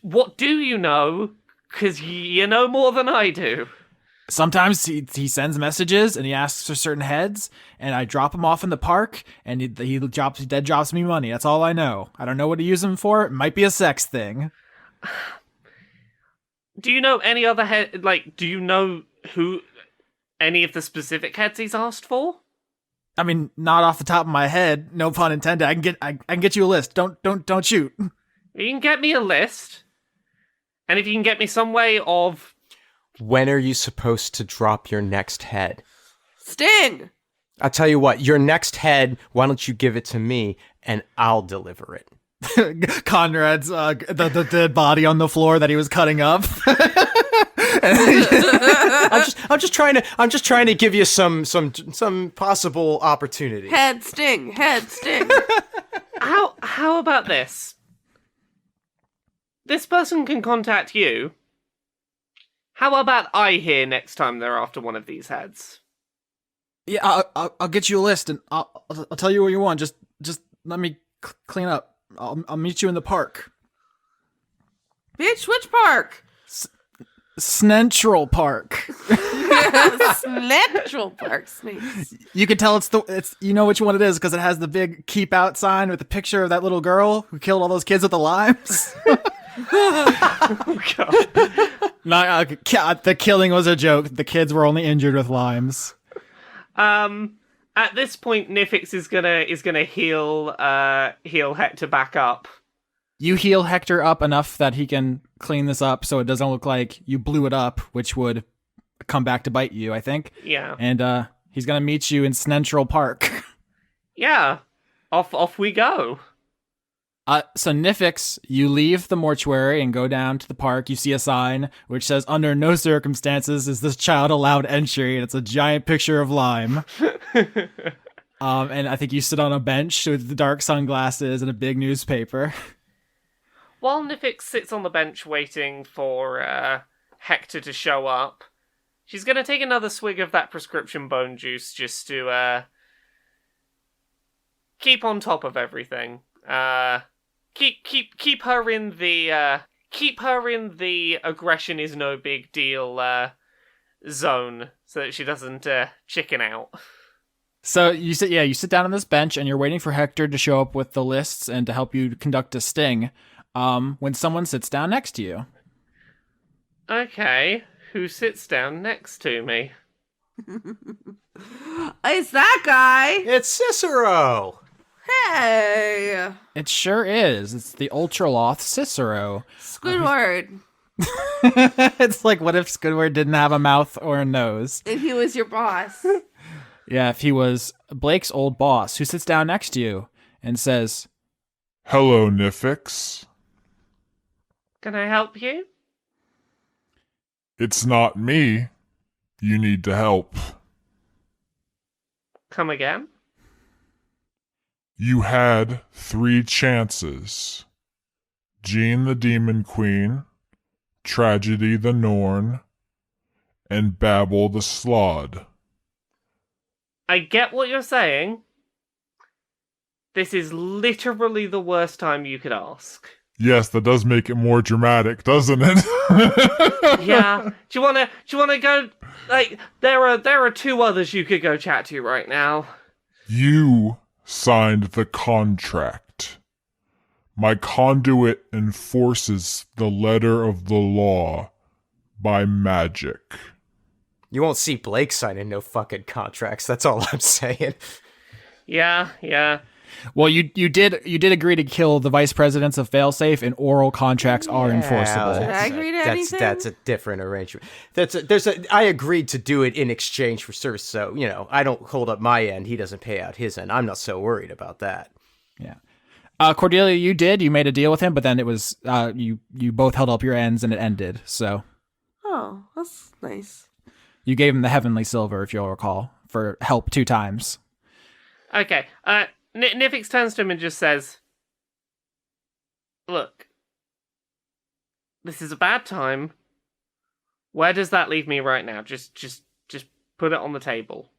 What do you know? Because you know more than I do. Sometimes he sends messages and he asks for certain heads, and I drop them off in the park, and he dead drops me money. That's all I know. I don't know what to use them for. It might be a sex thing. Do you know any other head? Do you know who any of the specific heads he's asked for? Not off the top of my head. No pun intended. I can get you a list. Don't shoot. You can get me a list, and if you can get me some way of. When are you supposed to drop your next head? Sting! I'll tell you what, your next head, why don't you give it to me, and I'll deliver it. Conrad's the dead body on the floor that he was cutting up. I'm just trying to give you some possible opportunity. Head sting. How about this? This person can contact you. How about I hear next time they're after one of these heads? Yeah, I'll get you a list, and I'll tell you what you want. Just let me clean up. I'll meet you in the park. Bitch, which park? Snentral Park. Snentral Park. Snakes. You can tell it's you know which one it is because it has the big keep out sign with the picture of that little girl who killed all those kids with the limes. Oh, God. The killing was a joke. The kids were only injured with limes. At this point, Nifyx is gonna heal Hector back up. You heal Hector up enough that he can clean this up so it doesn't look like you blew it up, which would come back to bite you, I think. Yeah. And he's gonna meet you in Snentral Park. Yeah. Off we go. So Nifyx, you leave the mortuary and go down to the park. You see a sign which says, "Under no circumstances is this child allowed entry," and it's a giant picture of Lime. And I think you sit on a bench with the dark sunglasses and a big newspaper. While Nifyx sits on the bench waiting for Hector to show up, she's gonna take another swig of that prescription bone juice just to keep on top of everything. Keep her in the aggression is no big deal zone so that she doesn't chicken out. So you sit down on this bench and you're waiting for Hector to show up with the lists and to help you conduct a sting. When someone sits down next to you. Okay, who sits down next to me? It's that guy. It's Cicero. Hey. It sure is. It's the Ultraloth Cicero. Squidward. It's like, what if Squidward didn't have a mouth or a nose? And he was your boss. Yeah, if he was Blake's old boss, who sits down next to you and says, "Hello, Nifyx. Can I help you? It's not me. You need to help. Come again? You had 3 chances. Jean the Demon Queen, Tragedy the Norn, and Babel the Slod. I get what you're saying. This is literally the worst time you could ask. Yes, that does make it more dramatic, doesn't it? Yeah. Do you wanna go? Like, there are 2 others you could go chat to right now. You signed the contract. My conduit enforces the letter of the law by magic. You won't see Blake signing no fucking contracts. That's all I'm saying. Yeah. well, you did agree to kill the vice presidents of Failsafe, and oral contracts are enforceable. Did I agree to anything? That's a different arrangement. I agreed to do it in exchange for service. So, I don't hold up my end. He doesn't pay out his end. I'm not so worried about that. Yeah. Cordelia, you made a deal with him, but then it was, you both held up your ends and it ended. So. Oh, that's nice. You gave him the heavenly silver, if you'll recall, for help 2 times. Okay. Nifyx turns to him and just says, "Look, this is a bad time. Where does that leave me right now? Just put it on the table."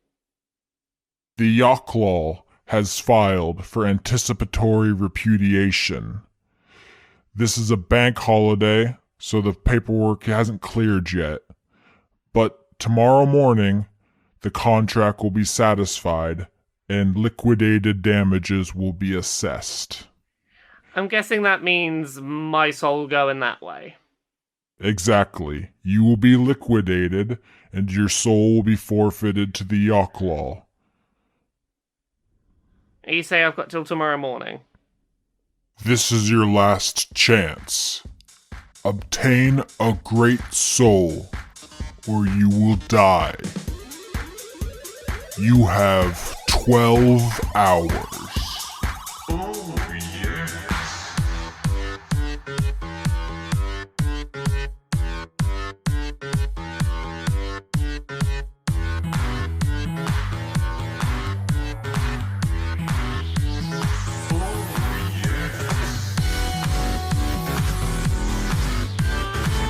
The Yocklaw has filed for anticipatory repudiation. This is a bank holiday, so the paperwork hasn't cleared yet. But tomorrow morning, the contract will be satisfied and liquidated damages will be assessed. I'm guessing that means my soul going that way. Exactly. You will be liquidated, and your soul will be forfeited to the Yocklaw. You say I've got till tomorrow morning? This is your last chance. Obtain a great soul, or you will die. You have 12 hours. Oh, yes.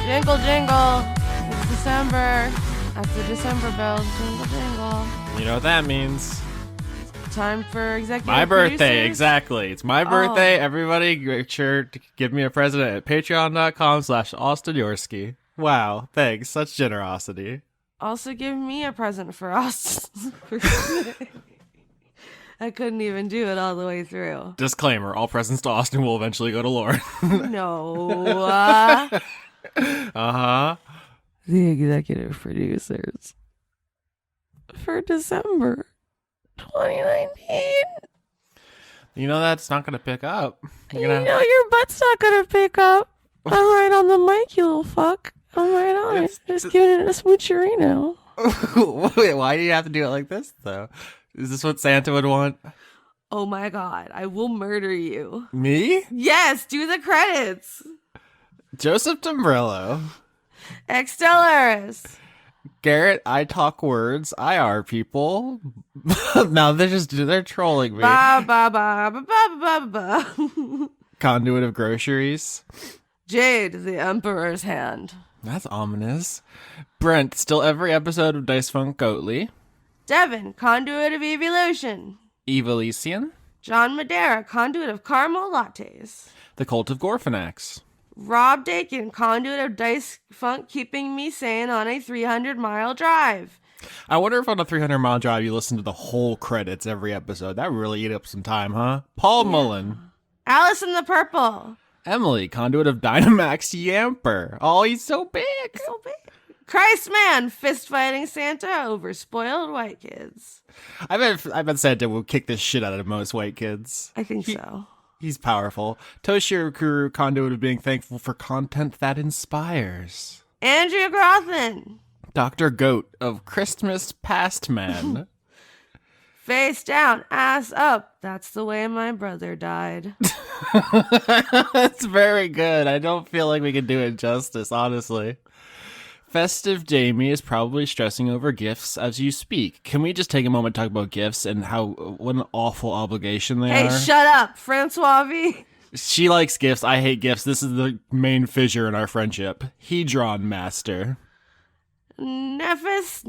Jingle, jingle. It's December. That's the December bells. Jingle, jingle. You know what that means. Time for executive My birthday, producers. exactly. It's my birthday. Everybody, make sure to give me a present at patreon.com/Austin Yorsky. Wow, thanks. Such generosity. Also, give me a present for us. I couldn't even do it all the way through. Disclaimer, all presents to Austin will eventually go to Lauren. No. Uh-huh. The executive producers for December 2019. You know that's not going to pick up. You know your butt's not going to pick up. I'm right on the mic, you little fuck. I'm right on it. Just giving it a smoocherino. Wait, why do you have to do it like this, though? Is this what Santa would want? Oh my god, I will murder you. Me? Yes, do the credits. Joseph Tombrello. Extellaris. Garrett, I talk words. IR people. Now they're trolling me. Ba ba ba ba ba ba ba. Conduit of groceries. Jade, the Emperor's hand. That's ominous. Brent, still every episode of Dice Funk Goatly. Devin, conduit of evolution. Evelician. John Madera, conduit of caramel lattes. The Cult of Gorfanax. Rob Dakin, conduit of Dice Funk, keeping me sane on a 300-mile drive. I wonder if on a 300-mile drive you listen to the whole credits every episode. That really eat up some time, huh? Paul Mullen. Alice in the Purple. Emily, conduit of Dynamax Yamper. Oh, he's so big. So big. Christ man, fist fighting Santa over spoiled white kids. I bet Santa will kick the shit out of most white kids. I think so. He's powerful. Toshiro Kuru, conduit of being thankful for content that inspires. Andrea Grothin. Dr. Goat of Christmas Past Man. Face down, ass up. That's the way my brother died. That's very good. I don't feel like we can do it justice, honestly. Festive Jamie is probably stressing over gifts as you speak. Can we just take a moment to talk about gifts and what an awful obligation they are? Hey, shut up, Francois V. She likes gifts. I hate gifts. This is the main fissure in our friendship. Hedron Master. Nifyx.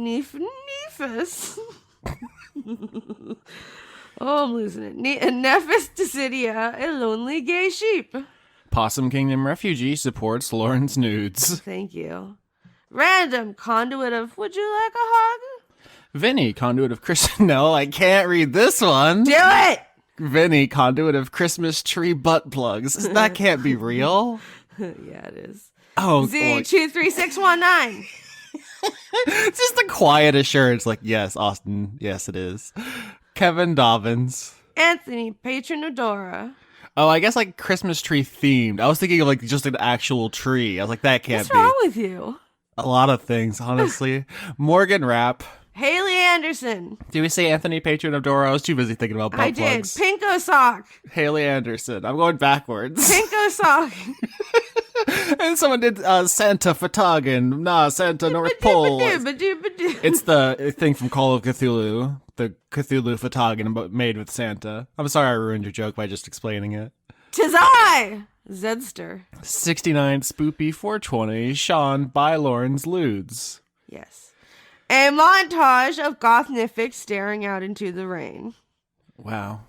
Oh, I'm losing it. Nifyx Decidia, a lonely gay sheep. Possum Kingdom Refugee supports Lauren's nudes. Thank you. Random, conduit of would you like a hug? Vinny, conduit of No, I can't read this one. Do it! Vinny, conduit of Christmas tree butt plugs. That can't be real. Yeah, it is. Oh, Z23619. It's just a quiet assurance, like, yes, Austin, yes, it is. Kevin Dobbins. Anthony, patron of Dora. Oh, I guess like Christmas tree themed. I was thinking of like just an actual tree. I was like, that can't What's be. wrong with you? A lot of things, honestly. Morgan Rapp. Haley Anderson. Did we say Anthony, patron of Dora? I was too busy thinking about butt I plugs. did. Pinko Sock. Haley Anderson. I'm going backwards. Pinko Sock. And someone did Santa Fatagan. Santa North Pole. It's the thing from Call of Cthulhu. The Cthulhu Fatagan made with Santa. I'm sorry I ruined your joke by just explaining it. 'Tis I, Zedster. 69 Spoopy 420 Sean by Lauren's Ludes. Yes. A montage of goth Nifyx staring out into the rain. Wow.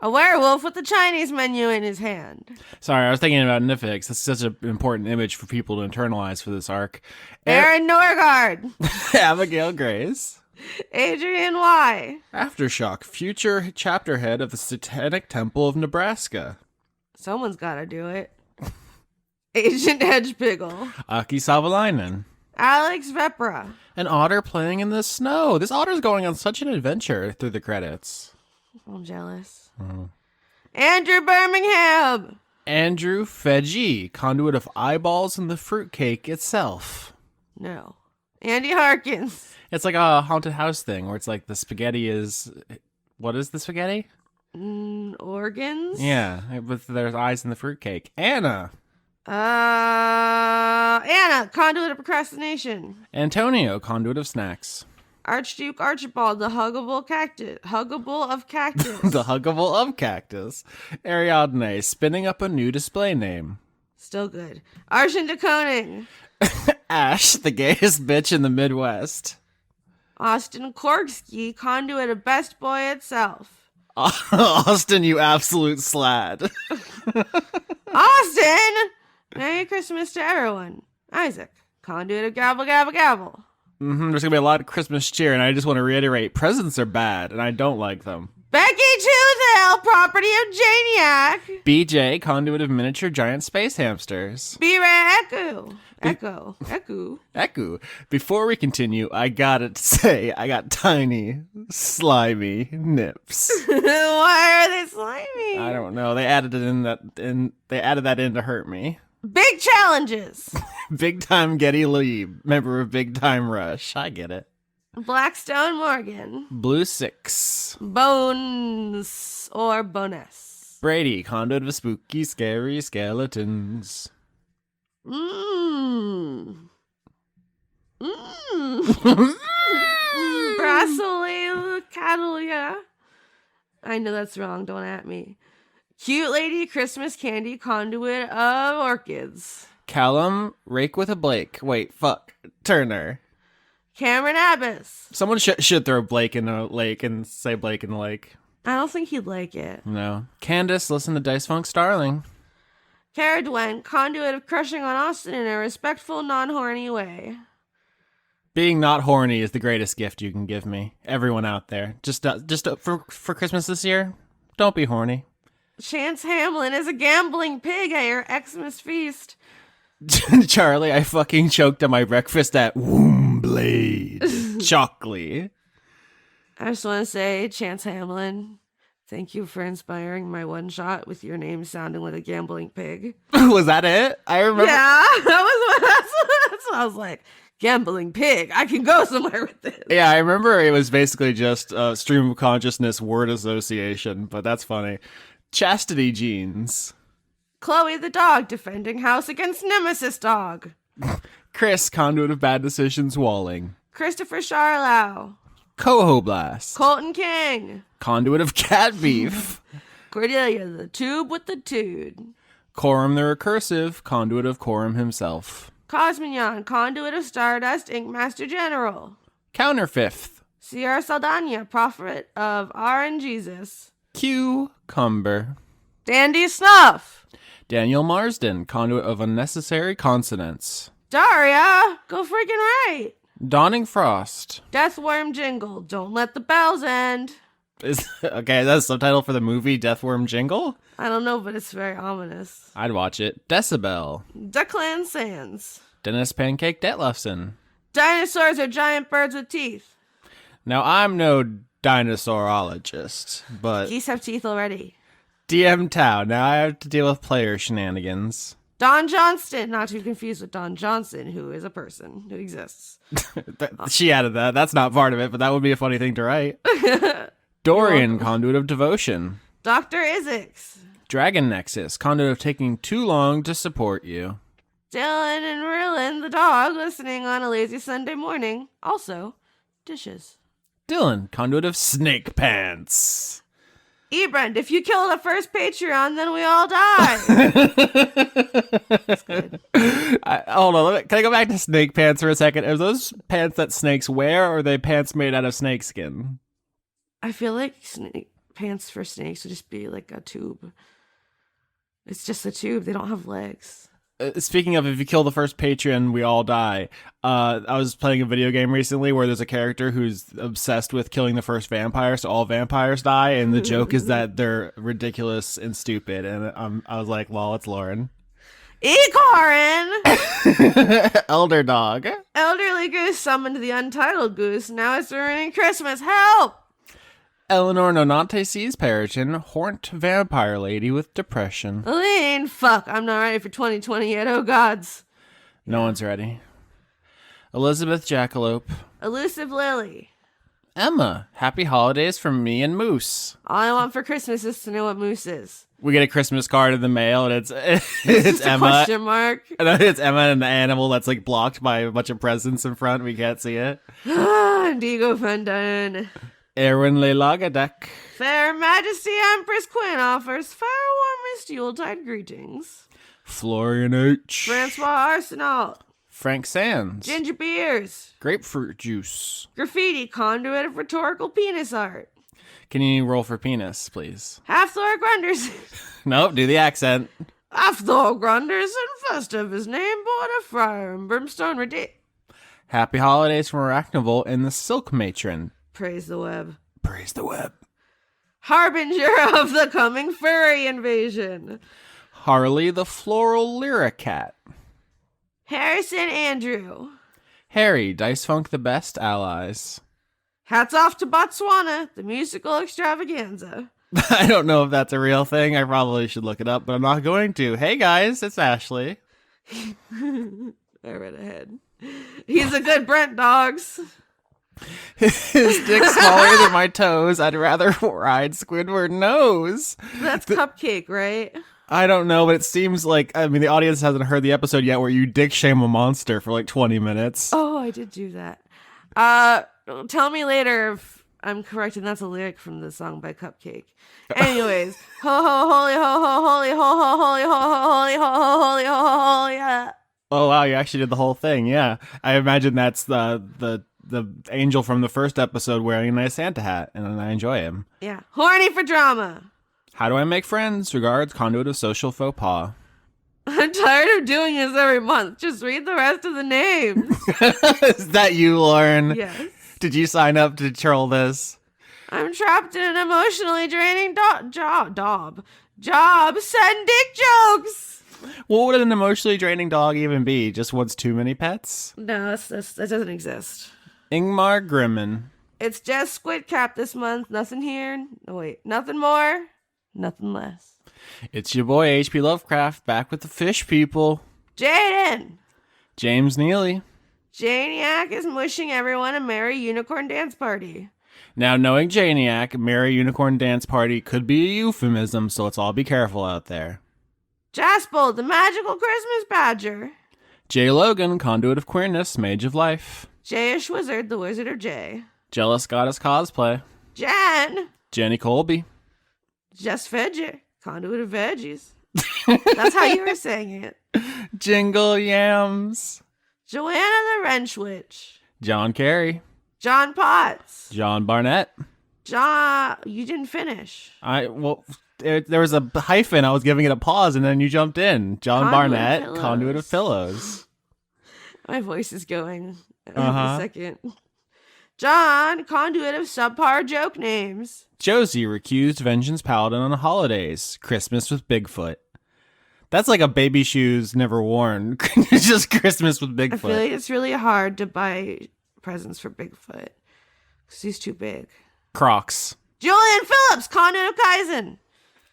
A werewolf with the Chinese menu in his hand. Sorry, I was thinking about Nifyx. That's such an important image for people to internalize for this arc. Aaron Norgard. Abigail Grace. Adrian Y. Aftershock, future chapter head of the Satanic Temple of Nebraska. Someone's gotta do it. Agent Hedgepiggle. Aki Savalainen. Alex Vepra. An otter playing in the snow. This otter's going on such an adventure through the credits. I'm jealous. Andrew Birmingham. Andrew Feggie, conduit of eyeballs and the fruitcake itself. No. Andy Harkins. It's like a haunted house thing where it's like the spaghetti is... What is the spaghetti? Organs? Yeah, but there's eyes in the fruitcake. Anna. Anna, conduit of procrastination. Antonio, conduit of snacks. Archduke Archibald, the huggable of cactus. The huggable of cactus. Ariadne, spinning up a new display name. Still good. Arshin de Koning. Ash, the gayest bitch in the Midwest. Austin Korgsky, conduit of best boy itself. Austin, you absolute slad. Austin! Merry Christmas to everyone. Isaac, conduit of gabble, gabble, gabble. There's going to be a lot of Christmas cheer, and I just want to reiterate, presents are bad, and I don't like them. Becky Choosdale, property of Janiac. BJ, conduit of miniature giant space hamsters. B-Ray Echo. Echo. Before we continue, I gotta say, I got tiny, slimy nips. Why are they slimy? I don't know. They added it they added that in to hurt me. Big challenges. Big Time Getty Lee, member of Big Time Rush. I get it. Blackstone Morgan. Blue 6. Bones or bonus. Brady, conduit of spooky, scary skeletons. Brasile Catalia. I know that's wrong. Don't at me. Cute lady Christmas candy conduit of orchids. Callum, rake with a Blake. Wait, fuck. Turner. Cameron Abbas. Someone should throw Blake in a lake and say Blake in the lake. I don't think he'd like it. No. Candace, listen to Dice Funk Starling. Cara Dwayne, conduit of crushing on Austin in a respectful, non-horny way. Being not horny is the greatest gift you can give me. Everyone out there. Just for Christmas this year, don't be horny. Chance Hamlin is a gambling pig at your Xmas feast. Charlie, I fucking choked on my breakfast at Womb Blade. Chocolate. I just want to say, Chance Hamlin, thank you for inspiring my one shot with your name sounding like a gambling pig. Was that it? I remember. Yeah, that's what I was like. Gambling pig. I can go somewhere with this. Yeah, I remember it was basically just a stream of consciousness word association, but that's funny. Chastity Jeans. Chloe the dog defending house against Nemesis dog. Chris, conduit of bad decisions, Walling. Christopher Charlow. Coho Blast. Colton King. Conduit of cat beef. Cordelia the tube with the tude. Corum the recursive, conduit of Corum himself. Cosmignon, conduit of Stardust, Ink Master General. Counterfifth. Sierra Saldana, prophet of R and Jesus. Cucumber. Dandy Snuff. Daniel Marsden, conduit of unnecessary consonants. Daria, go freaking right. Dawning Frost. Deathworm Jingle, don't let the bells end. Okay, that's a subtitle for the movie Deathworm Jingle? I don't know, but it's very ominous. I'd watch it. Decibel. Declan Sands. Dennis Pancake Detlefson. Dinosaurs are giant birds with teeth. Now, I'm no dinosaurologist, but Geese have teeth already. DM Tau. Now I have to deal with player shenanigans. Don Johnston, not to be confused with Don Johnson, who is a person who exists. She added that. That's not part of it, but that would be a funny thing to write. Dorian, conduit of devotion. Dr. Isix. Dragon Nexus, conduit of taking too long to support you. Dylan and Rillin, the dog, listening on a lazy Sunday morning. Also, dishes. Dylan, conduit of snake pants. Ebrand, if you kill the first Patreon, then we all die. That's good. Hold on, can I go back to snake pants for a second? Are those pants that snakes wear, or are they pants made out of snake skin? I feel like pants for snakes would just be like a tube. It's just a tube. They don't have legs. Speaking of, if you kill the first patron, we all die. I was playing a video game recently where there's a character who's obsessed with killing the first vampire, so all vampires die, and the joke is that they're ridiculous and stupid. And I was like, lol, it's Lauren. Ecorin! Elder dog. Elderly goose summoned the untitled goose. Now it's ruining Christmas. Help! Eleanor Nonante sees Periton, horned vampire lady with depression. Aline, fuck, I'm not ready for 2020 yet, oh gods. No one's ready. Elizabeth Jackalope. Elusive Lily. Emma, happy holidays from me and Moose. All I want for Christmas is to know what Moose is. We get a Christmas card in the mail, and it's Emma. Question mark. And then it's Emma and the animal that's like blocked by a bunch of presents in front. We can't see it. Diego Fendon. Erwin Lelagadek. Fair Majesty Empress Quinn offers far warmest Yuletide greetings. Florian H. Francois Arsenal. Frank Sands. Ginger beers. Grapefruit juice. Graffiti, conduit of rhetorical penis art. Can you roll for penis, please? Half-Thor Grunders. Nope, do the accent. Half-Thor Grunders and first of his name born a friar and brimstone redeemed. Happy holidays from Arachnival and the Silk Matron. Praise the web. Praise the web. Harbinger of the coming furry invasion. Harley the Floral Lyra Cat. Harrison Andrew. Harry, Dice Funk the best allies. Hats off to Botswana, the musical extravaganza. I don't know if that's a real thing. I probably should look it up, but I'm not going to. Hey guys, it's Ashley. I read ahead. He's a good Brent, dogs. His dick's smaller than my toes. I'd rather ride Squidward nose. That's Cupcake, right? I don't know, but it seems like, I mean, the audience hasn't heard the episode yet where you dick shame a monster for like 20 minutes. Oh, I did do that. Tell me later if I'm correct, and that's a lyric from the song by Cupcake. Anyways, ho ho holy ho ho holy ho ho holy ho ho holy ho ho holy ho ho holy yeah. Oh wow, you actually did the whole thing. Yeah, I imagine that's the angel from the first episode wearing a nice Santa hat, and I enjoy him. Yeah, horny for drama. How do I make friends? Regards, conduit of social faux pas. I'm tired of doing this every month. Just read the rest of the names. Is that you, Lauren? Yes. Did you sign up to troll this? I'm trapped in an emotionally draining job. Send dick jokes. What would an emotionally draining dog even be? Just wants too many pets? No, that doesn't exist. Ingmar Grimmen. It's just Squid Cap this month. Nothing here. No, wait. Nothing more. Nothing less. It's your boy H.P. Lovecraft back with the fish people. Jaden. James Neely. Janiac is wishing everyone a merry unicorn dance party. Now, knowing Janiac, merry unicorn dance party could be a euphemism, so let's all be careful out there. Jaspel, the magical Christmas badger. J. Logan, conduit of queerness, mage of life. Jayish Wizard, the Wizard of J. Jealous goddess cosplay. Jen. Jenny Colby. Just Veggie, conduit of veggies. That's how you were saying it. Jingle Yams. Joanna the Wrench Witch. John Kerry. John Potts. John Barnett. John, you didn't finish. There was a hyphen. I was giving it a pause, and then you jumped in. John Barnett, conduit of pillows. My voice is going. A second. John, conduit of subpar joke names. Josie, recused vengeance paladin on the holidays. Christmas with Bigfoot. That's like a baby shoes never worn. It's just Christmas with Bigfoot. I feel like it's really hard to buy presents for Bigfoot because he's too big. Crocs. Julian Phillips, conduit of Kaizen.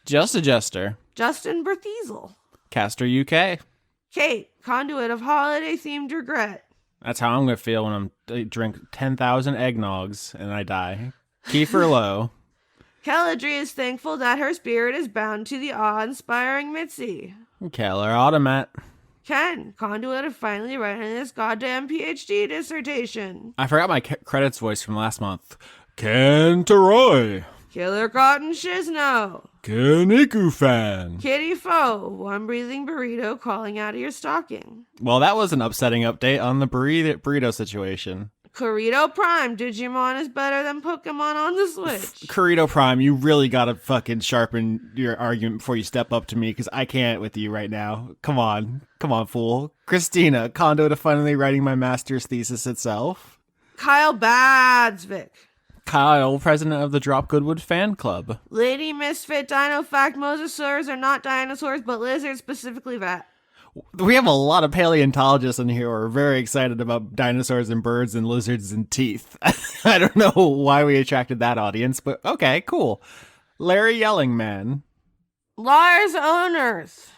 Just a Jester. Justin Berthiesel. Caster UK. Kate, conduit of holiday-themed regret. That's how I'm going to feel when I drink 10,000 eggnogs and I die. Kiefer Lowe. Kelladry is thankful that her spirit is bound to the awe-inspiring Mitzi. Keller Automat. Ken, conduit of finally writing this goddamn PhD dissertation. I forgot my credits voice from last month. Ken Teroy. Killer Cotton Shizno. Ken Iku fan. Kitty Foe, one breathing burrito crawling out of your stocking. Well, that was an upsetting update on the burrito situation. Corrito Prime, Digimon is better than Pokemon on the Switch. Corrito Prime, you really gotta fucking sharpen your argument before you step up to me, because I can't with you right now. Come on, fool. Christina, conduit of finally writing my master's thesis itself. Kyle Badsvik. Kyle, president of the Drop Goodwood fan club. Lady Misfit, Dino Fact, Mosasaurs are not dinosaurs, but lizards, specifically that. We have a lot of paleontologists in here who are very excited about dinosaurs and birds and lizards and teeth. I don't know why we attracted that audience, but okay, cool. Larry Yelling Man. Lars Owners.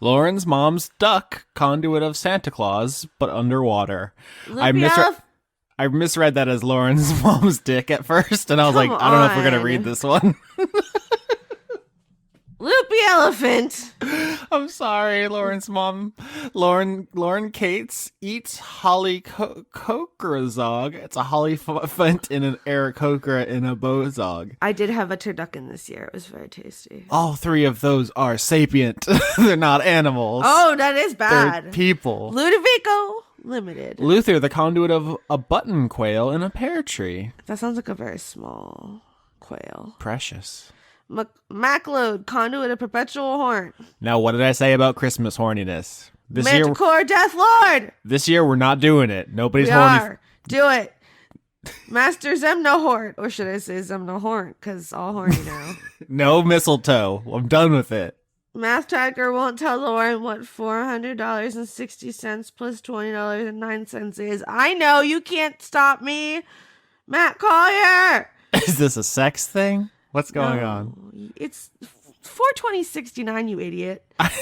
Lauren's mom's duck, conduit of Santa Claus, but underwater. I misread that as Lauren's mom's dick at first, and I was like, I don't know if we're going to read this one. Loopy Elephant. I'm sorry, Lauren's mom. Lauren Cates eats Holly Kokrazog. It's a Holly Funt in an Aarakocra in a Bozog. I did have a turducken this year. It was very tasty. All three of those are sapient. They're not animals. Oh, that is bad. They're people. Ludovico. limited. Luther, the conduit of a button quail in a pear tree. That sounds like a very small quail. Precious. Maclode, conduit of perpetual horn. Now, what did I say about Christmas horniness? Manticore, Death Lord. This year, we're not doing it. Nobody's We horny. are. Do it. Master Zemnohort, or should I say Zemnohort, because all horny now. No mistletoe. I'm done with it. Math Tracker won't tell Lauren what $400.60 plus $20.09 is. I know, you can't stop me. Matt Collier. Is this a sex thing? What's going on? It's $420.69, you idiot. I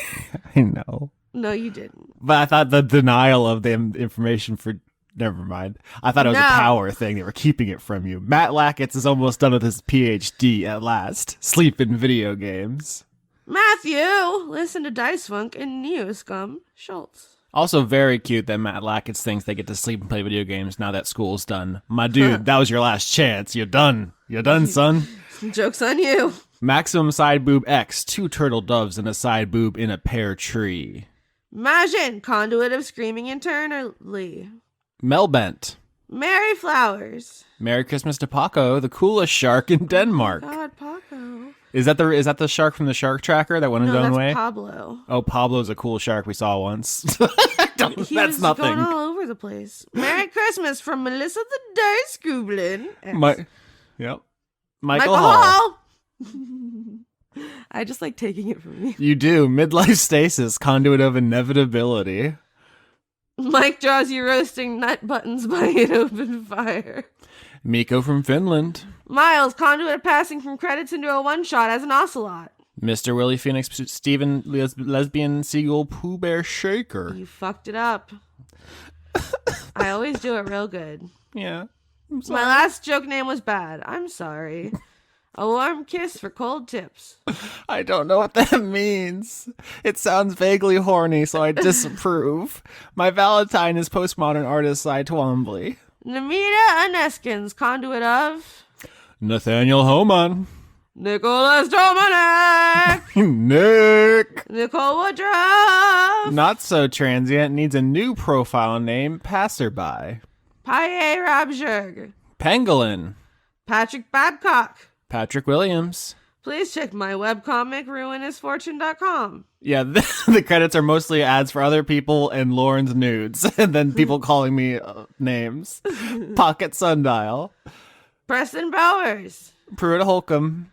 know. No, you didn't. But I thought the denial of the information for... Never mind. I thought it was a power thing. They were keeping it from you. Matt Lackett is almost done with his PhD at last. Sleep in video games. Matthew, listen to Dice Funk and Neoscum Schultz. Also very cute that Matt Lackett thinks they get to sleep and play video games now that school's done. My dude, that was your last chance. You're done. You're done, son. Joke's on you. Maximum side boob X, 2 turtle doves and a side boob in a pear tree. Majin, conduit of screaming internally. Melbent. Mary Flowers. Merry Christmas to Paco, the coolest shark in Denmark. God, Paco. Is that the shark from the Shark Tracker that went his own way? Pablo. Oh, Pablo's a cool shark we saw once. He That's was nothing. going all over the place. Merry Christmas from Melissa the Dice Goblin. Yep. Michael Hall. Hall. I just like taking it from you. You do. Midlife stasis, conduit of inevitability. Mike draws you roasting nut buttons by an open fire. Miko from Finland. Miles, conduit of passing from credits into a one-shot as an ocelot. Mr. Willie Phoenix, Steven, lesbian Sigil, Pooh Bear Shaker. You fucked it up. I always do it real good. Yeah. My last joke name was bad. I'm sorry. A warm kiss for cold tips. I don't know what that means. It sounds vaguely horny, so I disapprove. My Valentine is postmodern artist Cy Twombly. Namita Aneskins, conduit of... Nathaniel Homan. Nicholas Dominic. Nick. Nicole Woodruff. Not so transient, needs a new profile name, Passerby. Paye Rabjurg. Pangolin. Patrick Babcock. Patrick Williams. Please check my webcomic, ruinousfortune.com. Yeah, the credits are mostly ads for other people and Lauren's nudes, and then people calling me names. Pocket Sundial. Preston Bowers. Pruitt Holcomb.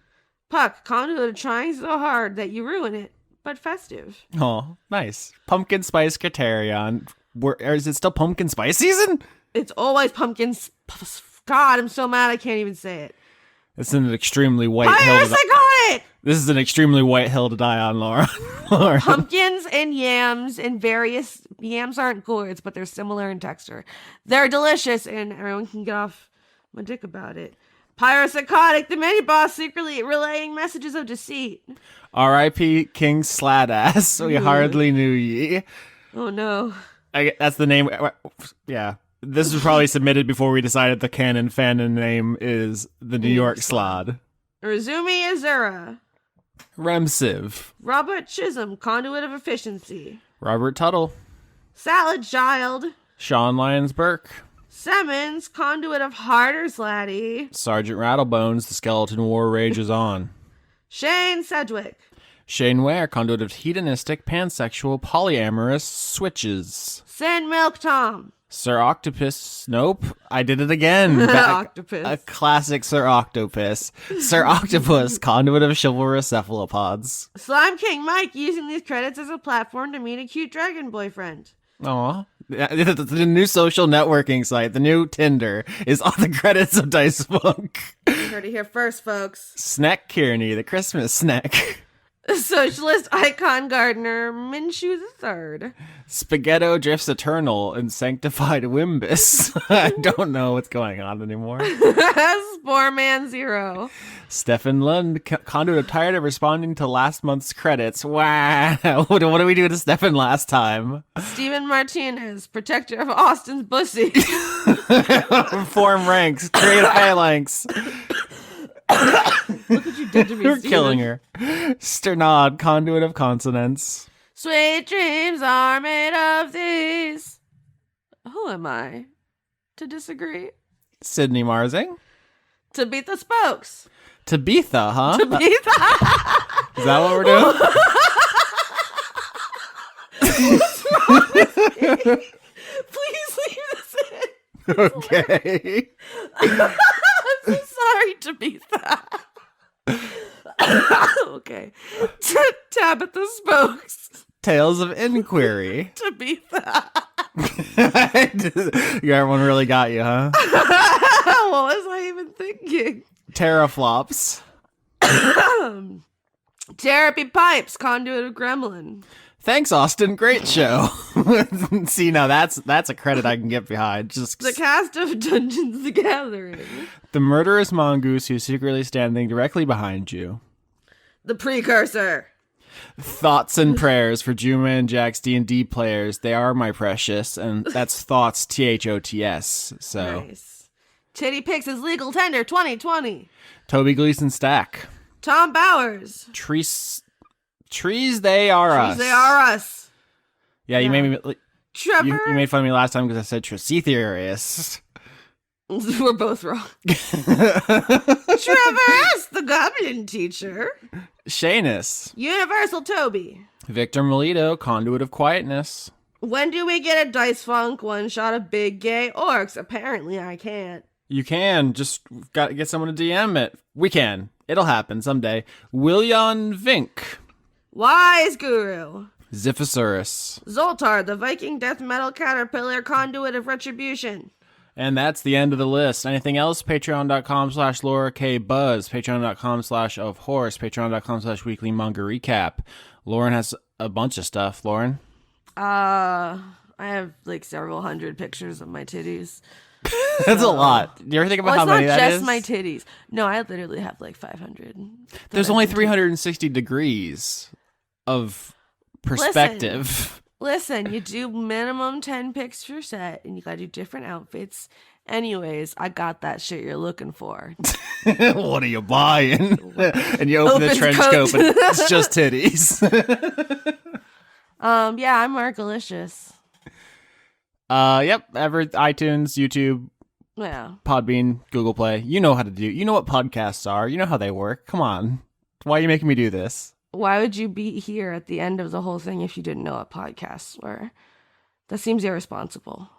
Puck, conduit of trying so hard that you ruin it, but festive. Oh, nice. Pumpkin Spice Criterion. Is it still pumpkin spice season? It's always pumpkins. God, I'm so mad I can't even say it. It's an extremely white hill. This is an extremely white hill to die on, Lauren. Pumpkins and yams and various... Yams aren't gourds, but they're similar in texture. They're delicious, and everyone can get off my dick about it. Pyropsychotic, the mini-boss secretly relaying messages of deceit. R.I.P. King Sladass. We hardly knew ye. Oh, no. That's the name. Yeah. This was probably submitted before we decided the canon fandom name is the New York Slod. Razumi Azura. Remsiv. Robert Chisholm, conduit of efficiency. Robert Tuttle. Salad Child. Sean Lyons Burke. Simmons, conduit of harder slatty. Sergeant Rattlebones, the skeleton war rages on. Shane Sedgwick. Shane Ware, conduit of hedonistic, pansexual, polyamorous switches. Sin Milk Tom. Sir Octopus. Nope. I did it again. Octopus. A classic Sir Octopus. Sir Octopus, conduit of chivalrous cephalopods. Slime King Mike using these credits as a platform to meet a cute dragon boyfriend. Aw. The new social networking site, the new Tinder, is on the credits of Dice Funk. You heard it here first, folks. Snack Kearney, the Christmas snack. Socialist icon gardener Minshew III. Spaghetto drifts eternal and sanctified Wimbus. I don't know what's going on anymore. Sporeman Zero. Stefan Lund, conduit of tired of responding to last month's credits. Wow. What do we do to Stefan last time? Steven Martinez, protector of Austin's bussy. Form ranks, create a phalanx. Look what you did to me, You're Steven. killing her. Sternod, conduit of consonants. Sweet dreams are made of these. who am I to disagree? Sydney Marzing. To beat the spokes. Tabitha, huh? Tabitha. Is that what we're doing? What's wrong with me? Please leave this in. Okay. I'm so sorry, Tabitha. Okay. Tabitha Spokes. Tales of Inquiry. Tabitha. Everyone really got you, huh? What was I even thinking? Teraflops. Therapy Pipes, Conduit of Gremlin. Thanks, Austin. Great show. See, now that's a credit I can get behind. Just The cast of Dungeons the Gathering. the murderous mongoose who's secretly standing directly behind you. The Precursor. Thoughts and prayers for Juma and Jack's D&D players. They are my precious, and that's thoughts, THOTS. So Nice. Titty Picks is Legal Tender 2020. Toby Gleason Stack. Tom Bowers. Trees, they are us. They are us. Yeah, you Yeah. made me. Trevor. You made fun of me last time because I said Tracetherius. We're both wrong. Trevor S., the Goblin Teacher. Shanus. Universal Toby. Victor Melito, Conduit of Quietness. When do we get a Dice Funk one shot of big gay orcs? Apparently I can't. You can. Just got to get someone to DM it. We can. It'll happen someday. Willian Vink. Wise Guru. Ziphosaurus. Zoltar, the Viking death metal caterpillar conduit of retribution. And that's the end of the list. Anything else? Patreon.com/LauraKBuzz. Patreon.com/ofhorse. Patreon.com/weekly manga recap. Lauren has a bunch of stuff. Lauren? I have like several hundred pictures of my titties. That's a lot. Do you ever think about how many that is? It's not just my titties. No, I literally have like 500. There's only 360 degrees of perspective. Listen, you do minimum 10 pics per set, and you gotta do different outfits. Anyways, I got that shit you're looking for. What are you buying? And you open the Opens trench coat. coat, but it's just titties. Yeah, I'm Margalicious. Yep. iTunes, YouTube, Yeah. Podbean, Google Play. You know how to do. You know what podcasts are. You know how they work. Come on. Why are you making me do this? Why would you be here at the end of the whole thing if you didn't know what podcasts were? That seems irresponsible.